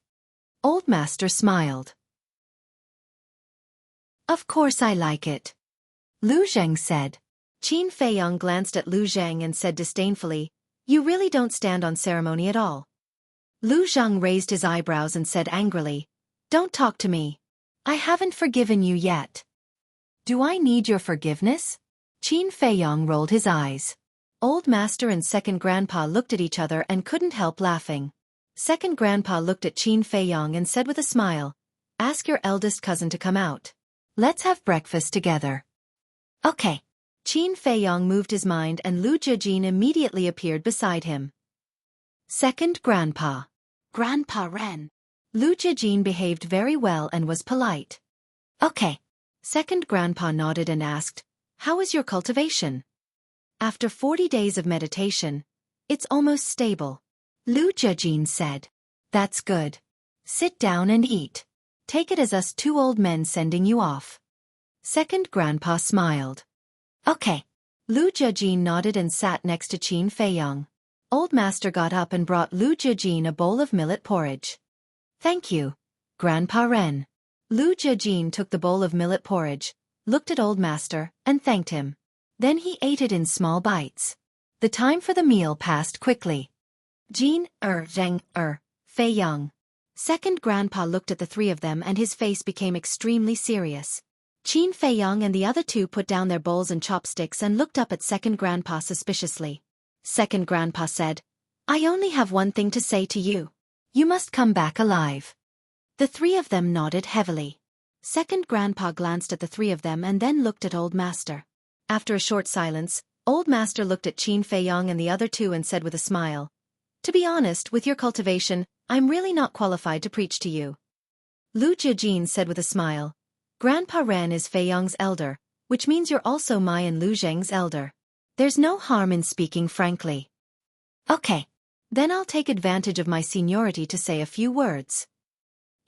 Old master smiled. Of course I like it. Lu Zheng said. Qin Feiyang glanced at Lu Zheng and said disdainfully, You really don't stand on ceremony at all. Lu Zheng raised his eyebrows and said angrily, Don't talk to me. I haven't forgiven you yet. Do I need your forgiveness? Qin Feiyang rolled his eyes. Old master and second grandpa looked at each other and couldn't help laughing. Second grandpa looked at Qin Feiyang and said with a smile, Ask your eldest cousin to come out. Let's have breakfast together. Okay. Qin Feiyang moved his mind and Lu Zhejin immediately appeared beside him. Second grandpa. Grandpa Ren. Lu Zhejin behaved very well and was polite. Okay. Second grandpa nodded and asked, How is your cultivation? After 40 days of meditation, it's almost stable. Lu Zhejin said. That's good. Sit down and eat. Take it as us 2 old men sending you off. Second grandpa smiled. Okay. Lu Zhejin nodded and sat next to Qin Feiyang. Old master got up and brought Lu Zhejin a bowl of millet porridge. Thank you, Grandpa Ren. Lu Zhejin took the bowl of millet porridge, looked at old master, and thanked him. Then he ate it in small bites. The time for the meal passed quickly. Jin, Zheng, Feiyang. Second grandpa looked at the 3 of them and his face became extremely serious. Qin Feiyang and the other 2 put down their bowls and chopsticks and looked up at second grandpa suspiciously. Second grandpa said, I only have one thing to say to you. You must come back alive. The 3 of them nodded heavily. Second grandpa glanced at the 3 of them and then looked at old master. After a short silence, old master looked at Qin Feiyang and the other 2 and said with a smile, To be honest, with your cultivation, I'm really not qualified to preach to you. Lu Jiajin said with a smile. Grandpa Ren is Fei Yong's elder, which means you're also my and Lu Zheng's elder. There's no harm in speaking frankly. Okay. Then I'll take advantage of my seniority to say a few words.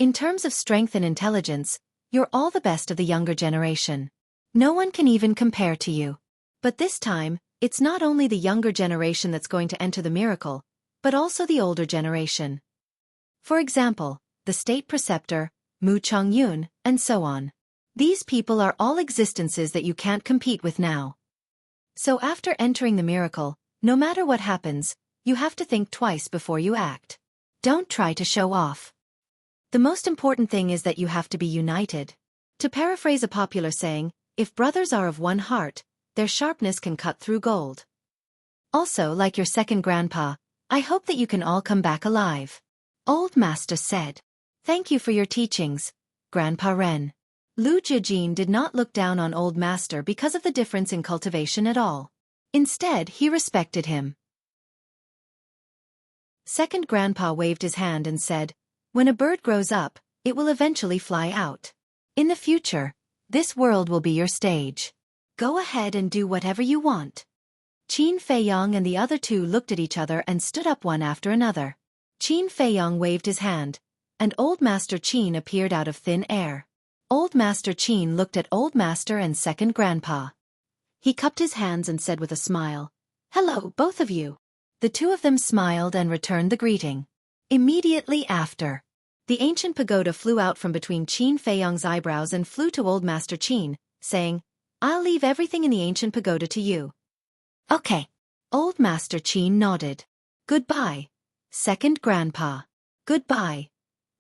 In terms of strength and intelligence, you're all the best of the younger generation. No one can even compare to you. But this time, it's not only the younger generation that's going to enter the miracle, but also the older generation. For example, the state preceptor, Mu Chongyun, and so on. These people are all existences that you can't compete with now. So after entering the miracle, no matter what happens, you have to think twice before you act. Don't try to show off. The most important thing is that you have to be united. To paraphrase a popular saying, if brothers are of one heart, their sharpness can cut through gold. Also, like your second grandpa, I hope that you can all come back alive. Old Master said. Thank you for your teachings, Grandpa Ren. Lu Jiajin did not look down on Old Master because of the difference in cultivation at all. Instead, he respected him. Second Grandpa waved his hand and said, when a bird grows up, it will eventually fly out. In the future, this world will be your stage. Go ahead and do whatever you want. Qin Feiyong and the other two looked at each other and stood up one after another. Qin Feiyong waved his hand, and Old Master Qin appeared out of thin air. Old Master Qin looked at Old Master and Second Grandpa. He cupped his hands and said with a smile, hello, both of you. The two of them smiled and returned the greeting. Immediately after, the ancient pagoda flew out from between Qin Feiyong's eyebrows and flew to Old Master Qin, saying, I'll leave everything in the ancient pagoda to you. Okay. Old Master Qin nodded. Goodbye, Second Grandpa. Goodbye,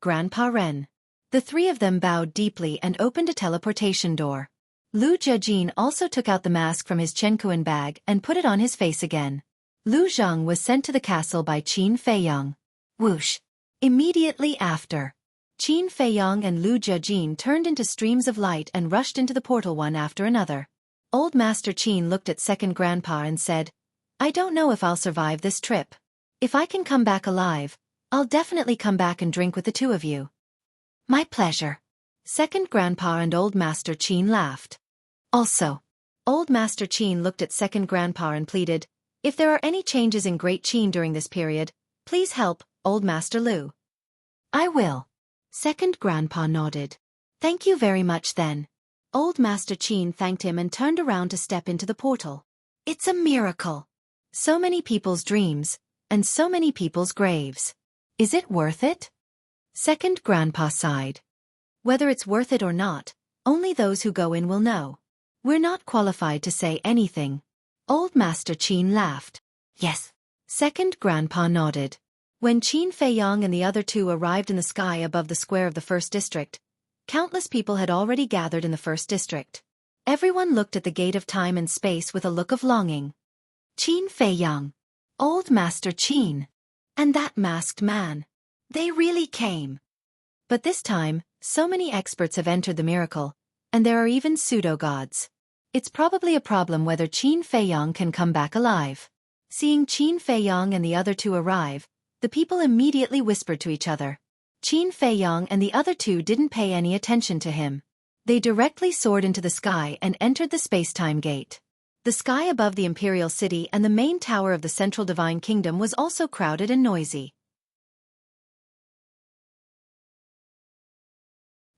Grandpa Ren. The three of them bowed deeply and opened a teleportation door. Lu Jiajin also took out the mask from his Chenkuan bag and put it on his face again. Lu Zheng was sent to the castle by Qin Feiyong. Whoosh! Immediately after, Qin Feiyong and Lu Jiajin turned into streams of light and rushed into the portal one after another. Old Master Qin looked at Second Grandpa and said, I don't know if I'll survive this trip. If I can come back alive, I'll definitely come back and drink with the two of you. My pleasure. Second Grandpa and Old Master Qin laughed. Also, Old Master Qin looked at Second Grandpa and pleaded, if there are any changes in Great Qin during this period, please help, Old Master Lu. I will. Second Grandpa nodded. Thank you very much then. Old Master Qin thanked him and turned around to step into the portal. It's a miracle. So many people's dreams, and so many people's graves. Is it worth it? Second Grandpa sighed. Whether it's worth it or not, only those who go in will know. We're not qualified to say anything. Old Master Qin laughed. Yes. Second Grandpa nodded. When Qin Feiyong and the other two arrived in the sky above the square of the first district, countless people had already gathered in the first district. Everyone looked at the gate of time and space with a look of longing. Qin Feiyong, Old Master Qin, and that masked man. They really came. But this time, so many experts have entered the miracle, and there are even pseudo-gods. It's probably a problem whether Qin Feiyong can come back alive. Seeing Qin Feiyong and the other two arrive, the people immediately whispered to each other. Qin Feiyong and the other two didn't pay any attention to him. They directly soared into the sky and entered the space-time gate. The sky above the imperial city and the main tower of the central divine kingdom was also crowded and noisy.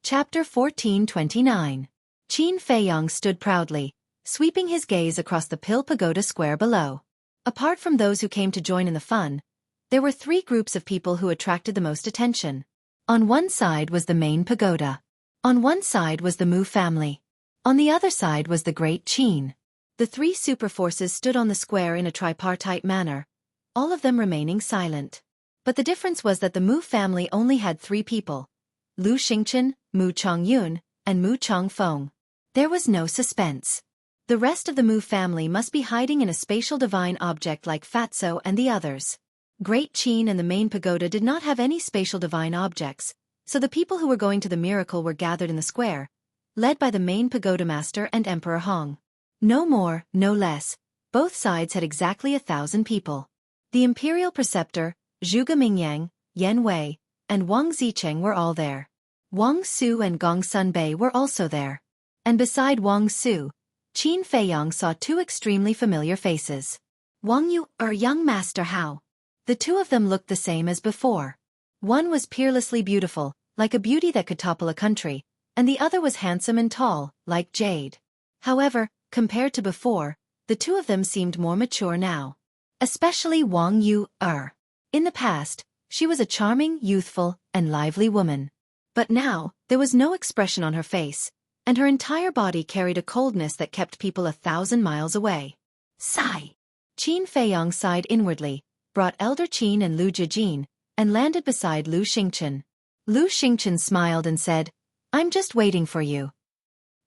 Chapter 1429. Qin Feiyong stood proudly, sweeping his gaze across the Pill Pagoda Square below. Apart from those who came to join in the fun, there were three groups of people who attracted the most attention. On one side was the main pagoda. On one side was the Mu family. On the other side was the Great Qin. The three superforces stood on the square in a tripartite manner, all of them remaining silent. But the difference was that the Mu family only had three people: Lu Xingchen, Mu Chongyun, and Mu Chongfeng. There was no suspense. The rest of the Mu family must be hiding in a spatial divine object like Fatso and the others. Great Qin and the main pagoda did not have any spatial divine objects, so the people who were going to the miracle were gathered in the square, led by the main pagoda master and Emperor Hong. No more, no less, both sides had exactly 1,000 people. The imperial preceptor, Zhuge Mingyang, Yan Wei, and Wang Zicheng were all there. Wang Su and Gong Sunbei were also there. And beside Wang Su, Qin Feiyang saw two extremely familiar faces. Wang Yu or young Master Hao. The two of them looked the same as before. One was peerlessly beautiful, like a beauty that could topple a country, and the other was handsome and tall, like jade. However, compared to before, the two of them seemed more mature now. Especially Wang Yu. In the past, she was a charming, youthful, and lively woman. But now, there was no expression on her face, and her entire body carried a coldness that kept people 1,000 miles away. Sigh. Qin Feiyang sighed inwardly, brought Elder Qin and Lu Jijin, and landed beside Lu Xingchen. Lu Xingchen smiled and said, "I'm just waiting for you."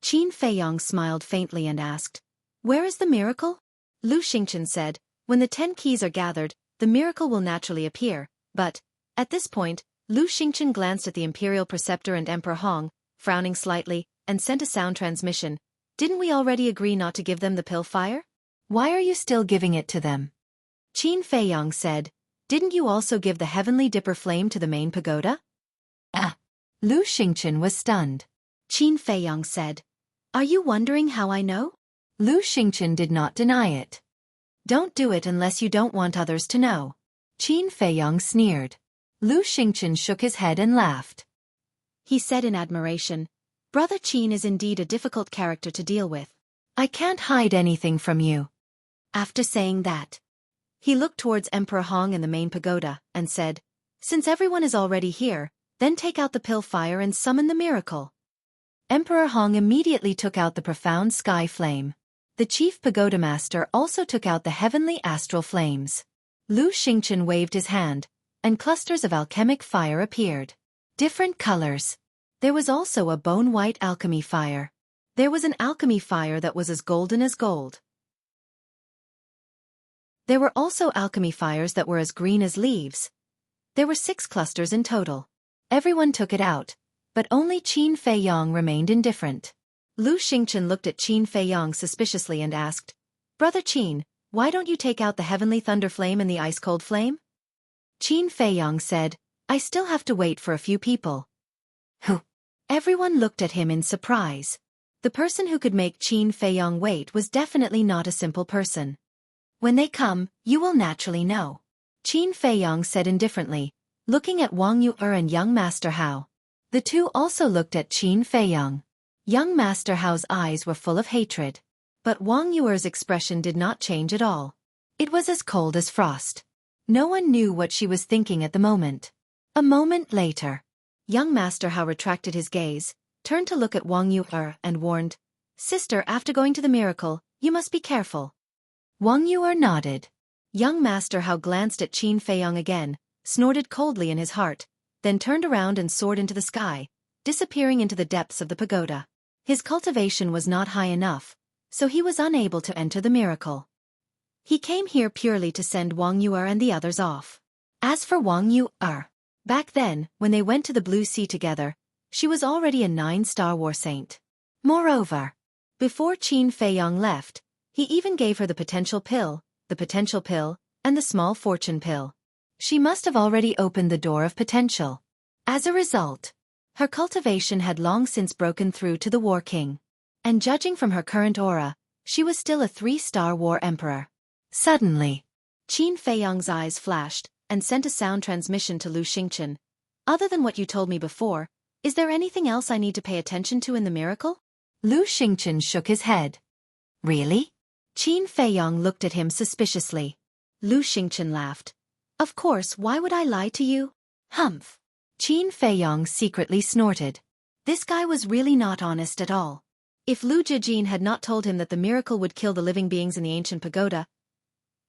Qin Feiyang smiled faintly and asked, "Where is the miracle?" Lu Xingchen said, "When the 10 keys are gathered, the miracle will naturally appear, but..." At this point, Lu Xingchen glanced at the Imperial Preceptor and Emperor Hong, frowning slightly, and sent a sound transmission. "Didn't we already agree not to give them the pill fire? Why are you still giving it to them?" Qin Feiyang said, "Didn't you also give the heavenly dipper flame to the main pagoda?" Lu Xingchen was stunned. Qin Feiyang said, "Are you wondering how I know?" Lu Xingchen did not deny it. "Don't do it unless you don't want others to know." Qin Feiyang sneered. Lu Xingchen shook his head and laughed. He said in admiration, "Brother Qin is indeed a difficult character to deal with. I can't hide anything from you." After saying that, he looked towards Emperor Hong and the main pagoda, and said, "Since everyone is already here, then take out the pill fire and summon the miracle." Emperor Hong immediately took out the profound sky flame. The chief pagoda master also took out the heavenly astral flames. Lu Xingchen waved his hand, and clusters of alchemic fire appeared. Different colors. There was also a bone-white alchemy fire. There was an alchemy fire that was as golden as gold. There were also alchemy fires that were as green as leaves. There were 6 clusters in total. Everyone took it out, but only Qin Feiyang remained indifferent. Lu Xingchen looked at Qin Feiyang suspiciously and asked, "Brother Qin, why don't you take out the heavenly thunder flame and the ice-cold flame?" Qin Feiyang said, "I still have to wait for a few people." Who? Everyone looked at him in surprise. The person who could make Qin Feiyang wait was definitely not a simple person. "When they come, you will naturally know," Qin Feiyang said indifferently, looking at Wang Yu and young Master Hao. The two also looked at Qin Feiyang. Young Master Hao's eyes were full of hatred. But Wang Yu's expression did not change at all. It was as cold as frost. No one knew what she was thinking at the moment. A moment later, young Master Hao retracted his gaze, turned to look at Wang Yu and warned, "Sister, after going to the miracle, you must be careful." Wang Yu nodded. Young Master Hao glanced at Qin Feiyang again, snorted coldly in his heart, then turned around and soared into the sky, disappearing into the depths of the pagoda. His cultivation was not high enough, so he was unable to enter the miracle. He came here purely to send Wang Yu and the others off. As for Wang Yu, back then, when they went to the Blue Sea together, she was already a 9-star war saint. Moreover, before Qin Feiyang left, he even gave her the potential pill, and the small fortune pill. She must have already opened the door of potential. As a result, her cultivation had long since broken through to the War King. And judging from her current aura, she was still a 3-star war emperor. Suddenly, Qin Feiyang's eyes flashed, and sent a sound transmission to Lu Xingchen. "Other than what you told me before, is there anything else I need to pay attention to in the miracle?" Lu Xingchen shook his head. "Really?" Qin Feiyang looked at him suspiciously. Lu Xingchen laughed. "Of course, why would I lie to you?" Humph. Qin Feiyang secretly snorted. This guy was really not honest at all. If Lu Jijin had not told him that the miracle would kill the living beings in the ancient pagoda,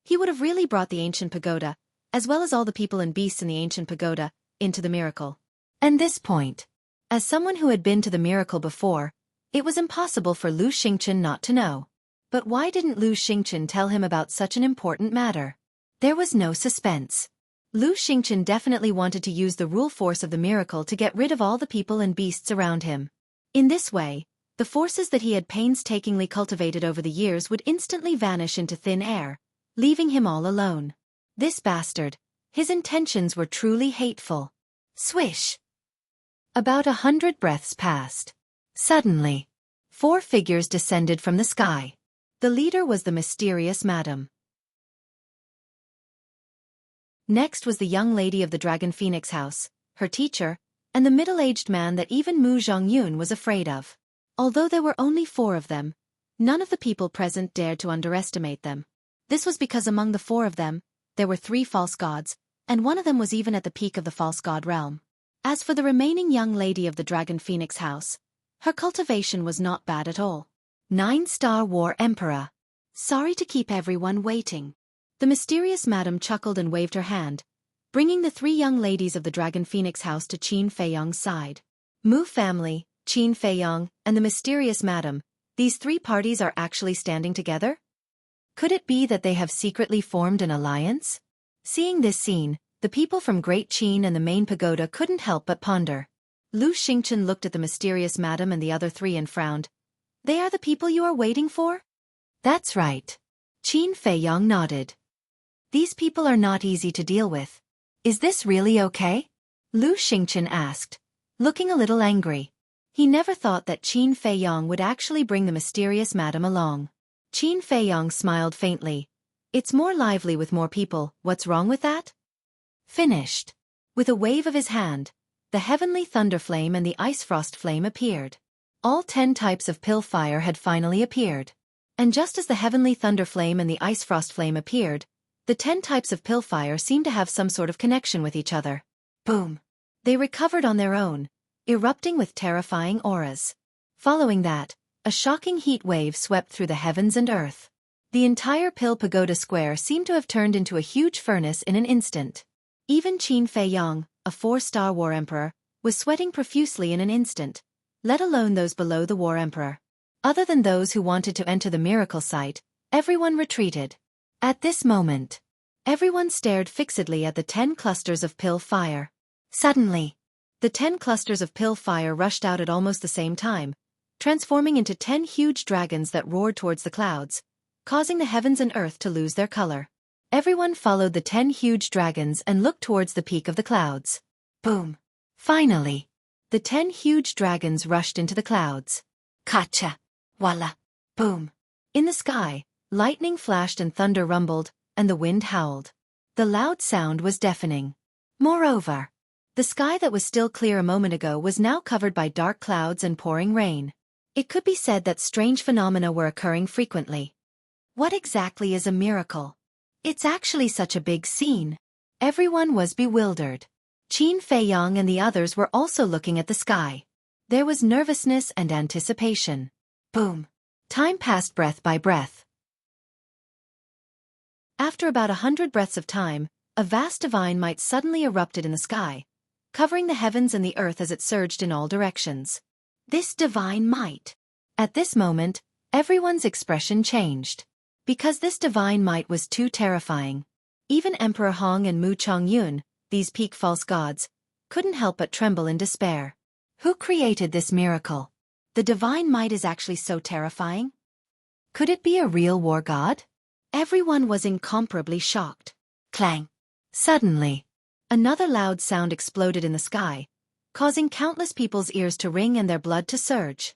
he would have really brought the ancient pagoda, as well as all the people and beasts in the ancient pagoda, into the miracle. And this point, as someone who had been to the miracle before, it was impossible for Lu Xingchen not to know. But why didn't Lu Xingchen tell him about such an important matter? There was no suspense. Lu Xingchen definitely wanted to use the rule force of the miracle to get rid of all the people and beasts around him. In this way, the forces that he had painstakingly cultivated over the years would instantly vanish into thin air, leaving him all alone. This bastard, His intentions were truly hateful. Swish! About 100 breaths passed. Suddenly, 4 figures descended from the sky. The leader was the mysterious madam. Next was the young lady of the Dragon Phoenix house, her teacher, and the middle-aged man that even Mu Zhongyun was afraid of. Although there were only 4 of them, none of the people present dared to underestimate them. This was because among the 4 of them, there were 3 false gods, and one of them was even at the peak of the false god realm. As for the remaining young lady of the Dragon Phoenix house, her cultivation was not bad at all. 9-star War Emperor. Sorry to keep everyone waiting. The mysterious madam chuckled and waved her hand, bringing the 3 young ladies of the Dragon Phoenix house to Qin Feiyong's side. Mu family, Qin Feiyong, and the mysterious madam, these 3 parties are actually standing together? Could it be that they have secretly formed an alliance? Seeing this scene, the people from Great Qin and the main pagoda couldn't help but ponder. Lu Xingchen looked at the mysterious madam and the other 3 and frowned. They are the people you are waiting for? That's right. Qin Feiyong nodded. These people are not easy to deal with. Is this really okay? Lu Xingchen asked, looking a little angry. He never thought that Qin Feiyong would actually bring the mysterious madam along. Qin Feiyong smiled faintly. It's more lively with more people, what's wrong with that? Finished. With a wave of his hand, the heavenly thunder flame and the ice frost flame appeared. All 10 types of pill fire had finally appeared. And just as the heavenly thunder flame and the ice frost flame appeared, the 10 types of pill fire seemed to have some sort of connection with each other. Boom! They recovered on their own, erupting with terrifying auras. Following that, a shocking heat wave swept through the heavens and earth. The entire Pill Pagoda Square seemed to have turned into a huge furnace in an instant. Even Qin Feiyong, a 4-star War Emperor, was sweating profusely in an instant, let alone those below the War Emperor. Other than those who wanted to enter the miracle site, everyone retreated. At this moment, everyone stared fixedly at the 10 clusters of pill fire. Suddenly, the 10 clusters of pill fire rushed out at almost the same time, transforming into 10 huge dragons that roared towards the clouds, causing the heavens and earth to lose their color. Everyone followed the 10 huge dragons and looked towards the peak of the clouds. Boom! Finally, the 10 huge dragons rushed into the clouds. Kacha! Walla! Boom! In the sky, lightning flashed and thunder rumbled, and the wind howled. The loud sound was deafening. Moreover, the sky that was still clear a moment ago was now covered by dark clouds and pouring rain. It could be said that strange phenomena were occurring frequently. What exactly is a miracle? It's actually such a big scene. Everyone was bewildered. Qin Feiyong and the others were also looking at the sky. There was nervousness and anticipation. Boom! Time passed breath by breath. After about 100 breaths of time, a vast divine might suddenly erupted in the sky, covering the heavens and the earth as it surged in all directions. This divine might. At this moment, everyone's expression changed. Because this divine might was too terrifying. Even Emperor Hong and Mu Chongyun, these peak false gods, couldn't help but tremble in despair. Who created this miracle? The divine might is actually so terrifying? Could it be a real war god? Everyone was incomparably shocked. Clang! Suddenly, another loud sound exploded in the sky, causing countless people's ears to ring and their blood to surge.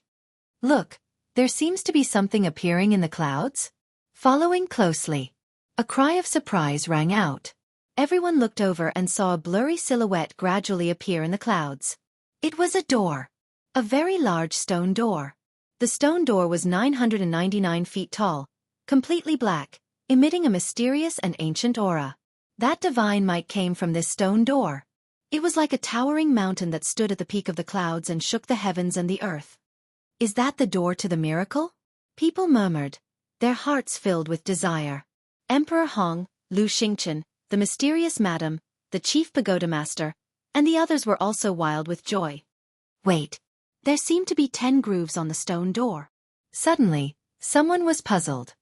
Look, there seems to be something appearing in the clouds. Following closely, a cry of surprise rang out. Everyone looked over and saw a blurry silhouette gradually appear in the clouds. It was a door. A very large stone door. The stone door was 999 feet tall, completely black, emitting a mysterious and ancient aura. That divine might came from this stone door. It was like a towering mountain that stood at the peak of the clouds and shook the heavens and the earth. Is that the door to the miracle? People murmured, their hearts filled with desire. Emperor Hong, Lu Xingchen, the mysterious madam, the chief pagoda master, and the others were also wild with joy. Wait, there seemed to be 10 grooves on the stone door. Suddenly, someone was puzzled.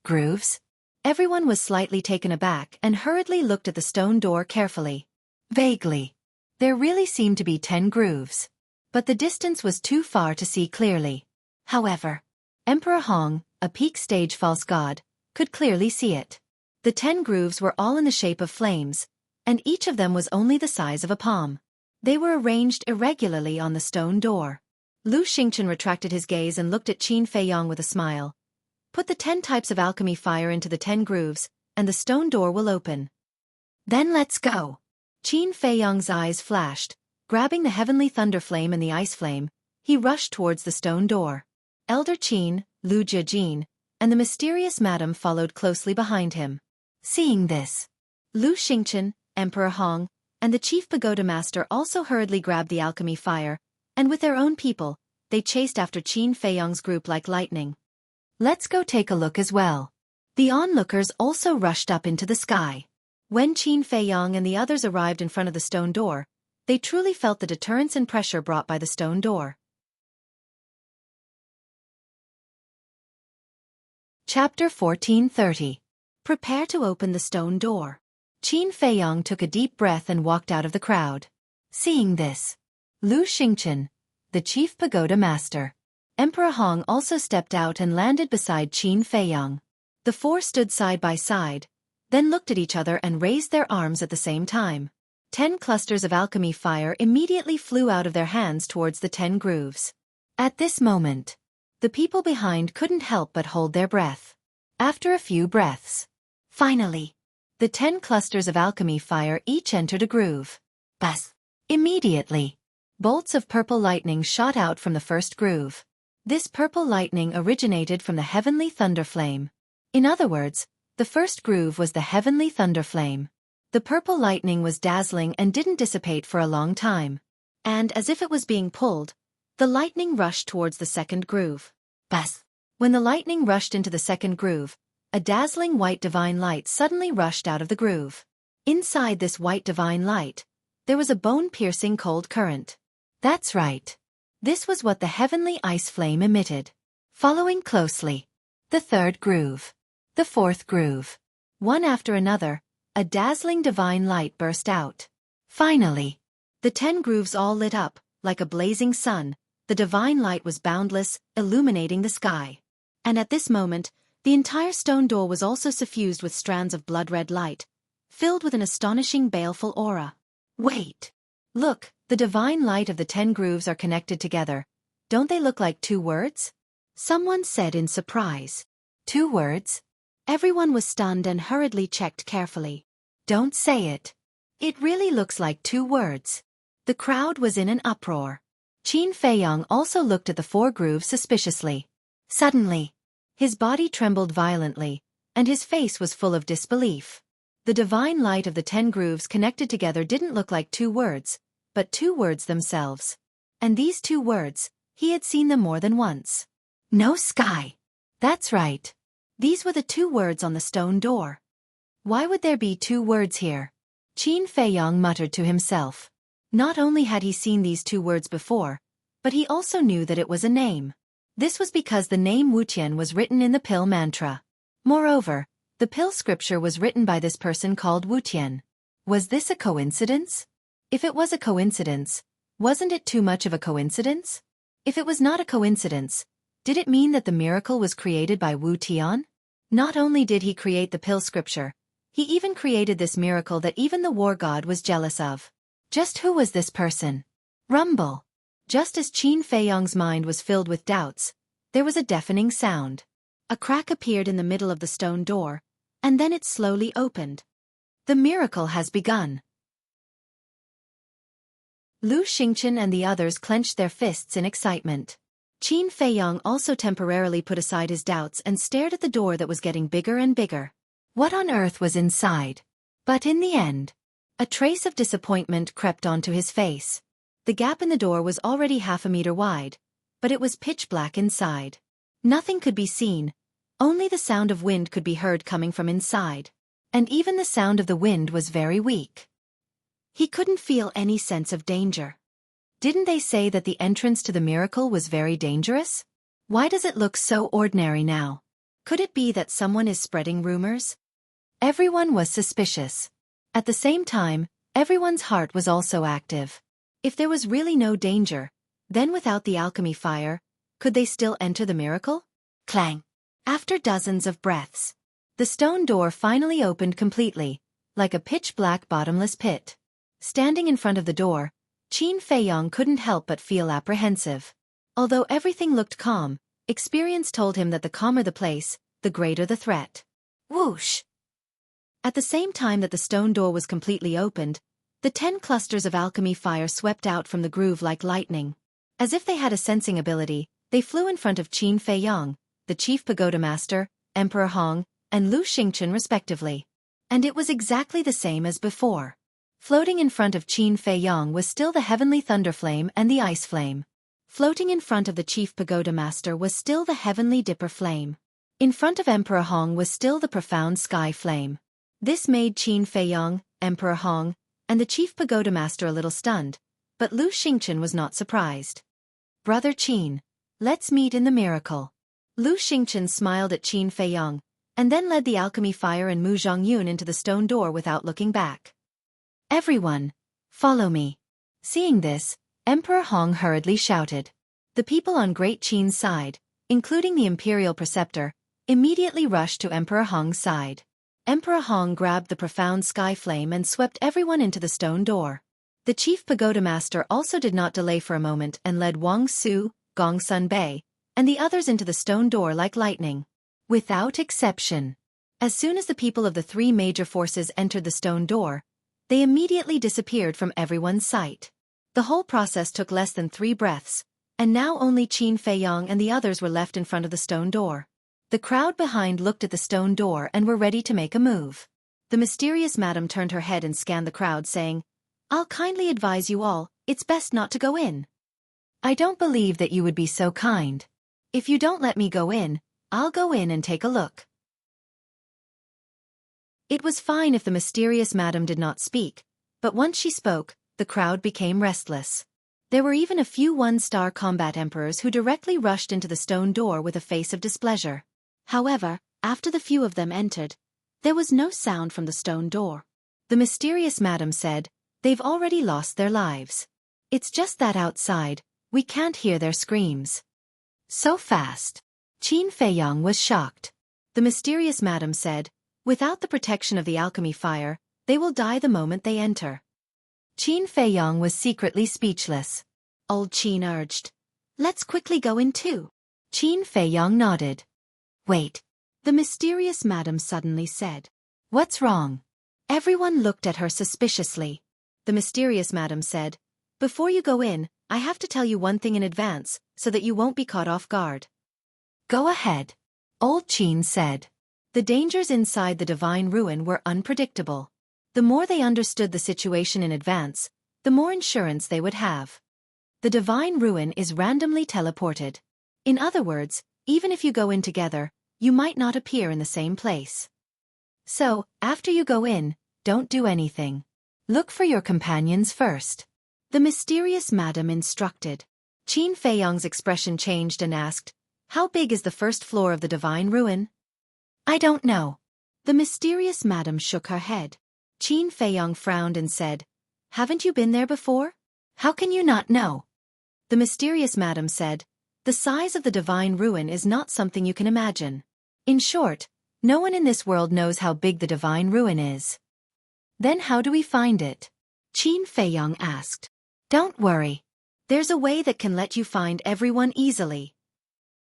Grooves? Everyone was slightly taken aback and hurriedly looked at the stone door carefully. Vaguely. There really seemed to be 10 grooves. But the distance was too far to see clearly. However, Emperor Hong, a peak stage false god, could clearly see it. The 10 grooves were all in the shape of flames, and each of them was only the size of a palm. They were arranged irregularly on the stone door. Lu Xingchen retracted his gaze and looked at Qin Feiyong with a smile. Put the 10 types of alchemy fire into the 10 grooves, and the stone door will open. Then let's go. Qin Feiyong's eyes flashed. Grabbing the heavenly thunder flame and the ice flame, he rushed towards the stone door. Elder Qin, Lu Jejin, and the mysterious madam followed closely behind him. Seeing this, Lu Xingchen, Emperor Hong, and the chief pagoda master also hurriedly grabbed the alchemy fire, and with their own people, they chased after Qin Feiyong's group like lightning. Let's go take a look as well. The onlookers also rushed up into the sky. When Qin Feiyong and the others arrived in front of the stone door, they truly felt the deterrence and pressure brought by the stone door. Chapter 1430. Prepare to open the stone door. Qin Feiyong took a deep breath and walked out of the crowd. Seeing this, Lu Xingchen, the chief pagoda master, Emperor Hong also stepped out and landed beside Qin Feiyong. The four stood side by side, then looked at each other and raised their arms at the same time. 10 clusters of alchemy fire immediately flew out of their hands towards the 10 grooves. At this moment, the people behind couldn't help but hold their breath. After a few breaths, finally, the 10 clusters of alchemy fire each entered a groove. Buzz! Immediately, bolts of purple lightning shot out from the first groove. This purple lightning originated from the heavenly thunder flame. In other words, the first groove was the heavenly thunder flame. The purple lightning was dazzling and didn't dissipate for a long time. And as if it was being pulled, the lightning rushed towards the second groove. Buzz! When the lightning rushed into the second groove, a dazzling white divine light suddenly rushed out of the groove. Inside this white divine light, there was a bone-piercing cold current. That's right. This was what the heavenly ice flame emitted. Following closely, the third groove, the fourth groove. One after another, a dazzling divine light burst out. Finally, the 10 grooves all lit up, like a blazing sun. The divine light was boundless, illuminating the sky. And at this moment, the entire stone door was also suffused with strands of blood-red light, filled with an astonishing baleful aura. Wait! Look, the divine light of the 10 grooves are connected together. Don't they look like 2 words? Someone said in surprise. 2 words? Everyone was stunned and hurriedly checked carefully. Don't say it. It really looks like 2 words. The crowd was in an uproar. Qin Feiyong also looked at the 4 grooves suspiciously. Suddenly, his body trembled violently, and his face was full of disbelief. The divine light of the 10 grooves connected together didn't look like 2 words, but 2 words themselves. And these 2 words, he had seen them more than once. No sky. That's right. These were the 2 words on the stone door. Why would there be 2 words here? Qin Feiyong muttered to himself. Not only had he seen these 2 words before, but he also knew that it was a name. This was because the name Wutian was written in the pill mantra. Moreover, the pill scripture was written by this person called Wutian. Was this a coincidence? If it was a coincidence, wasn't it too much of a coincidence? If it was not a coincidence, did it mean that the miracle was created by Wu Tian? Not only did he create the pill scripture, he even created this miracle that even the war god was jealous of. Just who was this person? Rumble. Just as Qin Feiyong's mind was filled with doubts, there was a deafening sound. A crack appeared in the middle of the stone door, and then it slowly opened. The miracle has begun. Lu Xingchen and the others clenched their fists in excitement. Qin Feiyong also temporarily put aside his doubts and stared at the door that was getting bigger and bigger. What on earth was inside? But in the end, a trace of disappointment crept onto his face. The gap in the door was already half a meter wide, but it was pitch black inside. Nothing could be seen, only the sound of wind could be heard coming from inside. And even the sound of the wind was very weak. He couldn't feel any sense of danger. Didn't they say that the entrance to the miracle was very dangerous? Why does it look so ordinary now? Could it be that someone is spreading rumors? Everyone was suspicious. At the same time, everyone's heart was also active. If there was really no danger, then without the alchemy fire, could they still enter the miracle? Clang! After dozens of breaths, the stone door finally opened completely, like a pitch-black bottomless pit. Standing in front of the door, Qin Feiyong couldn't help but feel apprehensive. Although everything looked calm, experience told him that the calmer the place, the greater the threat. Whoosh! At the same time that the stone door was completely opened, the 10 clusters of alchemy fire swept out from the groove like lightning. As if they had a sensing ability, they flew in front of Qin Feiyong, the chief pagoda master, Emperor Hong, and Lu Xingchen respectively. And it was exactly the same as before. Floating in front of Qin Feiyong was still the heavenly thunder flame and the ice flame. Floating in front of the chief pagoda master was still the heavenly dipper flame. In front of Emperor Hong was still the profound sky flame. This made Qin Feiyong, Emperor Hong, and the chief pagoda master a little stunned, but Lu Xingchen was not surprised. Brother Qin, let's meet in the miracle. Lu Xingchen smiled at Qin Feiyong, and then led the alchemy fire and Mu Zhongyun into the stone door without looking back. Everyone, follow me. Seeing this, Emperor Hong hurriedly shouted. The people on Great Qin's side, including the imperial preceptor, immediately rushed to Emperor Hong's side. Emperor Hong grabbed the profound sky flame and swept everyone into the stone door. The chief pagoda master also did not delay for a moment and led Wang Su, Gong Sun Bei, and the others into the stone door like lightning. Without exception. As soon as the people of the 3 major forces entered the stone door, they immediately disappeared from everyone's sight. The whole process took less than 3 breaths, and now only Qin Feiyong and the others were left in front of the stone door. The crowd behind looked at the stone door and were ready to make a move. The mysterious madam turned her head and scanned the crowd, saying, "I'll kindly advise you all, it's best not to go in." "I don't believe that you would be so kind. If you don't let me go in, I'll go in and take a look." It was fine if the mysterious madam did not speak, but once she spoke, the crowd became restless. There were even a few 1-star combat emperors who directly rushed into the stone door with a face of displeasure. However, after the few of them entered, there was no sound from the stone door. The mysterious madam said, "They've already lost their lives. It's just that outside, we can't hear their screams." So fast. Qin Feiyong was shocked. The mysterious madam said, "Without the protection of the alchemy fire, they will die the moment they enter." Qin Feiyong was secretly speechless. Old Qin urged, "Let's quickly go in too." Qin Feiyong nodded. "Wait," the mysterious madam suddenly said. "What's wrong?" Everyone looked at her suspiciously. The mysterious madam said, "Before you go in, I have to tell you one thing in advance, so that you won't be caught off guard." "Go ahead," Old Qin said. The dangers inside the divine ruin were unpredictable. The more they understood the situation in advance, the more insurance they would have. The divine ruin is randomly teleported. In other words, even if you go in together, you might not appear in the same place. So, after you go in, don't do anything. Look for your companions first. The mysterious madam instructed. Qin Feiyong's expression changed and asked, "How big is the first floor of the divine ruin?" "I don't know." The mysterious madam shook her head. Qin Feiyong frowned and said, "Haven't you been there before? How can you not know?" The mysterious madam said, "The size of the divine ruin is not something you can imagine. In short, no one in this world knows how big the divine ruin is." "Then how do we find it?" Qin Feiyong asked. "Don't worry. There's a way that can let you find everyone easily.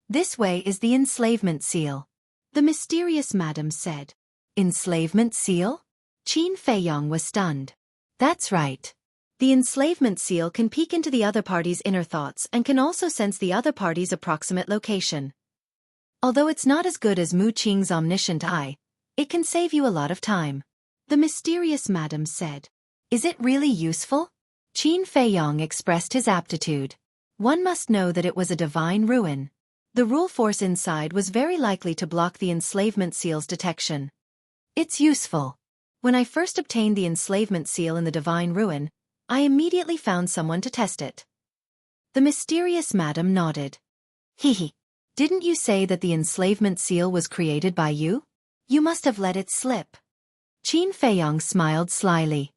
This way is the enslavement seal," the mysterious madam said. "Enslavement seal?" Qin Feiyong was stunned. "That's right. The enslavement seal can peek into the other party's inner thoughts and can also sense the other party's approximate location. Although it's not as good as Mu Qing's omniscient eye, it can save you a lot of time," the mysterious madam said. "Is it really useful?" Qin Feiyong expressed his aptitude. One must know that it was a divine ruin. The rule force inside was very likely to block the enslavement seal's detection. "It's useful. When I first obtained the enslavement seal in the divine ruin, I immediately found someone to test it." The mysterious madam nodded. "Hehe. Didn't you say that the enslavement seal was created by you? You must have let it slip." Qin Feiyong smiled slyly.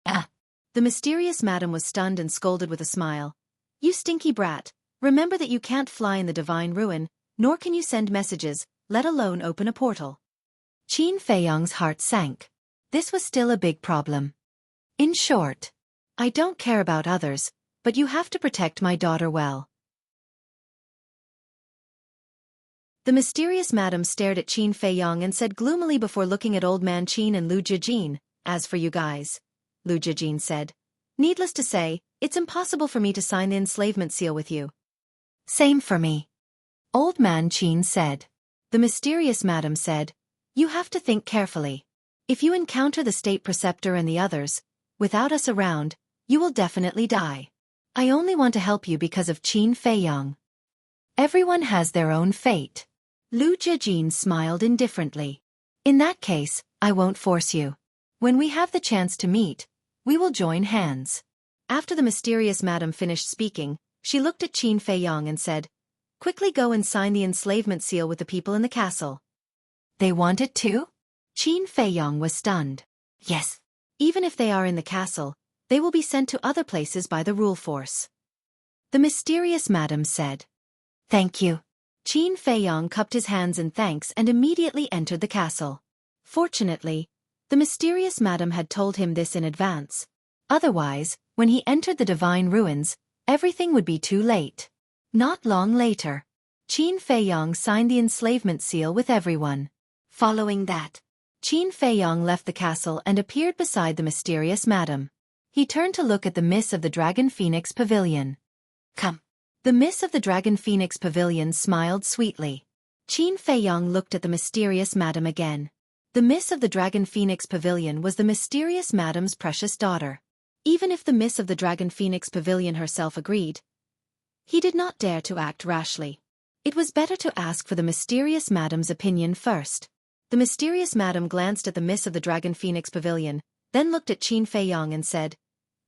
"Ah." The mysterious madam was stunned and scolded with a smile. "You stinky brat, remember that you can't fly in the divine ruin, nor can you send messages, let alone open a portal." Qin Feiyong's heart sank. this was still a big problem. In short, I don't care about others, but you have to protect my daughter well. The mysterious madam stared at Qin Feiyong and said gloomily before looking at old man Qin and Lu Jijin, "As for you guys," Lu Jijin said, "needless to say, it's impossible for me to sign the enslavement seal with you." "Same for me," old man Qin said. The mysterious madam said, "You have to think carefully. If you encounter the state preceptor and the others, without us around, you will definitely die. I only want to help you because of Qin Feiyong. Everyone has their own fate." Lu Jijin smiled indifferently. "In that case, I won't force you. When we have the chance to meet, we will join hands." After the mysterious madam finished speaking, she looked at Qin Feiyong and said, "Quickly go and sign the enslavement seal with the people in the castle." "They want it too?" Qin Feiyong was stunned. "Yes. Even if they are in the castle, they will be sent to other places by the rule force." The mysterious madam said. "Thank you." Qin Feiyong cupped his hands in thanks and immediately entered the castle. Fortunately, the mysterious madam had told him this in advance. Otherwise, when he entered the divine ruins, everything would be too late. Not long later, Qin Feiyong signed the enslavement seal with everyone. Following that, Qin Feiyong left the castle and appeared beside the mysterious madam. He turned to look at the Miss of the Dragon Phoenix Pavilion. "Come." The Miss of the Dragon Phoenix Pavilion smiled sweetly. Qin Feiyong looked at the mysterious madam again. The Miss of the Dragon Phoenix Pavilion was the mysterious madam's precious daughter. Even if the Miss of the Dragon Phoenix Pavilion herself agreed, he did not dare to act rashly. It was better to ask for the mysterious madam's opinion first. The mysterious madam glanced at the Miss of the Dragon Phoenix Pavilion, then looked at Qin Feiyong and said,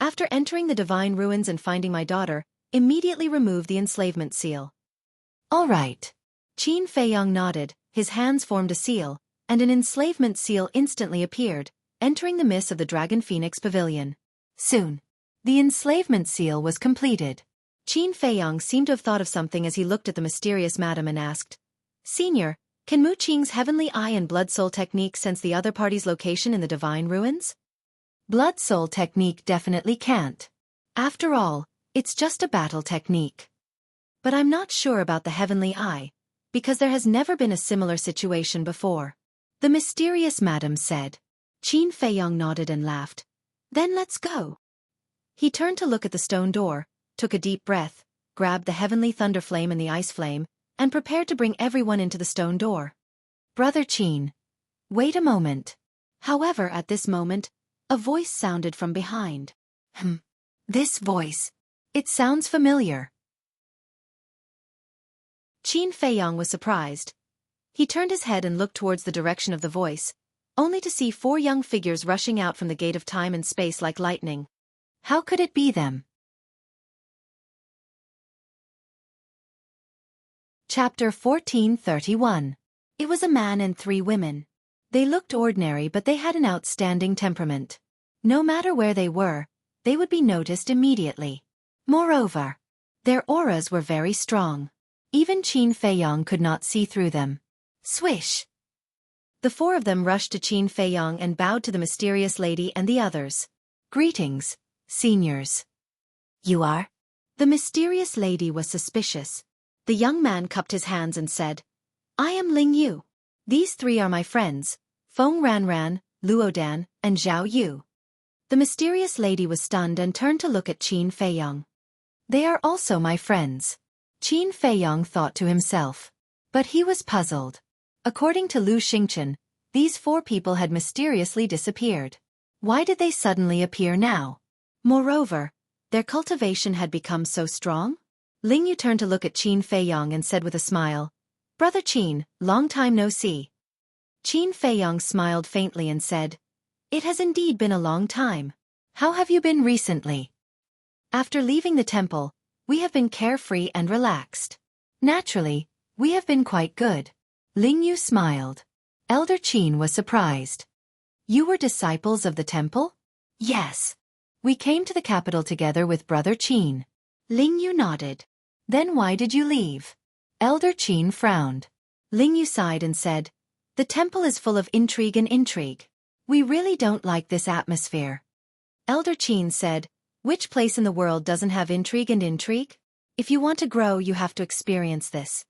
"After entering the divine ruins and finding my daughter, immediately remove the enslavement seal." "All right." Qin Feiyong nodded, his hands formed a seal, and an enslavement seal instantly appeared, entering the Miss of the Dragon Phoenix Pavilion. Soon, the enslavement seal was completed. Qin Feiyong seemed to have thought of something as he looked at the mysterious madam and asked, "Senior, can Mu Qing's Heavenly Eye and Blood Soul technique sense the other party's location in the divine ruins?" Blood Soul technique definitely can't. After all, it's just a battle technique. But I'm not sure about the Heavenly Eye, because there has never been a similar situation before. The mysterious madam said. Qin Feiyong nodded and laughed. "Then let's go." He turned to look at the stone door, took a deep breath, grabbed the heavenly thunder flame and the ice flame, and prepared to bring everyone into the stone door. "Brother Qin, wait a moment." However, at this moment, a voice sounded from behind. This voice. It sounds familiar. Qin Feiyong was surprised. He turned his head and looked towards the direction of the voice, only to see 4 young figures rushing out from the gate of time and space like lightning. How could it be them? Chapter 1431. It was a man and 3 women. They looked ordinary, but they had an outstanding temperament. No matter where they were, they would be noticed immediately. Moreover, their auras were very strong. Even Qin Feiyong could not see through them. Swish! The 4 of them rushed to Qin Feiyong and bowed to the mysterious lady and the others. "Greetings, seniors." "You are?" The mysterious lady was suspicious. The young man cupped his hands and said, "I am Ling Yu. These 3 are my friends, Feng Ranran, Luodan, and Zhao Yu." The mysterious lady was stunned and turned to look at Qin Feiyong. "They are also my friends." Qin Feiyong thought to himself. But he was puzzled. According to Lu Xingchen, these 4 people had mysteriously disappeared. Why did they suddenly appear now? Moreover, their cultivation had become so strong? Ling Yu turned to look at Qin Feiyong and said with a smile, "Brother Qin, long time no see." Qin Feiyong smiled faintly and said, "It has indeed been a long time. How have you been recently?" "After leaving the temple, we have been carefree and relaxed." "Naturally, we have been quite good." Ling Yu smiled. Elder Qin was surprised. "You were disciples of the temple?" "Yes. We came to the capital together with Brother Qin." Ling Yu nodded. "Then why did you leave?" Elder Qin frowned. Ling Yu sighed and said, "The temple is full of intrigue and intrigue. We really don't like this atmosphere. Elder Qin said, which place in the world doesn't have intrigue and intrigue? If you want to grow, you have to experience this.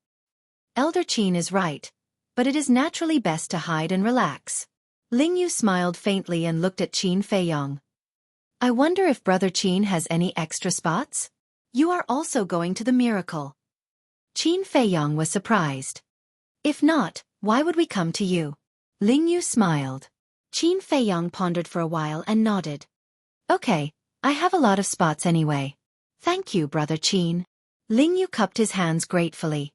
Elder Qin is right, but it is naturally best to hide and relax. Ling Yu smiled faintly and looked at Qin Feiyong. I wonder if Brother Qin has any extra spots? You are also going to the miracle. Qin Feiyong was surprised. If not, why would we come to you? Ling Yu smiled. Qin Feiyong pondered for a while and nodded. Okay, I have a lot of spots anyway. Thank you, Brother Qin. Ling Yu cupped his hands gratefully.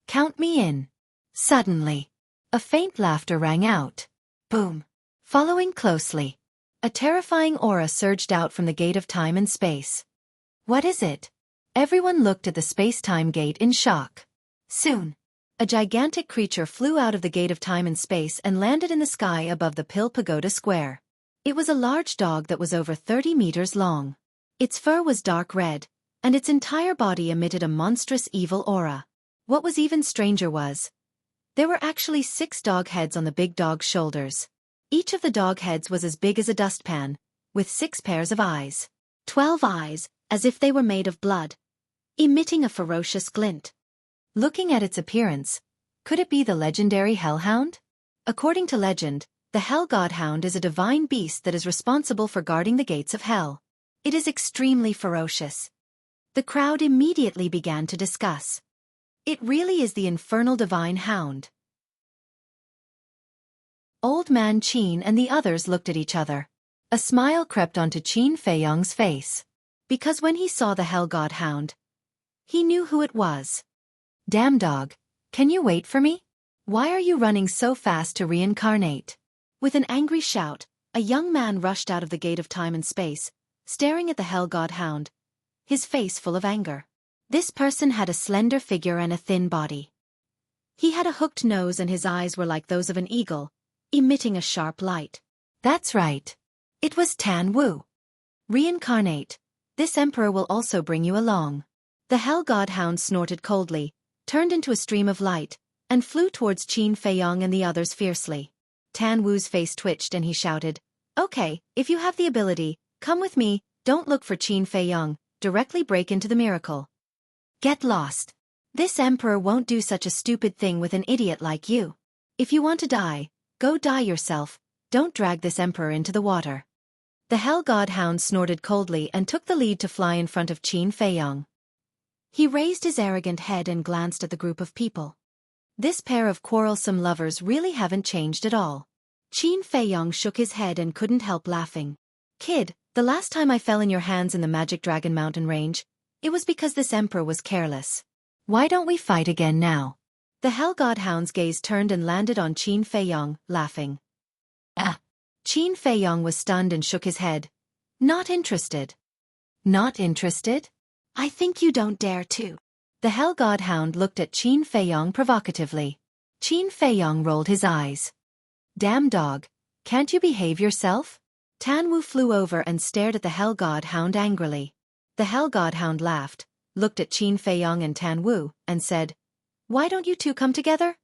Count me in. Suddenly, a faint laughter rang out. Boom. Following closely, a terrifying aura surged out from the gate of time and space. What is it? Everyone looked at the space-time gate in shock. Soon, a gigantic creature flew out of the gate of time and space and landed in the sky above the Pill Pagoda Square. It was a large dog that was over 30 meters long. Its fur was dark red, and its entire body emitted a monstrous evil aura. What was even stranger was, there were actually 6 dog heads on the big dog's shoulders. Each of the dog heads was as big as a dustpan, with 6 pairs of eyes. 12 eyes, as if they were made of blood, emitting a ferocious glint. Looking at its appearance, could it be the legendary Hellhound? According to legend, the Hell Godhound is a divine beast that is responsible for guarding the gates of hell. It is extremely ferocious. The crowd immediately began to discuss. It really is the infernal divine hound. Old Man Qin and the others looked at each other. A smile crept onto Qin Feiyong's face. Because when he saw the Hell Godhound, he knew who it was. Damn dog, can you wait for me? Why are you running so fast to reincarnate? With an angry shout, a young man rushed out of the gate of time and space, staring at the Hell Godhound, his face full of anger. This person had a slender figure and a thin body. He had a hooked nose and his eyes were like those of an eagle, emitting a sharp light. That's right. It was Tan Wu. Reincarnate. This emperor will also bring you along. The Hell Godhound snorted coldly, turned into a stream of light, and flew towards Qin Feiyong and the others fiercely. Tan Wu's face twitched and he shouted, Okay, if you have the ability, come with me, don't look for Qin Feiyong, directly break into the miracle. Get lost. This emperor won't do such a stupid thing with an idiot like you. If you want to die, go die yourself, don't drag this emperor into the water. The Hell Godhound snorted coldly and took the lead to fly in front of Qin Feiyong. He raised his arrogant head and glanced at the group of people. This pair of quarrelsome lovers really haven't changed at all. Qin Feiyong shook his head and couldn't help laughing. Kid, the last time I fell in your hands in the Magic Dragon Mountain Range, it was because this emperor was careless. Why don't we fight again now? The Hell Godhound's gaze turned and landed on Qin Feiyong, laughing. Ah! Qin Feiyong was stunned and shook his head. Not interested. Not interested? I think you don't dare to. The Hell Godhound looked at Qin Feiyong provocatively. Qin Feiyong rolled his eyes. Damn dog, can't you behave yourself? Tan Wu flew over and stared at the Hell Godhound angrily. The Hell Godhound laughed, looked at Qin Feiyong and Tan Wu, and said, Why don't you two come together?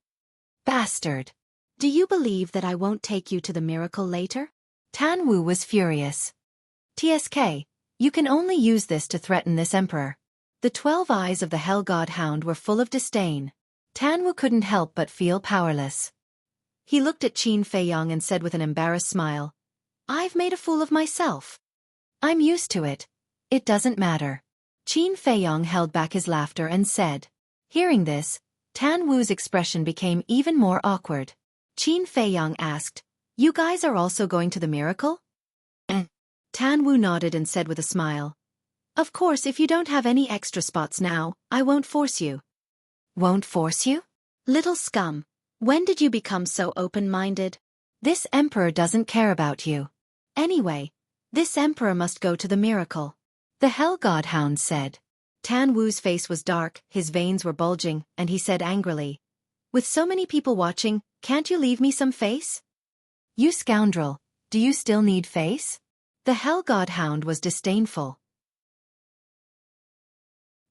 Bastard! Do you believe that I won't take you to the miracle later? Tan Wu was furious. TSK, you can only use this to threaten this emperor. The 12 eyes of the Hell Godhound were full of disdain. Tan Wu couldn't help but feel powerless. He looked at Qin Feiyong and said with an embarrassed smile, I've made a fool of myself. I'm used to it. It doesn't matter. Qin Feiyong held back his laughter and said. Hearing this, Tan Wu's expression became even more awkward. Qin Feiyong asked, You guys are also going to the miracle? Tan Wu nodded and said with a smile, Of course, if you don't have any extra spots now, I won't force you. Won't force you? Little scum, when did you become so open-minded? This emperor doesn't care about you. Anyway, this emperor must go to the miracle. The Hell Godhound said. Tan Wu's face was dark, his veins were bulging, and he said angrily, With so many people watching, can't you leave me some face? You scoundrel, do you still need face? The Hell Godhound was disdainful.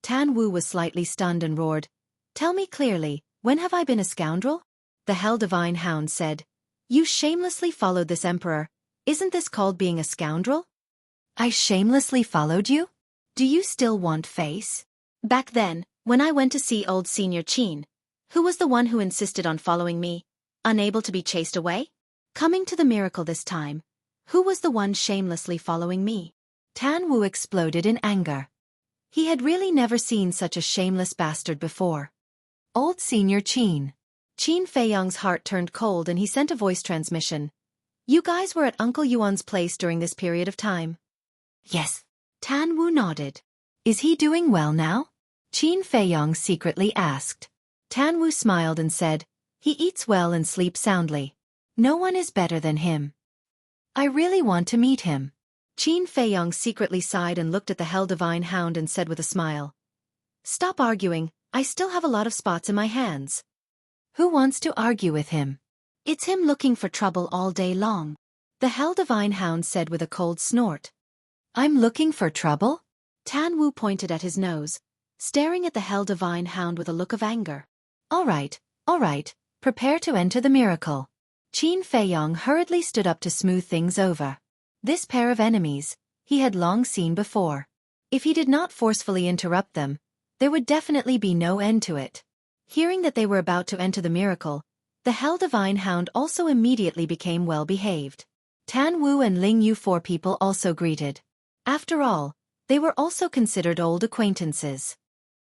Tan Wu was slightly stunned and roared, Tell me clearly, when have I been a scoundrel? The Hell Divine Hound said, You shamelessly followed this emperor. Isn't this called being a scoundrel? I shamelessly followed you? Do you still want face? Back then, when I went to see old Senior Qin, who was the one who insisted on following me, unable to be chased away? Coming to the miracle this time, who was the one shamelessly following me? Tan Wu exploded in anger. He had really never seen such a shameless bastard before. Old Senior Qin. Qin Feiyong's heart turned cold and he sent a voice transmission. You guys were at Uncle Yuan's place during this period of time? Yes. Tan Wu nodded. Is he doing well now? Qin Feiyong secretly asked. Tan Wu smiled and said, he eats well and sleeps soundly. No one is better than him. I really want to meet him. Qin Feiyong secretly sighed and looked at the Hell Divine Hound and said with a smile. Stop arguing, I still have a lot of spots in my hands. Who wants to argue with him? It's him looking for trouble all day long. The Hell Divine Hound said with a cold snort. I'm looking for trouble? Tan Wu pointed at his nose, staring at the Hell Divine Hound with a look of anger. All right, prepare to enter the miracle. Qin Feiyong hurriedly stood up to smooth things over. This pair of enemies, he had long seen before. If he did not forcefully interrupt them, there would definitely be no end to it. Hearing that they were about to enter the miracle, the Hell Divine Hound also immediately became well-behaved. Tan Wu and Ling Yu, four people, also greeted. After all, they were also considered old acquaintances.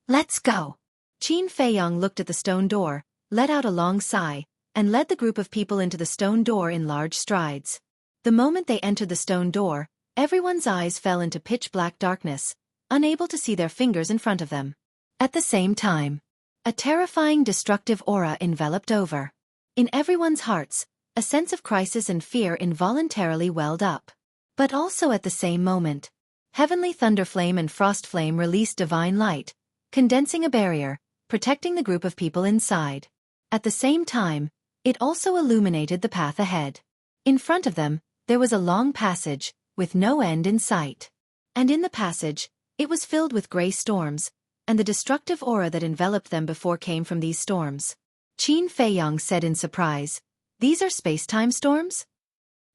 Let's go. Qin Feiyong looked at the stone door, let out a long sigh, and led the group of people into the stone door in large strides. The moment they entered the stone door, everyone's eyes fell into pitch-black darkness, unable to see their fingers in front of them. At the same time, a terrifying destructive aura enveloped over. In everyone's hearts, a sense of crisis and fear involuntarily welled up. But also at the same moment, Heavenly Thunderflame and Frostflame released divine light, condensing a barrier, protecting the group of people inside. At the same time, it also illuminated the path ahead. In front of them, there was a long passage, with no end in sight. And in the passage, it was filled with gray storms, and the destructive aura that enveloped them before came from these storms. Qin Feiyong said in surprise, these are space-time storms?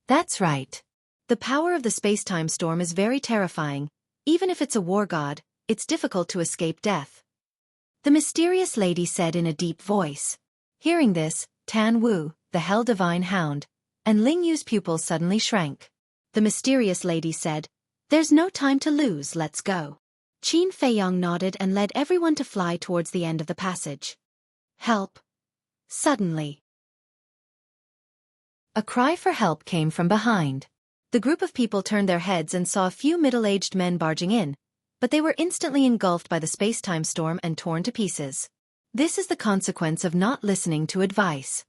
That's right. The power of the space-time storm is very terrifying. Even if it's a war god, it's difficult to escape death. The mysterious lady said in a deep voice. Hearing this, Tan Wu, the Hell Divine Hound, and Ling Yu's pupils suddenly shrank. The mysterious lady said, there's no time to lose, let's go. Qin Feiyong nodded and led everyone to fly towards the end of the passage. Help! Suddenly, a cry for help came from behind. The group of people turned their heads and saw a few middle-aged men barging in, but they were instantly engulfed by the space-time storm and torn to pieces. This is the consequence of not listening to advice.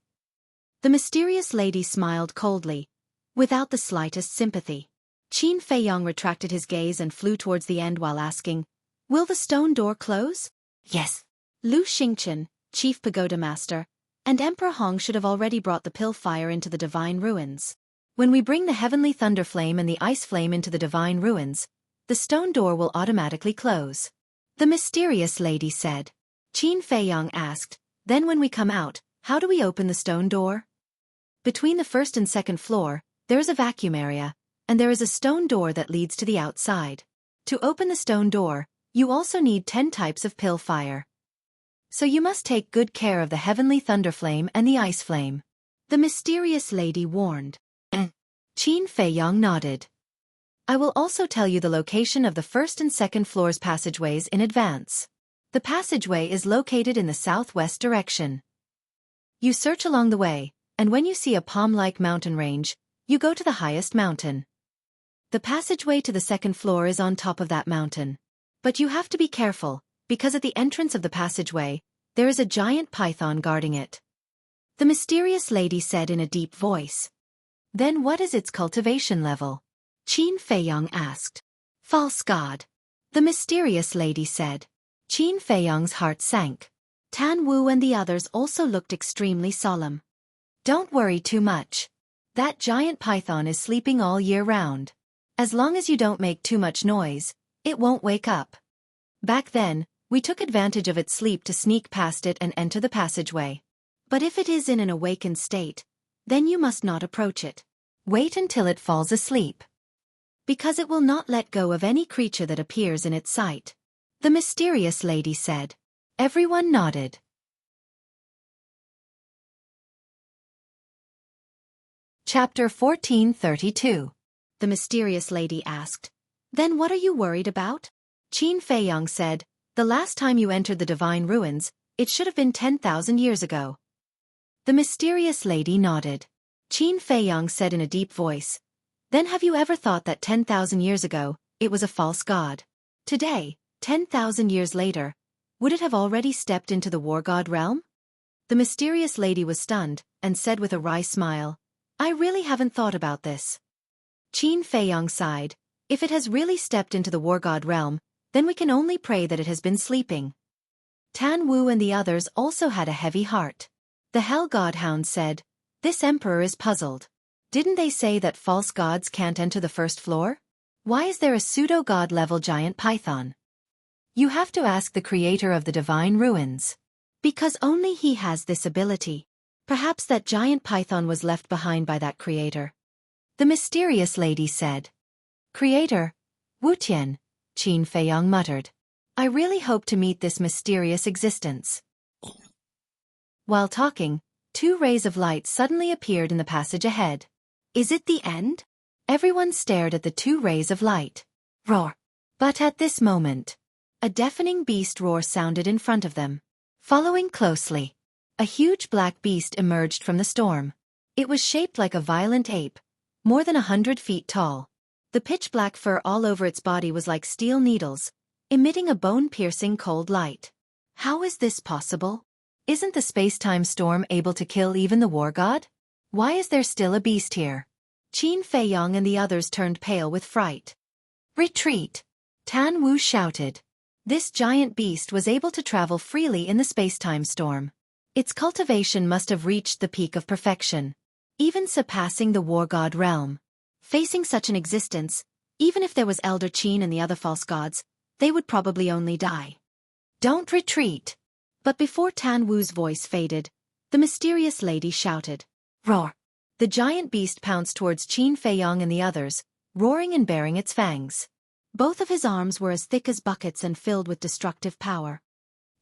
The mysterious lady smiled coldly, without the slightest sympathy. Qin Feiyong retracted his gaze and flew towards the end while asking, will the stone door close? Yes. Lu Xingqian, chief pagoda master, and Emperor Hong should have already brought the pill fire into the divine ruins. When we bring the heavenly thunder flame and the ice flame into the divine ruins, the stone door will automatically close. The mysterious lady said. Qin Feiyong asked, then when we come out, how do we open the stone door? Between the first and second floor, there is a vacuum area, and there is a stone door that leads to the outside. To open the stone door, you also need 10 types of pill fire. So you must take good care of the heavenly thunder flame and the ice flame. The mysterious lady warned. Qin Feiyong nodded. I will also tell you the location of the first and second floor's passageways in advance. The passageway is located in the southwest direction. You search along the way, and when you see a palm-like mountain range, you go to the highest mountain. The passageway to the second floor is on top of that mountain. But you have to be careful, because at the entrance of the passageway, there is a giant python guarding it. The mysterious lady said in a deep voice. Then what is its cultivation level? Qin Feiyong asked. False god. The mysterious lady said. Qin Feiyong's heart sank. Tan Wu and the others also looked extremely solemn. Don't worry too much. That giant python is sleeping all year round. As long as you don't make too much noise, it won't wake up. Back then, we took advantage of its sleep to sneak past it and enter the passageway. But if it is in an awakened state, Then you must not approach it. Wait until it falls asleep, because it will not let go of any creature that appears in its sight," the mysterious lady said. Everyone nodded. Chapter 1432. The mysterious lady asked, "Then what are you worried about?" Qin Feiyang said, "The last time you entered the divine ruins, it should have been 10,000 years ago." The mysterious lady nodded. Qin Feiyang said in a deep voice, "Then have you ever thought that 10,000 years ago, it was a false god? Today, 10,000 years later, would it have already stepped into the war god realm?" The mysterious lady was stunned, and said with a wry smile, "I really haven't thought about this." Qin Feiyang sighed, "If it has really stepped into the war god realm, then we can only pray that it has been sleeping." Tan Wu and the others also had a heavy heart. The Hell Godhound said, "This emperor is puzzled. Didn't they say that false gods can't enter the first floor? Why is there a pseudo-god level giant python?" "You have to ask the creator of the divine ruins, because only he has this ability. Perhaps that giant python was left behind by that creator," the mysterious lady said. "Creator? Wu Tian," Qin Feiyang muttered. "I really hope to meet this mysterious existence." While talking, 2 rays of light suddenly appeared in the passage ahead. "Is it the end?" Everyone stared at the 2 rays of light. Roar! But at this moment, a deafening beast roar sounded in front of them. Following closely, a huge black beast emerged from the storm. It was shaped like a violent ape, more than 100 feet tall. The pitch-black fur all over its body was like steel needles, emitting a bone-piercing cold light. How is this possible? Isn't the space-time storm able to kill even the war god? Why is there still a beast here? Qin Feiyang and the others turned pale with fright. "Retreat!" Tan Wu shouted. This giant beast was able to travel freely in the space-time storm. Its cultivation must have reached the peak of perfection, even surpassing the war god realm. Facing such an existence, even if there was Elder Qin and the other false gods, they would probably only die. "Don't retreat!" But before Tan Wu's voice faded, the mysterious lady shouted, "Roar!" The giant beast pounced towards Qin Feiyang and the others, roaring and baring its fangs. Both of his arms were as thick as buckets and filled with destructive power.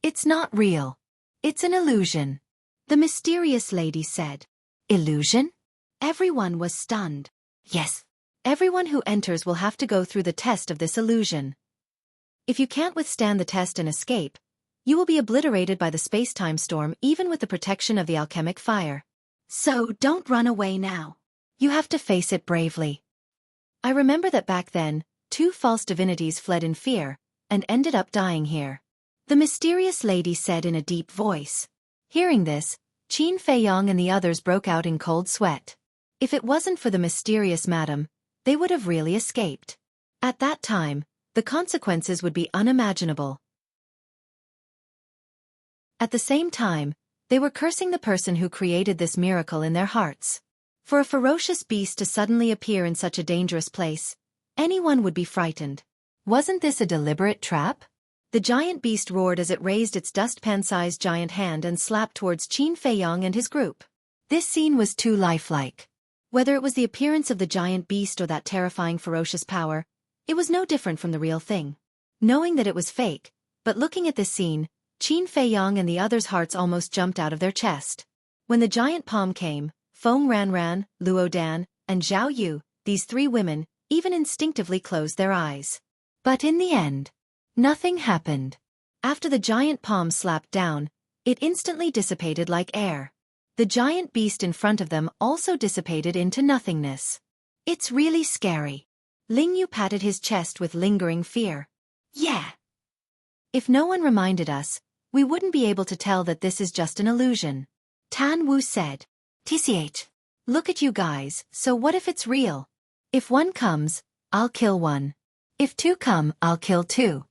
"It's not real. It's an illusion," the mysterious lady said. "Illusion?" Everyone was stunned. "Yes. Everyone who enters will have to go through the test of this illusion. If you can't withstand the test and escape, you will be obliterated by the space-time storm even with the protection of the alchemic fire. So don't run away now. You have to face it bravely." I remember that back then, 2 false divinities fled in fear, and ended up dying here, the mysterious lady said in a deep voice. Hearing this, Qin Feiyang and the others broke out in cold sweat. If it wasn't for the mysterious madam, they would have really escaped. At that time, the consequences would be unimaginable. At the same time, they were cursing the person who created this miracle in their hearts. For a ferocious beast to suddenly appear in such a dangerous place, anyone would be frightened. Wasn't this a deliberate trap? The giant beast roared as it raised its dustpan-sized giant hand and slapped towards Qin Feiyang and his group. This scene was too lifelike. Whether it was the appearance of the giant beast or that terrifying ferocious power, it was no different from the real thing. Knowing that it was fake, but looking at this scene, Qin Feiyang and the others' hearts almost jumped out of their chest. When the giant palm came, Feng Ranran, Luo Dan, and Zhao Yu, these 3 women, even instinctively closed their eyes. But in the end, nothing happened. After the giant palm slapped down, it instantly dissipated like air. The giant beast in front of them also dissipated into nothingness. "It's really scary." Ling Yu patted his chest with lingering fear. "Yeah. If no one reminded us, we wouldn't be able to tell that this is just an illusion." Tan Wu said. "TCH. Look at you guys, so what if it's real? If 1 comes, I'll kill 1. If 2 come, I'll kill 2.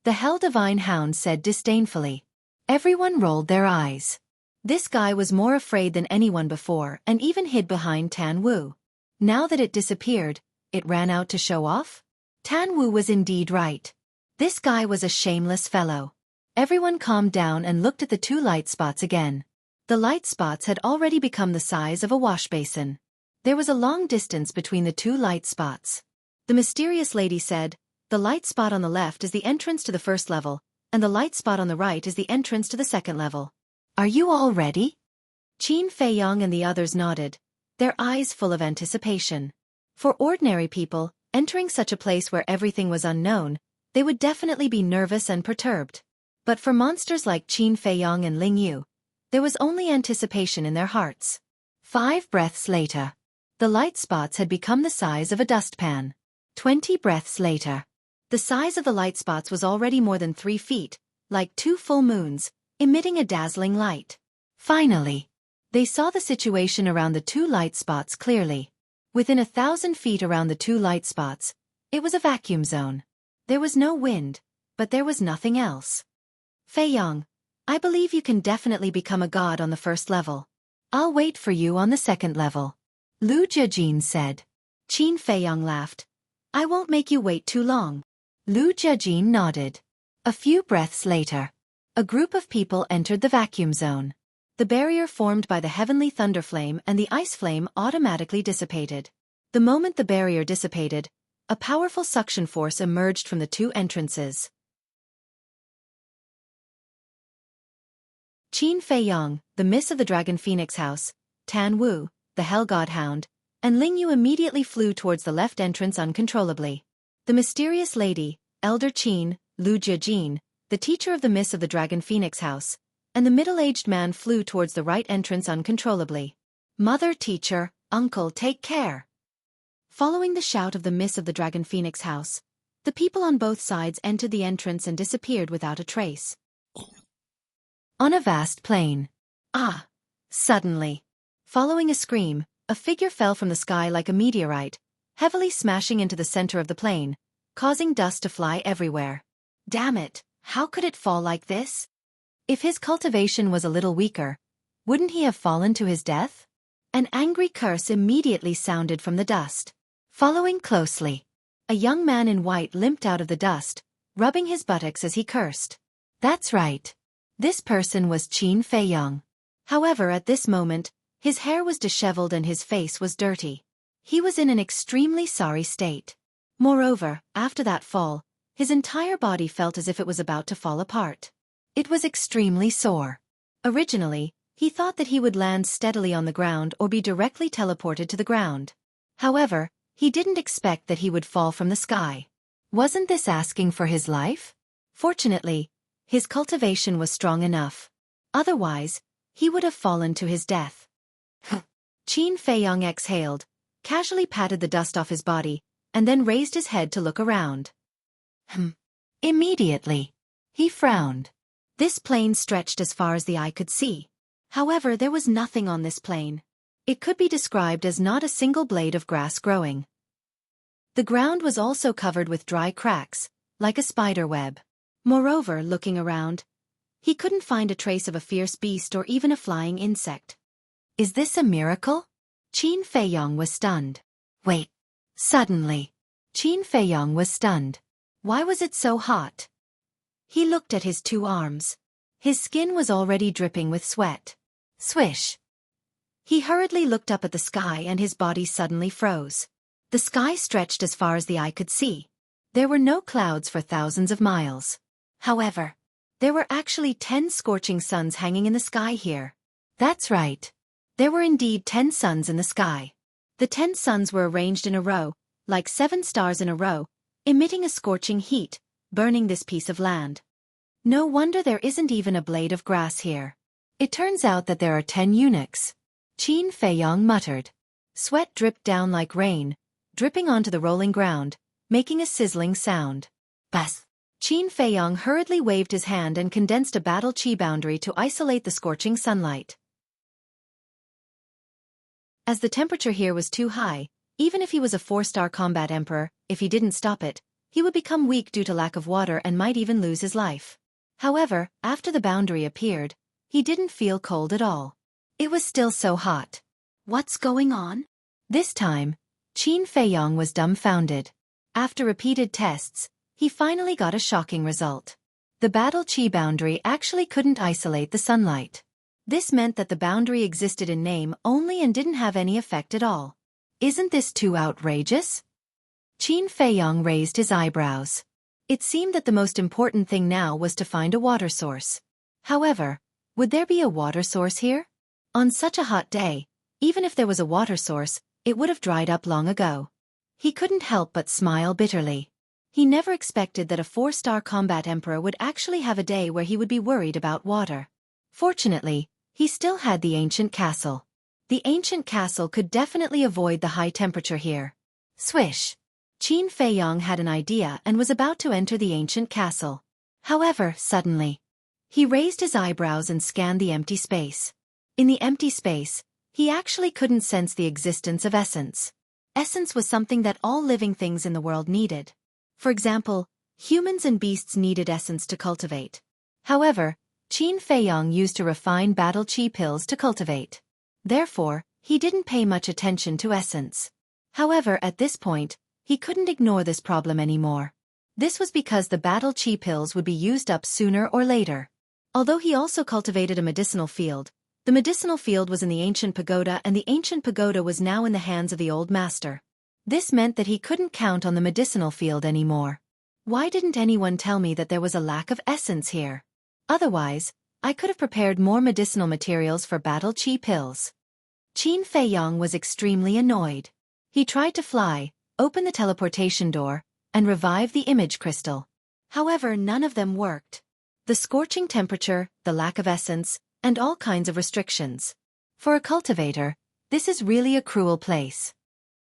The Hell Divine Hound said disdainfully. Everyone rolled their eyes. This guy was more afraid than anyone before and even hid behind Tan Wu. Now that it disappeared, it ran out to show off? Tan Wu was indeed right. This guy was a shameless fellow. Everyone calmed down and looked at the 2 light spots again. The light spots had already become the size of a wash basin. There was a long distance between the two light spots. The mysterious lady said, "The light spot on the left is the entrance to the first level, and the light spot on the right is the entrance to the second level. Are you all ready?" Qin Feiyong and the others nodded, their eyes full of anticipation. For ordinary people, entering such a place where everything was unknown, they would definitely be nervous and perturbed. But for monsters like Qin Feiyong and Ling Yu, there was only anticipation in their hearts. 5 breaths later. The light spots had become the size of a dustpan. 20 breaths later. The size of the light spots was already more than 3 feet, like 2 full moons, emitting a dazzling light. Finally, they saw the situation around the 2 light spots clearly. Within 1,000 feet around the 2 light spots, it was a vacuum zone. There was no wind, but there was nothing else. "Feiyong, I believe you can definitely become a god on the first level. I'll wait for you on the second level," Lu Jiajin said. Qin Feiyong laughed. "I won't make you wait too long." Lu Jiajin nodded. A few breaths later, a group of people entered the vacuum zone. The barrier formed by the heavenly thunder flame and the ice flame automatically dissipated. The moment the barrier dissipated, a powerful suction force emerged from the 2 entrances. Qin Feiyong, the Miss of the Dragon Phoenix House, Tan Wu, the Hell God Hound, and Ling Yu immediately flew towards the left entrance uncontrollably. The mysterious lady, Elder Qin, Lu Jiajin, the teacher of the Miss of the Dragon Phoenix House, and the middle-aged man flew towards the right entrance uncontrollably. "Mother, teacher, uncle, take care!" Following the shout of the Miss of the Dragon Phoenix House, the people on both sides entered the entrance and disappeared without a trace. On a vast plain. Suddenly, following a scream, a figure fell from the sky like a meteorite, heavily smashing into the center of the plain, causing dust to fly everywhere. Damn it, how could it fall like this? If his cultivation was a little weaker, wouldn't he have fallen to his death? An angry curse immediately sounded from the dust. Following closely, a young man in white limped out of the dust, rubbing his buttocks as he cursed. That's right. This person was Qin Feiyong. However, at this moment, his hair was disheveled and his face was dirty. He was in an extremely sorry state. Moreover, after that fall, his entire body felt as if it was about to fall apart. It was extremely sore. Originally, he thought that he would land steadily on the ground or be directly teleported to the ground. However, he didn't expect that he would fall from the sky. Wasn't this asking for his life? Fortunately, his cultivation was strong enough. Otherwise, he would have fallen to his death. Qin Feiyong exhaled, casually patted the dust off his body, and then raised his head to look around. Immediately, he frowned. This plain stretched as far as the eye could see. However, there was nothing on this plain. It could be described as not a single blade of grass growing. The ground was also covered with dry cracks, like a spider web. Moreover, looking around, he couldn't find a trace of a fierce beast or even a flying insect. Is this a miracle? Qin Feiyong was stunned. Wait. Suddenly, Qin Feiyong was stunned. Why was it so hot? He looked at his 2 arms. His skin was already dripping with sweat. Swish. He hurriedly looked up at the sky and his body suddenly froze. The sky stretched as far as the eye could see. There were no clouds for thousands of miles. However, there were actually 10 scorching suns hanging in the sky here. That's right. There were indeed 10 suns in the sky. The 10 suns were arranged in a row, like 7 stars in a row, emitting a scorching heat, burning this piece of land. No wonder there isn't even a blade of grass here. It turns out that there are 10 eunuchs. Qin Feiyong muttered. Sweat dripped down like rain, dripping onto the rolling ground, making a sizzling sound. Bas! Qin Feiyong hurriedly waved his hand and condensed a battle chi boundary to isolate the scorching sunlight. As the temperature here was too high, even if he was a 4-star combat emperor, if he didn't stop it, he would become weak due to lack of water and might even lose his life. However, after the boundary appeared, he didn't feel cold at all. It was still so hot. What's going on? This time, Qin Feiyong was dumbfounded. After repeated tests, he finally got a shocking result. The battle chi boundary actually couldn't isolate the sunlight. This meant that the boundary existed in name only and didn't have any effect at all. Isn't this too outrageous? Qin Feiyong raised his eyebrows. It seemed that the most important thing now was to find a water source. However, would there be a water source here? On such a hot day, even if there was a water source, it would have dried up long ago. He couldn't help but smile bitterly. He never expected that a 4-star combat emperor would actually have a day where he would be worried about water. Fortunately, he still had the ancient castle. The ancient castle could definitely avoid the high temperature here. Swish! Qin Feiyong had an idea and was about to enter the ancient castle. However, suddenly, he raised his eyebrows and scanned the empty space. In the empty space, he actually couldn't sense the existence of essence. Essence was something that all living things in the world needed. For example, humans and beasts needed essence to cultivate. However, Qin Feiyong used a refined battle chi pills to cultivate. Therefore, he didn't pay much attention to essence. However, at this point, he couldn't ignore this problem anymore. This was because the battle chi pills would be used up sooner or later. Although he also cultivated a medicinal field, the medicinal field was in the ancient pagoda and the ancient pagoda was now in the hands of the old master. This meant that he couldn't count on the medicinal field anymore. Why didn't anyone tell me that there was a lack of essence here? Otherwise, I could have prepared more medicinal materials for battle chi pills. Qin Feiyong was extremely annoyed. He tried to fly, open the teleportation door, and revive the image crystal. However, none of them worked. The scorching temperature, the lack of essence, and all kinds of restrictions. For a cultivator, this is really a cruel place.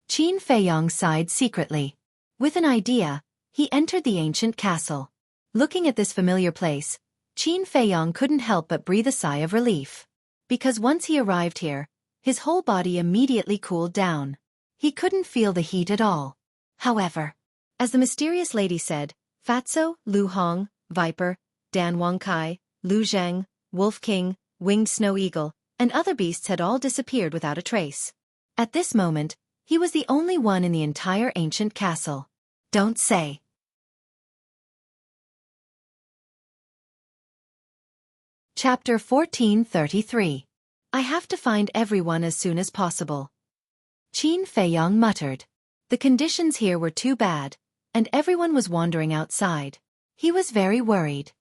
Qin Feiyong sighed secretly. With an idea, he entered the ancient castle. Looking at this familiar place, Qin Feiyong couldn't help but breathe a sigh of relief. Because once he arrived here, his whole body immediately cooled down. He couldn't feel the heat at all. However, as the mysterious lady said, Fatso, Lu Hong, Viper, Dan Wangkai, Lu Zheng, Wolf King, Winged Snow Eagle, and other beasts had all disappeared without a trace. At this moment, he was the only one in the entire ancient castle. Don't say. Chapter 1433. I have to find everyone as soon as possible. Qin Feiyong muttered. The conditions here were too bad, and everyone was wandering outside. He was very worried.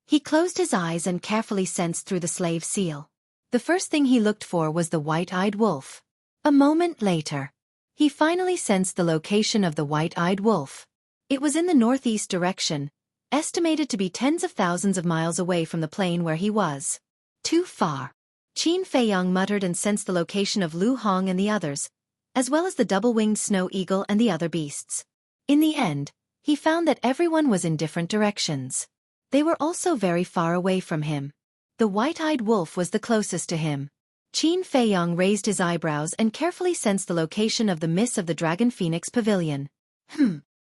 He closed his eyes and carefully sensed through the slave seal. The first thing he looked for was the white-eyed wolf. A moment later, he finally sensed the location of the white-eyed wolf. It was in the northeast direction, estimated to be tens of thousands of miles away from the plain where he was. Too far. Qin Feiyong muttered and sensed the location of Lu Hong and the others, as well as the double-winged snow eagle and the other beasts. In the end, he found that everyone was in different directions. They were also very far away from him. The white-eyed wolf was the closest to him. Qin Feiyong raised his eyebrows and carefully sensed the location of the miss of the Dragon Phoenix Pavilion.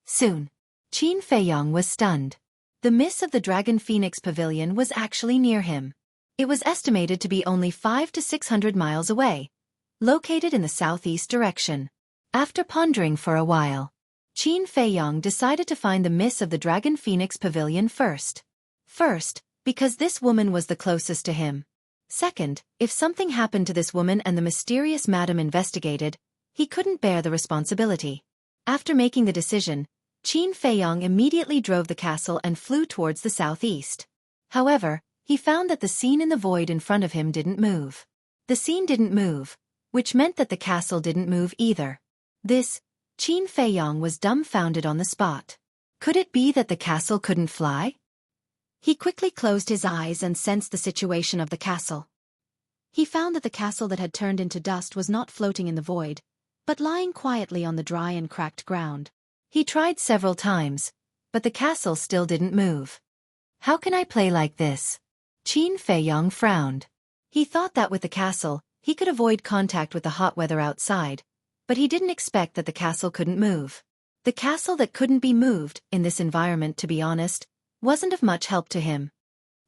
Soon. Qin Feiyong was stunned. The miss of the Dragon Phoenix Pavilion was actually near him. It was estimated to be only 500 to 600 miles away, located in the southeast direction. After pondering for a while, Qin Feiyong decided to find the miss of the Dragon Phoenix Pavilion first. First, because this woman was the closest to him. Second, if something happened to this woman and the mysterious madam investigated, he couldn't bear the responsibility. After making the decision, Qin Feiyong immediately drove the castle and flew towards the southeast. However, he found that the scene in the void in front of him didn't move. The scene didn't move, which meant that the castle didn't move either. Qin Feiyong was dumbfounded on the spot. Could it be that the castle couldn't fly? He quickly closed his eyes and sensed the situation of the castle. He found that the castle that had turned into dust was not floating in the void, but lying quietly on the dry and cracked ground. He tried several times, but the castle still didn't move. How can I play like this? Qin Feiyong frowned. He thought that with the castle, he could avoid contact with the hot weather outside, but he didn't expect that the castle couldn't move. The castle that couldn't be moved, in this environment to be honest, wasn't of much help to him.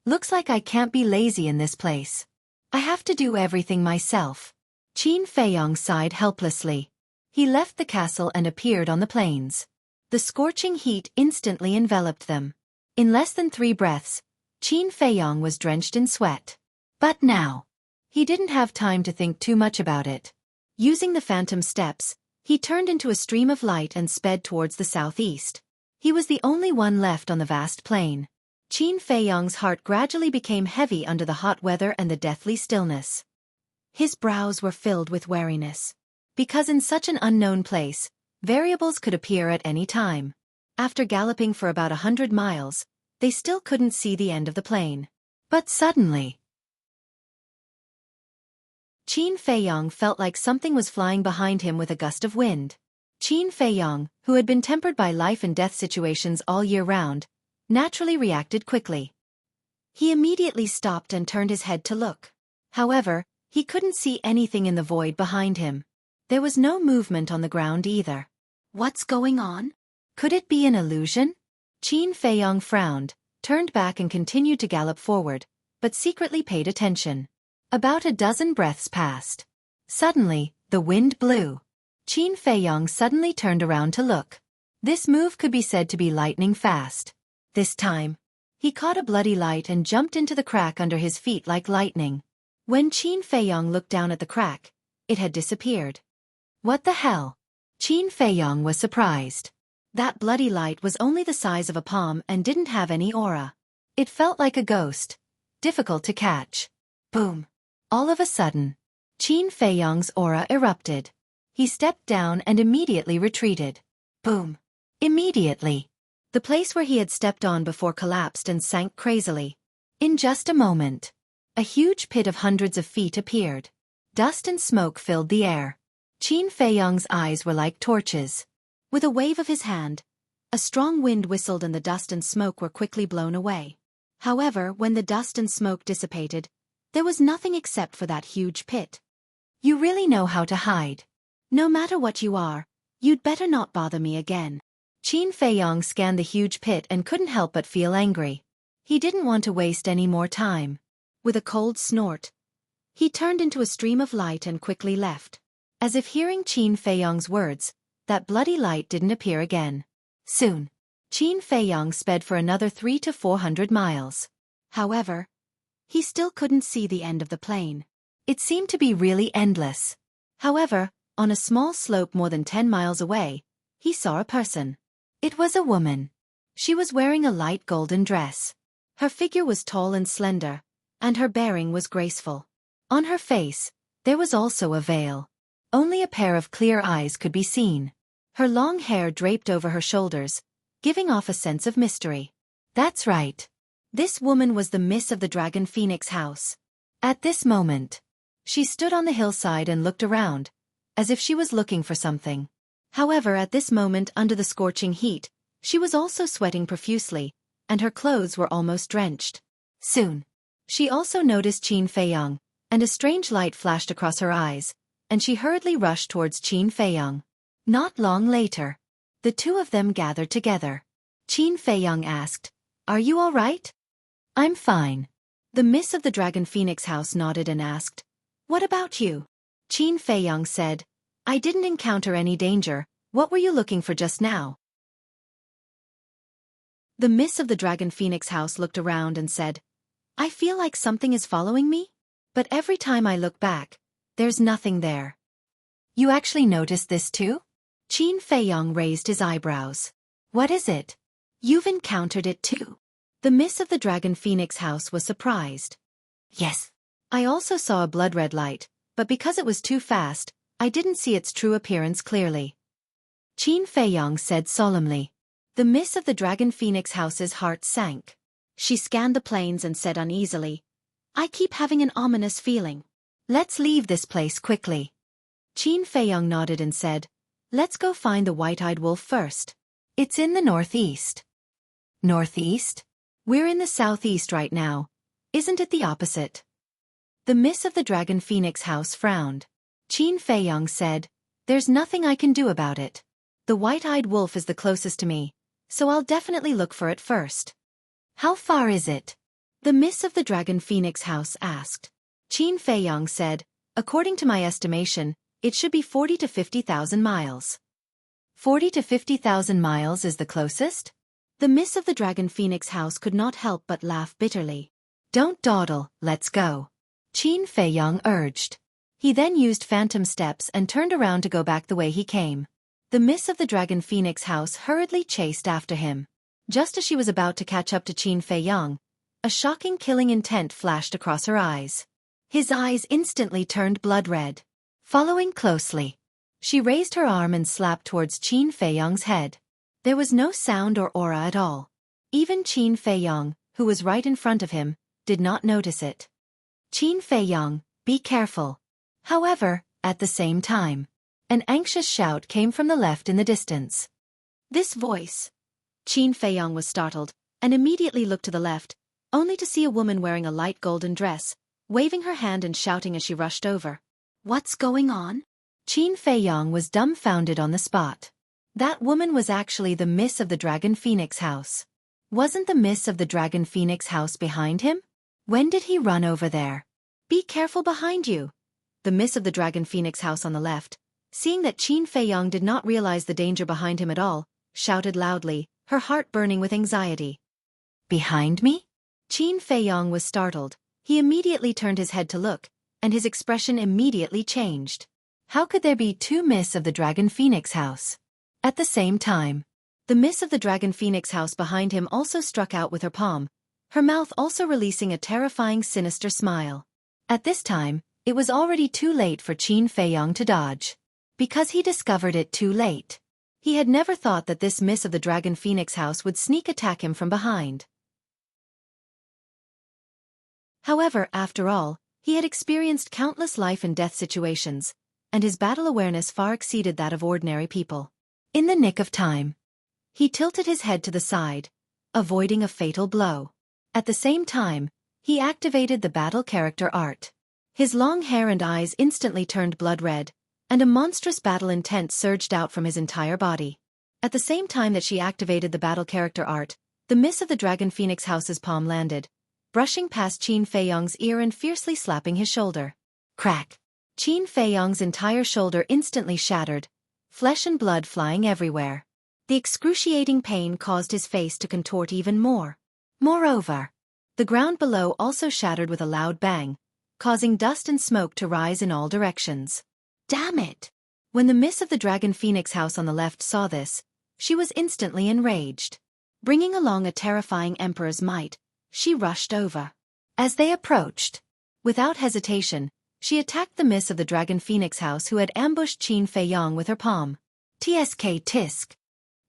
Looks like I can't be lazy in this place. I have to do everything myself. Qin Feiyong sighed helplessly. He left the castle and appeared on the plains. The scorching heat instantly enveloped them. In less than 3 breaths, Qin Feiyong was drenched in sweat. But now, he didn't have time to think too much about it. Using the phantom steps, he turned into a stream of light and sped towards the southeast. He was the only one left on the vast plain. Qin Feiyang's heart gradually became heavy under the hot weather and the deathly stillness. His brows were filled with wariness. Because in such an unknown place, variables could appear at any time. After galloping for about 100 miles, they still couldn't see the end of the plain. But suddenly, Qin Feiyang felt like something was flying behind him with a gust of wind. Qin Feiyang, who had been tempered by life and death situations all year round, naturally reacted quickly. He immediately stopped and turned his head to look. However, he couldn't see anything in the void behind him. There was no movement on the ground either. What's going on? Could it be an illusion? Qin Feiyang frowned, turned back and continued to gallop forward, but secretly paid attention. About a dozen breaths passed. Suddenly, the wind blew. Qin Feiyang suddenly turned around to look. This move could be said to be lightning fast. This time, he caught a bloody light and jumped into the crack under his feet like lightning. When Qin Feiyang looked down at the crack, it had disappeared. What the hell? Qin Feiyang was surprised. That bloody light was only the size of a palm and didn't have any aura. It felt like a ghost, difficult to catch. Boom! All of a sudden, Qin Feiyang's aura erupted. He stepped down and immediately retreated. Boom! Immediately, the place where he had stepped on before collapsed and sank crazily. In just a moment, a huge pit of hundreds of feet appeared. Dust and smoke filled the air. Qin Feiyang's eyes were like torches. With a wave of his hand, a strong wind whistled and the dust and smoke were quickly blown away. However, when the dust and smoke dissipated, there was nothing except for that huge pit. You really know how to hide. No matter what you are, you'd better not bother me again. Qin Feiyang scanned the huge pit and couldn't help but feel angry. He didn't want to waste any more time. With a cold snort, he turned into a stream of light and quickly left. As if hearing Qin Feiyang's words, that bloody light didn't appear again. Soon, Qin Feiyang sped for another 300 to 400 miles. However, he still couldn't see the end of the plain. It seemed to be really endless. However, on a small slope more than 10 miles away, he saw a person. It was a woman. She was wearing a light golden dress. Her figure was tall and slender, and her bearing was graceful. On her face, there was also a veil. Only a pair of clear eyes could be seen. Her long hair draped over her shoulders, giving off a sense of mystery. That's right. This woman was the Miss of the Dragon Phoenix house. At this moment, she stood on the hillside and looked around, as if she was looking for something. However, at this moment under the scorching heat, she was also sweating profusely, and her clothes were almost drenched. Soon, she also noticed Qin Feiyang, and a strange light flashed across her eyes, and she hurriedly rushed towards Qin Feiyang. Not long later, the two of them gathered together. Qin Feiyang asked, "Are you all right?" "I'm fine." The Miss of the Dragon Phoenix house nodded and asked, "What about you?" Qin Feiyang said, "I didn't encounter any danger. What were you looking for just now?" The Miss of the Dragon Phoenix house looked around and said, "I feel like something is following me, but every time I look back, there's nothing there." "You actually noticed this too?" Qin Feiyang raised his eyebrows. "What is it?" "You've encountered it too." The Miss of the Dragon Phoenix house was surprised. "Yes. I also saw a blood-red light, but because it was too fast, I didn't see its true appearance clearly." Qin Feiyang said solemnly. The Miss of the Dragon Phoenix house's heart sank. She scanned the plains and said uneasily, "I keep having an ominous feeling. Let's leave this place quickly." Qin Feiyang nodded and said, "Let's go find the white-eyed wolf first. It's in the northeast." "Northeast? We're in the southeast right now. Isn't it the opposite?" The Miss of the Dragon Phoenix house frowned. Qin Feiyang said, "There's nothing I can do about it. The white-eyed wolf is the closest to me, so I'll definitely look for it first." "How far is it?" the Miss of the Dragon Phoenix house asked. Qin Feiyang said, "According to my estimation, it should be 40 to 50,000 miles. 40 to 50,000 miles is the closest? The Miss of the Dragon Phoenix house could not help but laugh bitterly. "Don't dawdle, let's go." Qin Feiyang urged. He then used phantom steps and turned around to go back the way he came. The Miss of the Dragon Phoenix House hurriedly chased after him. Just as she was about to catch up to Qin Feiyang, a shocking killing intent flashed across her eyes. His eyes instantly turned blood red. Following closely, she raised her arm and slapped towards Qin Feiyang's head. There was no sound or aura at all. Even Qin Feiyang, who was right in front of him, did not notice it. Qin Feiyang, be careful. However, at the same time, an anxious shout came from the left in the distance. This voice. Qin Feiyang was startled, and immediately looked to the left, only to see a woman wearing a light golden dress, waving her hand and shouting as she rushed over. What's going on? Qin Feiyang was dumbfounded on the spot. That woman was actually the Miss of the Dragon Phoenix House. Wasn't the Miss of the Dragon Phoenix House behind him? When did he run over there? Be careful behind you. The Miss of the Dragon Phoenix House on the left, seeing that Qin Feiyang did not realize the danger behind him at all, shouted loudly, her heart burning with anxiety. Behind me? Qin Feiyang was startled. He immediately turned his head to look, and his expression immediately changed. How could there be two Miss of the Dragon Phoenix House? At the same time, the Miss of the Dragon Phoenix House behind him also struck out with her palm, her mouth also releasing a terrifying sinister smile. At this time, it was already too late for Qin Feiyang to dodge. Because he discovered it too late. He had never thought that this Miss of the Dragon Phoenix House would sneak attack him from behind. However, after all, he had experienced countless life and death situations, and his battle awareness far exceeded that of ordinary people. In the nick of time, he tilted his head to the side, avoiding a fatal blow. At the same time, he activated the battle character art. His long hair and eyes instantly turned blood red, and a monstrous battle intent surged out from his entire body. At the same time that she activated the battle character art, the Miss of the Dragon Phoenix House's palm landed, brushing past Qin Feiyang's ear and fiercely slapping his shoulder. Crack! Qin Feiyang's entire shoulder instantly shattered, flesh and blood flying everywhere. The excruciating pain caused his face to contort even more. Moreover, the ground below also shattered with a loud bang, causing dust and smoke to rise in all directions. Damn it! When the Miss of the Dragon Phoenix House on the left saw this, she was instantly enraged. Bringing along a terrifying Emperor's might, she rushed over. As they approached, without hesitation, she attacked the Miss of the Dragon Phoenix House who had ambushed Qin Feiyang with her palm. Tsk tisk.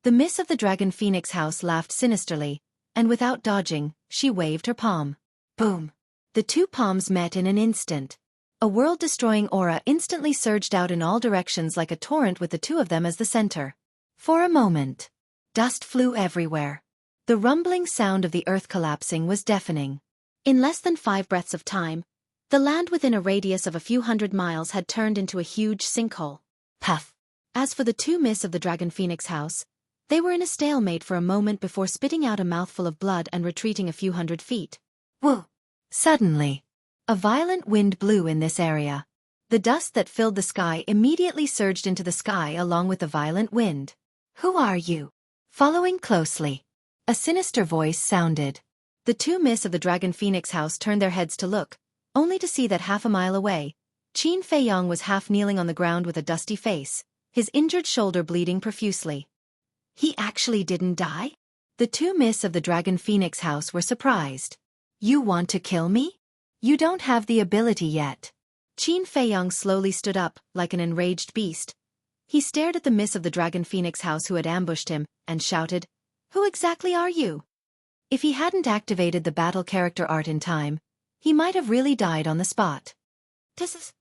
The Miss of the Dragon Phoenix House laughed sinisterly, and without dodging, she waved her palm. Boom! The two palms met in an instant. A world-destroying aura instantly surged out in all directions like a torrent with the two of them as the center. For a moment, dust flew everywhere. The rumbling sound of the earth collapsing was deafening. In less than 5 breaths of time, the land within a radius of a few hundred miles had turned into a huge sinkhole. Puff! As for the two Miss of the Dragon Phoenix House, they were in a stalemate for a moment before spitting out a mouthful of blood and retreating a few hundred feet. Woo! Suddenly, a violent wind blew in this area. The dust that filled the sky immediately surged into the sky along with the violent wind. Who are you? Following closely, a sinister voice sounded. The two Miss of the Dragon Phoenix House turned their heads to look, only to see that half a mile away, Qin Feiyang was half kneeling on the ground with a dusty face, his injured shoulder bleeding profusely. He actually didn't die? The two Miss of the Dragon Phoenix House were surprised. You want to kill me? You don't have the ability yet. Qin Feiyang slowly stood up, like an enraged beast. He stared at the Miss of the Dragon Phoenix House who had ambushed him, and shouted, Who exactly are you? If he hadn't activated the battle character art in time, he might have really died on the spot. This is...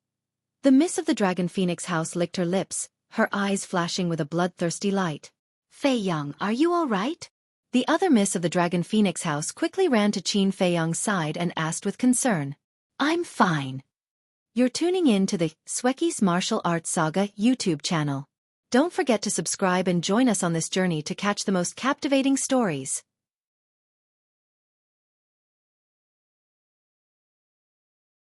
The Miss of the Dragon Phoenix House licked her lips, her eyes flashing with a bloodthirsty light. Feiyang, are you all right? The other Miss of the Dragon Phoenix House quickly ran to Qin Feiyang's side and asked with concern. I'm fine. You're tuning in to the Xueqi's Martial Arts Saga YouTube channel. Don't forget to subscribe and join us on this journey to catch the most captivating stories.